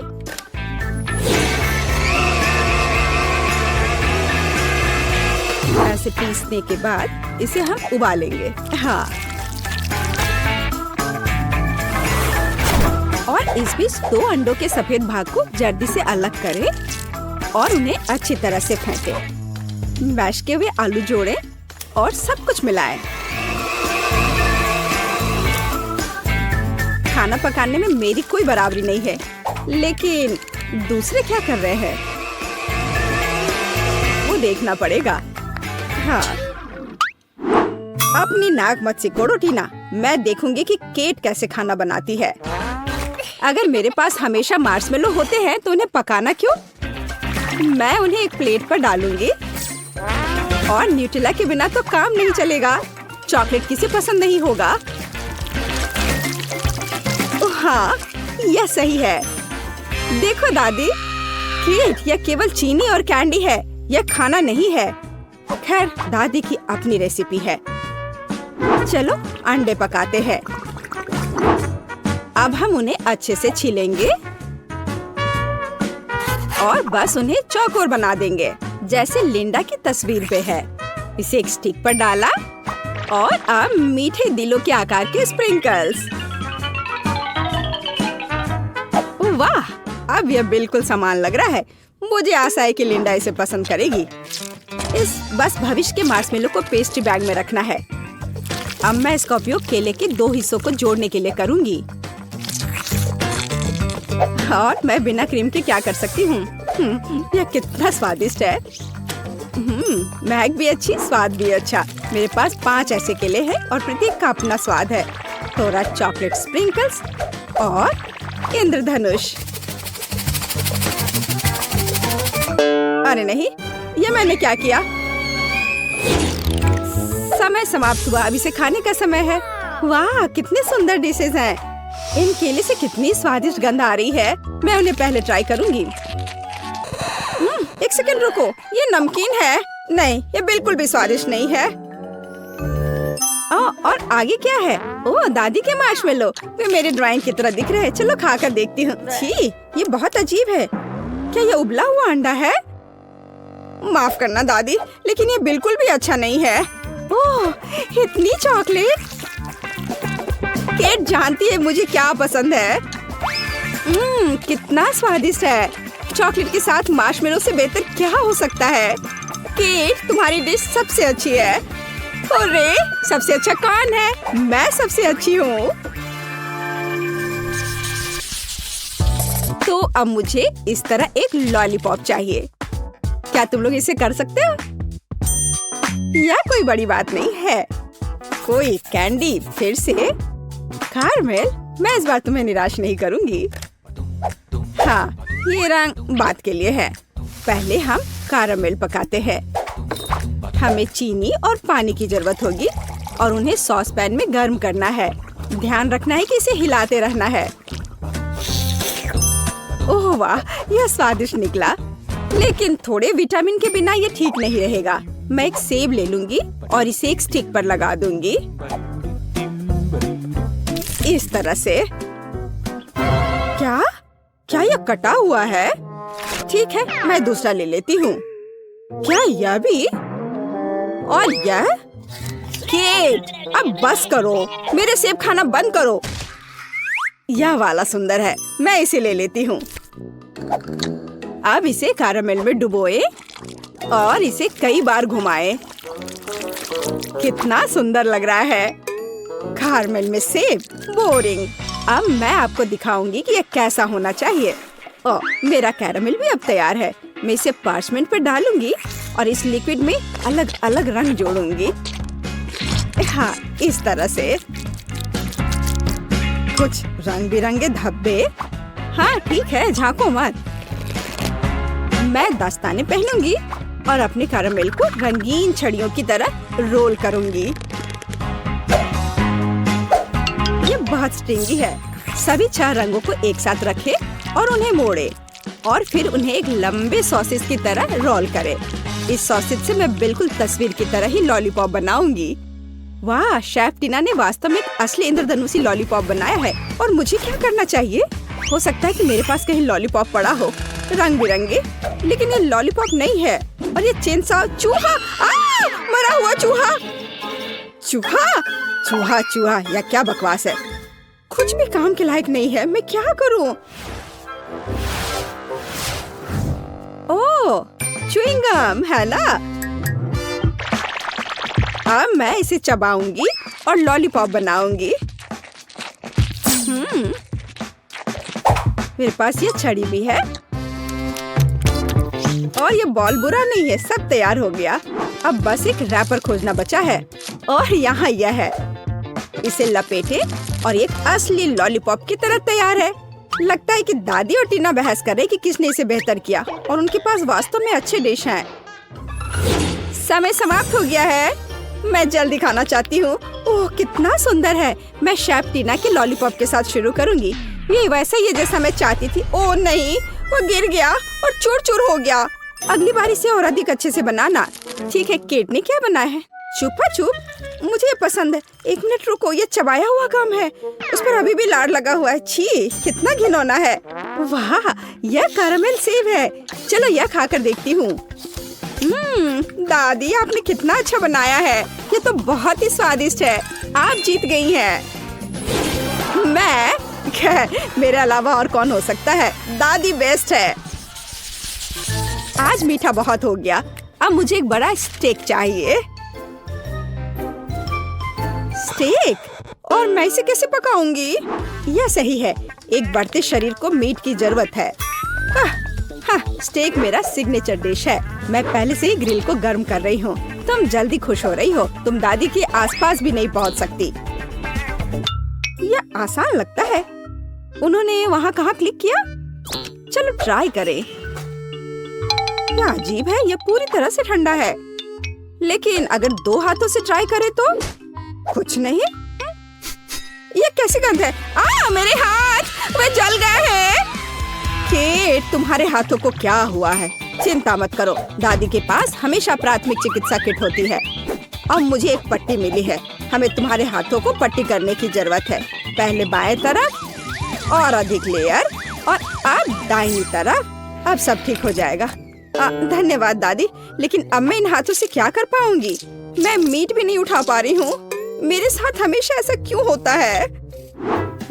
ऐसे पीसने के बाद इसे हम उबालेंगे। हाँ, और इस बीच 2 अंडों के सफेद भाग को जल्दी से अलग करें और उन्हें अच्छी तरह से फेंटें। मैश किए हुए आलू जोड़ें और सब कुछ मिलाएं। खाना पकाने में मेरी कोई बराबरी नहीं है, लेकिन दूसरे क्या कर रहे हैं वो देखना पड़ेगा। हाँ, अपनी नाक मत सिकोड़ो टीना। मैं देखूंगी कि केट कैसे खाना बनाती है। अगर मेरे पास हमेशा मार्शमेलो होते हैं तो उन्हें पकाना क्यों? मैं उन्हें एक प्लेट पर डालूंगी। और न्यूटेला के बिना तो काम नहीं चलेगा। चॉकलेट किसे पसंद नहीं होगा? हाँ, यह सही है। देखो दादी, केट यह केवल चीनी और कैंडी है, यह खाना नहीं है। खैर, दादी की अपनी रेसिपी है। चलो अंडे पकाते हैं। अब हम उन्हें अच्छे से छीलेंगे और बस उन्हें चौकोर बना देंगे, जैसे लिंडा की तस्वीर पे है। इसे एक स्टिक पर डाला और अब मीठे दिलों के आकार के स्प्रिंकल्स। वाह, अब यह बिल्कुल समान लग रहा है। मुझे आशा है कि लिंडा इसे पसंद करेगी। बस भविष्य के मार्शमेलो को पेस्ट्री बैग में रखना है। अब मैं इसका उपयोग केले के 2 हिस्सों को जोड़ने के लिए करूंगी। और मैं बिना क्रीम के क्या कर सकती हूँ? यह कितना स्वादिष्ट है। महक भी अच्छी, स्वाद भी अच्छा। मेरे पास 5 ऐसे केले हैं और प्रत्येक का अपना स्वाद है। थोड़ा चॉकलेट स्प्रिंकल्स और इंद्रधनुष। अरे नहीं, ये मैंने क्या किया? समय समाप्त हुआ, अब इसे खाने का समय है। वाह, कितने सुंदर डिशेज हैं। इन केले से कितनी स्वादिष्ट गंध आ रही है। मैं उन्हें पहले ट्राई करूंगी। एक सेकंड रुको, ये नमकीन है? नहीं, ये बिल्कुल भी स्वादिष्ट नहीं है। और आगे क्या है? ओह, दादी के मार्शमेलो। वे मेरे ड्राइंग की तरह दिख रहे हैं। चलो खाकर देखती हूँ। छी, ये बहुत अजीब है। क्या ये उबला हुआ अंडा है? माफ करना दादी, लेकिन ये बिल्कुल भी अच्छा नहीं है। ओह, इतनी चॉकलेट। केट जानती है मुझे क्या पसंद है। कितना स्वादिष्ट है। चॉकलेट के साथ मार्शमेलो से बेहतर क्या हो सकता है? केट, तुम्हारी डिश सबसे अच्छी है। अरे, सबसे अच्छा कौन है? मैं सबसे अच्छी हूँ। तो अब मुझे इस तरह एक लॉलीपॉप चाहिए। क्या तुम लोग इसे कर सकते हो? यह कोई बड़ी बात नहीं है। कोई कैंडी, फिर से कारमेल। मैं इस बार तुम्हें निराश नहीं करूंगी। हाँ, ये रंग बात के लिए है। पहले हम कारमेल पकाते हैं। हमें चीनी और पानी की जरूरत होगी और उन्हें सॉस पैन में गर्म करना है। ध्यान रखना है कि इसे हिलाते रहना है। ओह वाह, यह स्वादिष्ट निकला, लेकिन थोड़े विटामिन के बिना ये ठीक नहीं रहेगा। मैं एक सेब ले लूंगी और इसे एक स्टिक पर लगा दूंगी, इस तरह से। क्या क्या यह कटा हुआ है? ठीक है, मैं दूसरा ले लेती हूँ। क्या यह भी? और यह? केट, अब बस करो, मेरे सेब खाना बंद करो। यह वाला सुंदर है, मैं इसे ले लेती हूँ। अब इसे कैरामेल में डुबोए और इसे कई बार घुमाएं। कितना सुंदर लग रहा है। कैरामेल में सेब, बोरिंग। अब मैं आपको दिखाऊंगी कि यह कैसा होना चाहिए। मेरा कैरामेल भी अब तैयार है। मैं इसे पार्चमेंट पर डालूंगी और इस लिक्विड में अलग अलग रंग जोड़ूंगी। हाँ, इस तरह से। कुछ रंग बिरंगे धब्बे। हाँ ठीक है, झांको मत। मैं दस्ताने पहनूंगी और अपने कैरामेल को रंगीन छड़ियों की तरह रोल करूंगी। ये बहुत स्ट्रिंगी है। सभी 6 रंगों को एक साथ रखें और उन्हें मोड़े और फिर उन्हें एक लंबे सॉसेज की तरह रोल करें। इस सॉसेज से मैं बिल्कुल तस्वीर की तरह ही लॉलीपॉप बनाऊंगी। वाह, शेफ टीना ने वास्तव में एक असली इंद्रधनुषी लॉलीपॉप बनाया है। और मुझे क्या करना चाहिए? हो सकता है कि मेरे पास कहीं लॉलीपॉप पड़ा हो, रंग बिरंगे, लेकिन ये लॉलीपॉप नहीं है। और ये चेन सा चूहा, मरा हुआ चूहा। चूहा चूहा चूहा, या क्या बकवास है। कुछ भी काम के लायक नहीं है। मैं क्या करूं? ओह, च्युइंग गम है ना। अब मैं इसे चबाऊंगी और लॉलीपॉप बनाऊंगी। मेरे पास ये छड़ी भी है और ये बॉल बुरा नहीं है। सब तैयार हो गया। अब बस एक रैपर खोजना बचा है और यहाँ यह है। इसे लपेटे और एक असली लॉलीपॉप की तरह तैयार है। लगता है कि दादी और टीना बहस कर रहे कि किसने इसे बेहतर किया और उनके पास वास्तव में अच्छे डिश हैं। समय समाप्त हो गया है। मैं जल्दी खाना चाहती हूँ। ओह, कितना सुंदर है। मैं शेफ टीना के लॉलीपॉप के साथ शुरू करूंगी। ये वैसा ही है जैसा मैं चाहती थी। ओह नहीं, वो गिर गया और चूर चूर हो गया। अगली बार इसे और अधिक अच्छे से बनाना। ठीक है, केट ने क्या बनाया है? छुपा छुप। मुझे ये पसंद है। 1 मिनट रुको, ये चबाया हुआ गम है, उस पर अभी भी लार लगा हुआ है। छी, कितना घिनौना है। वाह, यह कैरामेल सेब है। चलो यह खाकर देखती हूँ। दादी, आपने कितना अच्छा बनाया है। ये तो बहुत ही स्वादिष्ट है। आप जीत गई हैं। मैं? मेरे अलावा और कौन हो सकता है। दादी बेस्ट है। आज मीठा बहुत हो गया। अब मुझे एक बड़ा स्टेक चाहिए। स्टेक? और मैं इसे कैसे पकाऊंगी? यह सही है, एक बढ़ते शरीर को मीट की जरूरत है। हाँ, स्टेक मेरा सिग्नेचर डिश है। मैं पहले से ही ग्रिल को गर्म कर रही हूँ। तुम जल्दी खुश हो रही हो। तुम दादी के आसपास भी नहीं पहुँच सकती। यह आसान लगता है। उन्होंने वहाँ कहाँ क्लिक किया? चलो ट्राई करें। क्या अजीब है, यह पूरी तरह से ठंडा है। लेकिन अगर 2 हाथों से ट्राई करें तो कुछ नहीं। यह कैसी गंध है? मेरे हाथ, वे जल गए हैं। केट, तुम्हारे हाथों को क्या हुआ है? चिंता मत करो, दादी के पास हमेशा प्राथमिक चिकित्सा किट होती है। अब मुझे एक पट्टी मिली है। हमें तुम्हारे हाथों को पट्टी करने की जरूरत है। पहले बाएं तरफ और अधिक लेयर, और अब दाहिनी तरफ। अब सब ठीक हो जाएगा। धन्यवाद दादी, लेकिन अब मैं इन हाथों से क्या कर पाऊंगी? मैं मीट भी नहीं उठा पा रही हूँ। मेरे साथ हमेशा ऐसा क्यों होता है?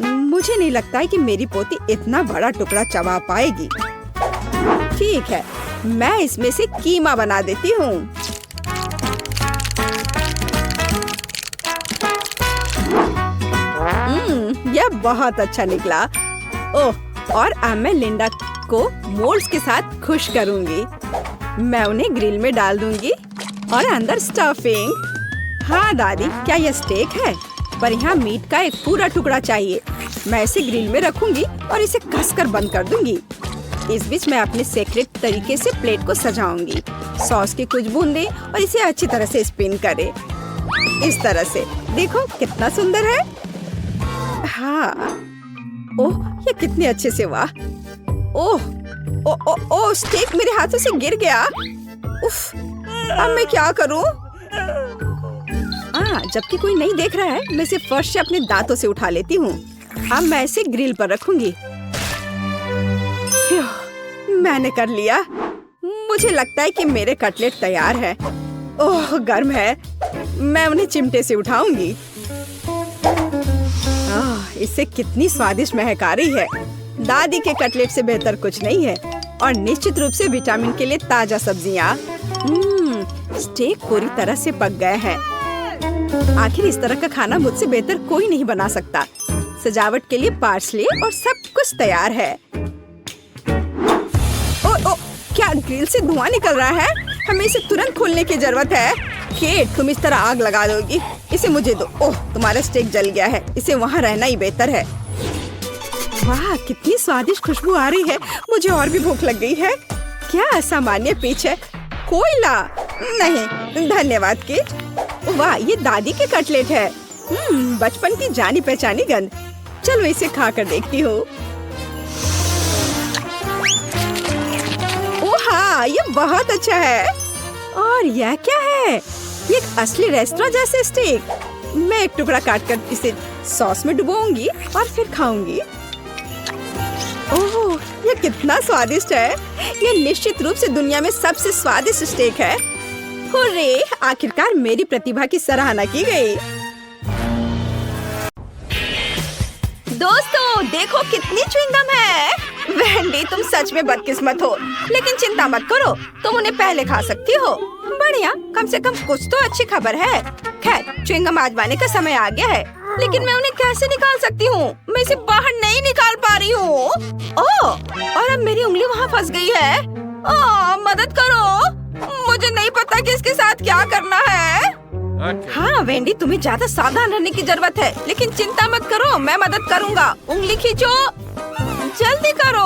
मुझे नहीं लगता है कि मेरी पोती इतना बड़ा टुकड़ा चबा पाएगी। ठीक है, मैं इसमें से कीमा बना देती हूँ। यह बहुत अच्छा निकला। ओह, और अब मैं लिंडा को मोल्ड्स के साथ खुश करूंगी। मैं उन्हें ग्रिल में डाल दूंगी और अंदर स्टफिंग। हाँ दादी, क्या यह स्टेक है? पर यहाँ मीट का एक पूरा टुकड़ा चाहिए। मैं इसे ग्रिल में रखूंगी और इसे कसकर बंद कर दूंगी। इस बीच मैं अपने सीक्रेट तरीके से प्लेट को सजाऊंगी। सॉस की कुछ बूंदें और इसे अच्छी तरह से स्पिन करें। इस तरह से देखो कितना सुंदर है। हाँ, ओह, ये कितने अच्छे से हुआ। ओह, ओह, स्टेक मेरे हाथों से गिर गया। उफ, अब मैं क्या करूं? जबकि कोई नहीं देख रहा है, मैं इसे फर्श से अपने दांतों से उठा लेती हूँ। अब मैं इसे ग्रिल पर रखूंगी। मैंने कर लिया। मुझे लगता है कि मेरे कटलेट तैयार है। ओह, गर्म है। मैं उन्हें चिमटे से उठाऊंगी। इससे कितनी स्वादिष्ट महक आ रही है। दादी के कटलेट से बेहतर कुछ नहीं है। और निश्चित रूप से विटामिन के लिए ताजा सब्जियाँ। स्टेक पूरी तरह से पक गए हैं। आखिर इस तरह का खाना मुझसे बेहतर कोई नहीं बना सकता। सजावट के लिए पार्सले और सब कुछ तैयार है। ओ, क्या ग्रिल से धुआं निकल रहा है? हमें इसे तुरंत खोलने की जरूरत है। केट, तुम इस तरह आग लगा दोगी? इसे मुझे दो। ओह, तुम्हारा स्टेक जल गया है। इसे वहाँ रहना ही बेहतर है। वाह, कितनी स्वादिष्ट खुशबू आ रही है। मुझे और भी भूख लग गई है। क्या असामान्य पिच है। कोयला नहीं, धन्यवाद केट। वाह, ये दादी के कटलेट है। बचपन की जानी पहचानी गंध। चलो इसे खा कर देखती हूँ। ओह हाँ, ये बहुत अच्छा है। और यह क्या है? ये एक असली रेस्टोरेंट जैसे स्टेक। मैं एक टुकड़ा काट कर इसे सॉस में डुबोऊंगी और फिर खाऊंगी। ओह, ये कितना स्वादिष्ट है। ये निश्चित रूप से दुनिया में सबसे स्वादिष्ट स्टेक है। हुर्रे, आखिरकार मेरी प्रतिभा की सराहना की गई। दोस्तों, देखो कितनी च्युइंगम है। वेंडी, तुम सच में बदकिस्मत हो, लेकिन चिंता मत करो, तुम उन्हें पहले खा सकती हो। बढ़िया, कम से कम कुछ तो अच्छी खबर है। खैर, च्युइंगम आजमाने का समय आ गया है, लेकिन मैं उन्हें कैसे निकाल सकती हूँ? मैं इसे बाहर नहीं निकाल पा रही हूँ। ओह, और अब मेरी उंगली वहाँ फंस गई है। ओह, मदद करो, मुझे नहीं पता कि इसके साथ क्या करना है। हाँ वेंडी, तुम्हें ज्यादा सावधान रहने की जरूरत है, लेकिन चिंता मत करो, मैं मदद करूँगा। उंगली खींचो, जल्दी करो।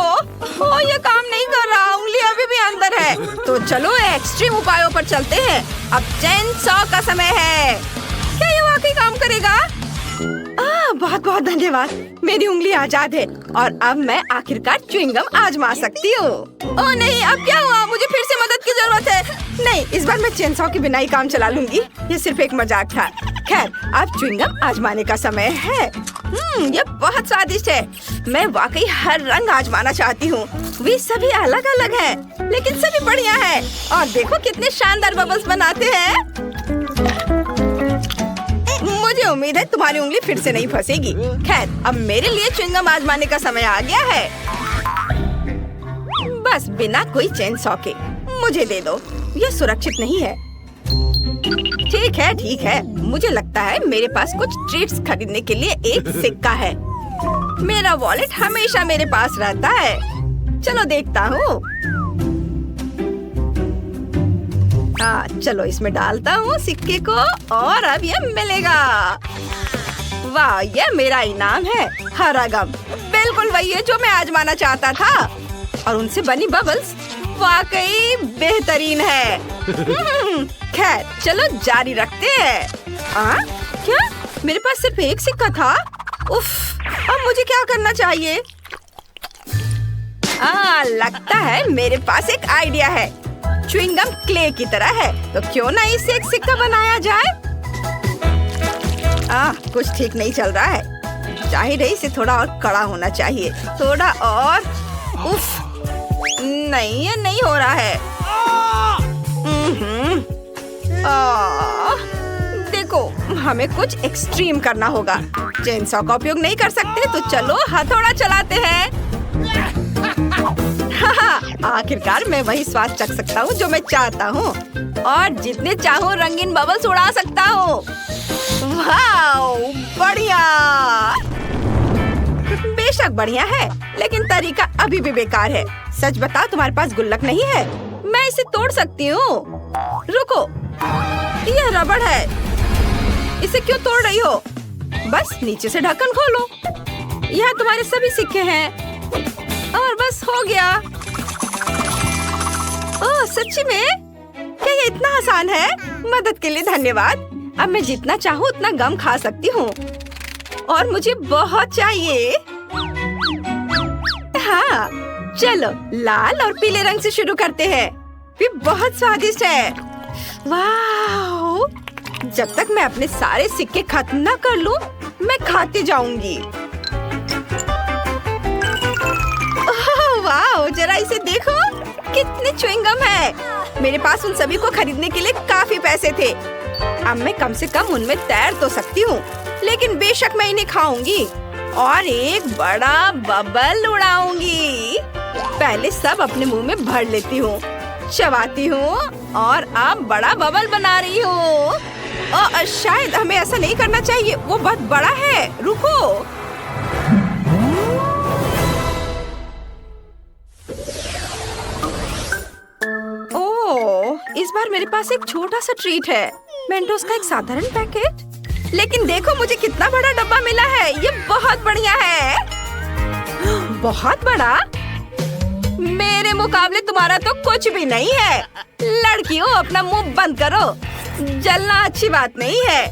ओह, ये काम नहीं कर रहा, उंगली अभी भी अंदर है। तो चलो एक्सट्रीम उपायों पर चलते हैं। अब चेनसॉ का समय है। क्या ये वाकई काम करेगा? बहुत बहुत धन्यवाद, मेरी उंगली आजाद है और अब मैं आखिरकार च्युइंगम आजमा सकती हूँ। ओह नहीं, अब क्या हुआ? मुझे फिर से मदद की जरूरत है। नहीं, इस बार मैं चेनसॉ के बिना ही काम चला लूंगी। ये सिर्फ एक मजाक था। खैर, अब च्युइंगम आजमाने का समय है। ये बहुत स्वादिष्ट है। मैं वाकई हर रंग आजमाना चाहती हूँ। वे सभी अलग अलग हैं, लेकिन सभी बढ़िया है। और देखो कितने शानदार बबल्स बनाते हैं। मुझे उम्मीद है तुम्हारी उंगली फिर से नहीं फंसेगी। खैर, अब मेरे लिए च्युइंगम आजमाने का समय आ गया है। बस बिना कोई चेन सॉ के मुझे दे दो। यह सुरक्षित नहीं है। ठीक है। मुझे लगता है मेरे पास कुछ ट्रीट्स खरीदने के लिए एक सिक्का है। मेरा वॉलेट हमेशा मेरे पास रहता है। चलो देखता हूँ। चलो इसमें डालता हूँ सिक्के को और अब यह मिलेगा। वाह, यह मेरा इनाम है। हरा गम बिल्कुल वही है जो मैं आजमाना चाहता था। और उनसे बनी बबल्स वाकई बेहतरीन है। खैर, चलो जारी रखते हैं। क्या मेरे पास सिर्फ एक सिक्का था? उफ, अब मुझे क्या करना चाहिए? लगता है मेरे पास एक आइडिया है। च्युइंगम क्ले की तरह है, तो क्यों ना इससे एक सिक्का बनाया जाए? कुछ ठीक नहीं चल रहा है। जाहिर है इसे थोड़ा और कड़ा होना चाहिए। थोड़ा और। उफ, नहीं, ये नहीं हो रहा है। देखो, हमें कुछ एक्सट्रीम करना होगा। चेनसॉ का उपयोग नहीं कर सकते, तो चलो हथौड़ा चलाते हैं। आखिरकार मैं वही स्वाद चख सकता हूँ जो मैं चाहता हूँ और जितने चाहूँ रंगीन बबल्स उड़ा सकता हूँ। वाओ, बढ़िया। बेशक बढ़िया है, लेकिन तरीका अभी भी बेकार है। सच बताओ, तुम्हारे पास गुल्लक नहीं है? मैं इसे तोड़ सकती हूँ। रुको, यह रबड़ है। इसे क्यों तोड़ रही हो? बस नीचे से ढक्कन खोलो। यहाँ तुम्हारे सभी सिक्के हैं और बस हो गया। ओह, सच्ची में? क्या ये इतना आसान है? मदद के लिए धन्यवाद। अब मैं जितना चाहूँ उतना गम खा सकती हूँ और मुझे बहुत चाहिए। हाँ, चलो लाल और पीले रंग से शुरू करते हैं। ये बहुत स्वादिष्ट है। वाह! जब तक मैं अपने सारे सिक्के खत्म न कर लूं, मैं खाती जाऊंगी। वाह! जरा इसे देखो, कितने च्युइंगम है। मेरे पास उन सभी को खरीदने के लिए काफी पैसे थे। अब मैं कम से कम उनमें तैर तो सकती हूँ, लेकिन बेशक मैं इन्हें खाऊंगी और एक बड़ा बबल उड़ाऊंगी। पहले सब अपने मुंह में भर लेती हूँ, चबाती हूँ और अब बड़ा बबल बना रही हूँ। शायद हमें ऐसा नहीं करना चाहिए, वो बहुत बड़ा है। रुको। ओह, इस बार मेरे पास एक छोटा सा ट्रीट है। मेंटोस का एक साधारण पैकेट। लेकिन देखो मुझे कितना बड़ा डब्बा मिला है। ये बहुत बढ़िया है। बहुत बड़ा? मेरे मुकाबले तुम्हारा तो कुछ भी नहीं है। लड़कियों, अपना मुंह बंद करो। जलना अच्छी बात नहीं है।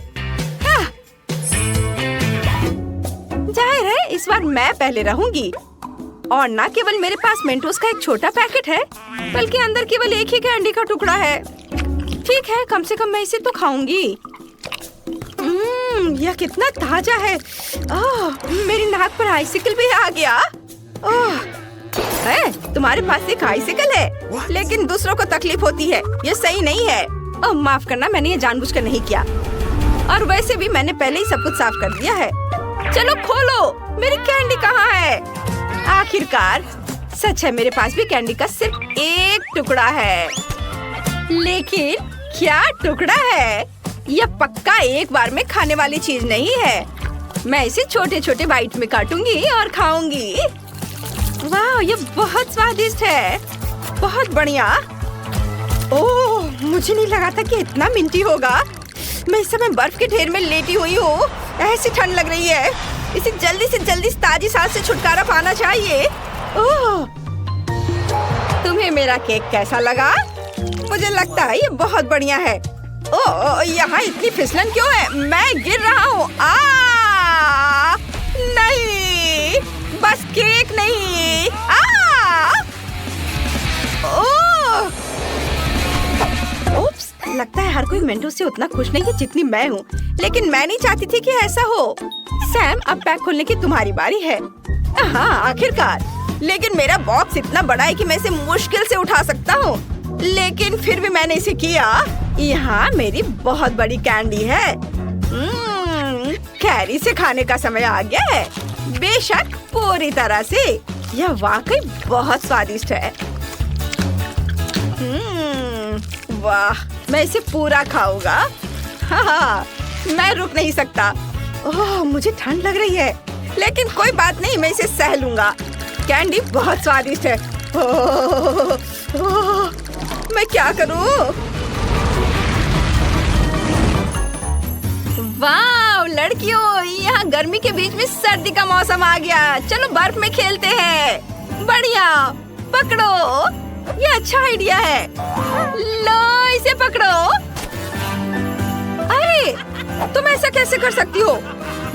जाहिर है इस बार मैं पहले रहूंगी। और न केवल मेरे पास मेंटोस का एक छोटा पैकेट है, बल्कि अंदर केवल एक ही कैंडी का टुकड़ा है। ठीक है, कम से कम मैं इसे तो खाऊंगी। यह कितना ताजा है। मेरी नाक पर आइसिकल भी आ गया। तुम्हारे पास एक आइसिकल है, लेकिन दूसरों को तकलीफ होती है। ये सही नहीं है। माफ करना, मैंने ये जानबूझकर नहीं किया। और वैसे भी मैंने पहले ही सब कुछ साफ कर दिया है। चलो खोलो, मेरी कैंडी कहाँ है? आखिरकार सच है, मेरे पास भी कैंडी का सिर्फ एक टुकड़ा है। लेकिन क्या टुकड़ा है? यह पक्का एक बार में खाने वाली चीज नहीं है। मैं इसे छोटे छोटे बाइट में काटूंगी और खाऊंगी। वाह, ये बहुत स्वादिष्ट है। बहुत बढ़िया। ओह, मुझे नहीं लगा था कि इतना मिंटी होगा। मैं इस समय बर्फ के ढेर में लेटी हुई हूँ। ऐसी ठंड लग रही है। इसे जल्दी से जल्दी ताजी सांस से छुटकारा पाना चाहिए। ओह, तुम्हें मेरा केक कैसा लगा? मुझे लगता है ये बहुत बढ़िया है। ओह, यहाँ इतनी फिसलन क्यों है? मैं गिर रहा हूँ। नहीं, बस केक नहीं। ओह, उप्स, लगता है हर कोई मेंटो से उतना खुश नहीं है जितनी मैं हूँ, लेकिन मैं नहीं चाहती थी कि ऐसा हो। सैम, अब पैक खोलने की तुम्हारी बारी है। हाँ, आखिरकार। लेकिन मेरा बॉक्स इतना बड़ा है कि मैं इसे मुश्किल से उठा सकता हूँ, लेकिन फिर भी मैंने इसे किया। यहाँ मेरी बहुत बड़ी कैंडी है। कैरी से खाने का समय आ गया है। बेशक, पूरी तरह से। यह वाकई बहुत स्वादिष्ट है। वाह, मैं इसे पूरा खाऊंगा। हाँ, मैं रुक नहीं सकता। ओह, मुझे ठंड लग रही है, लेकिन कोई बात नहीं, मैं इसे सह लूंगा। कैंडी बहुत स्वादिष्ट है। ओह, ओह, मैं क्या करूं? वाह लड़कियों, यहाँ गर्मी के बीच में सर्दी का मौसम आ गया। चलो बर्फ में खेलते हैं। बढ़िया, पकड़ो। ये अच्छा आइडिया है। लो, इसे पकड़ो। अरे, तुम ऐसा कैसे कर सकती हो?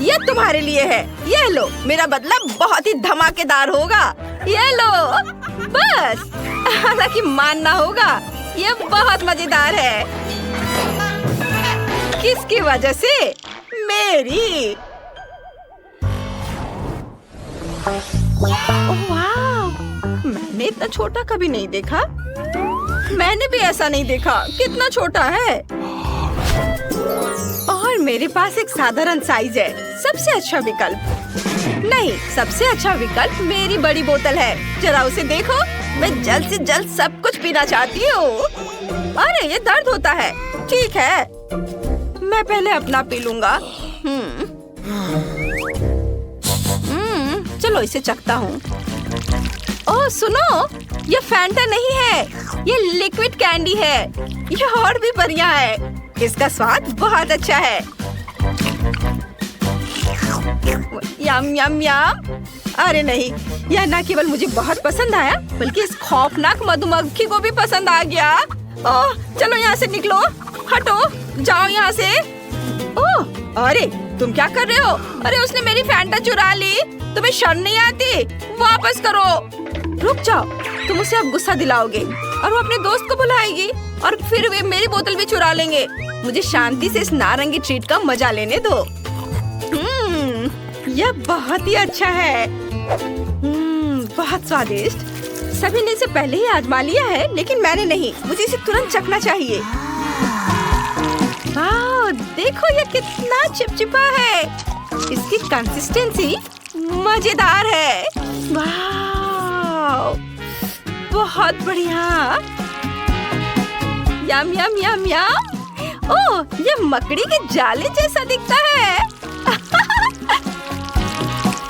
ये तुम्हारे लिए है। ये लो, मेरा बदला बहुत ही धमाकेदार होगा। ये लो, बस। हालांकि मानना होगा, ये बहुत मजेदार है। किसकी वजह से? मेरी। वाह, मैंने इतना छोटा कभी नहीं देखा। मैंने भी ऐसा नहीं देखा। कितना छोटा है। और मेरे पास एक साधारण साइज है। सबसे अच्छा विकल्प नहीं, सबसे अच्छा विकल्प मेरी बड़ी बोतल है। जरा उसे देखो। मैं जल्द से जल्द सब कुछ पीना चाहती हूँ। अरे, ये दर्द होता है। ठीक है, मैं पहले अपना पी लूंगा। चलो इसे चखता हूँ। ओह सुनो, ये फैंटा नहीं है, ये लिक्विड कैंडी है। ये और भी बढ़िया है। इसका स्वाद बहुत अच्छा है। यम यम यम। अरे नहीं, यह न केवल मुझे बहुत पसंद आया, बल्कि इस खौफनाक मधुमक्खी को भी पसंद आ गया। ओह, चलो यहाँ से निकलो। हटो, जाओ यहाँ से। ओह, अरे तुम क्या कर रहे हो? अरे, उसने मेरी फैंटा चुरा ली। तुम्हें शर्म नहीं आती? वापस करो। रुक जाओ, तुम उसे अब गुस्सा दिलाओगे और वो अपने दोस्त को बुलाएगी और फिर वे मेरी बोतल भी चुरा लेंगे। मुझे शांति से इस नारंगी ट्रीट का मजा लेने दो। यह बहुत ही अच्छा है। बहुत स्वादिष्ट। सभी ने इसे पहले ही आजमा लिया है, लेकिन मैंने नहीं। मुझे इसे तुरंत चखना चाहिए। वाह, देखो ये कितना चिपचिपा है। इसकी कंसिस्टेंसी मजेदार है। वाह, बहुत बढ़िया। यम यम यम यम। ओह, ये मकड़ी के जाले जैसा दिखता है।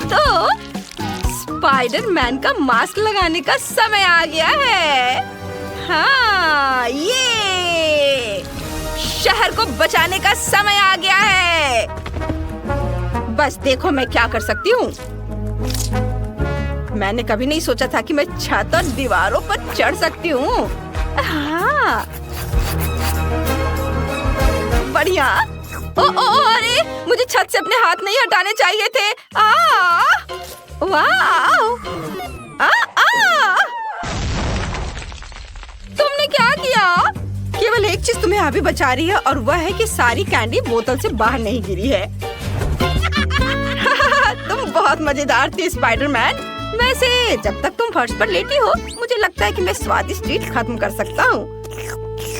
तो स्पाइडरमैन का मास्क लगाने का समय आ गया है। हाँ, ये शहर को बचाने का समय आ गया है। बस देखो मैं क्या कर सकती हूँ। मैंने कभी नहीं सोचा था कि मैं छत और दीवारों पर चढ़ सकती हूँ। हाँ, बढ़िया। अरे, मुझे छत से अपने हाथ नहीं हटाने चाहिए थे। वाह! तुमने क्या किया? केवल एक चीज तुम्हें अभी बचा रही है और वह है कि सारी कैंडी बोतल से बाहर नहीं गिरी है। तुम बहुत मजेदार थी स्पाइडरमैन। वैसे जब तक तुम फर्श पर लेटी हो, मुझे लगता है कि मैं स्वादिष्ट ट्रीट खत्म कर सकता हूँ।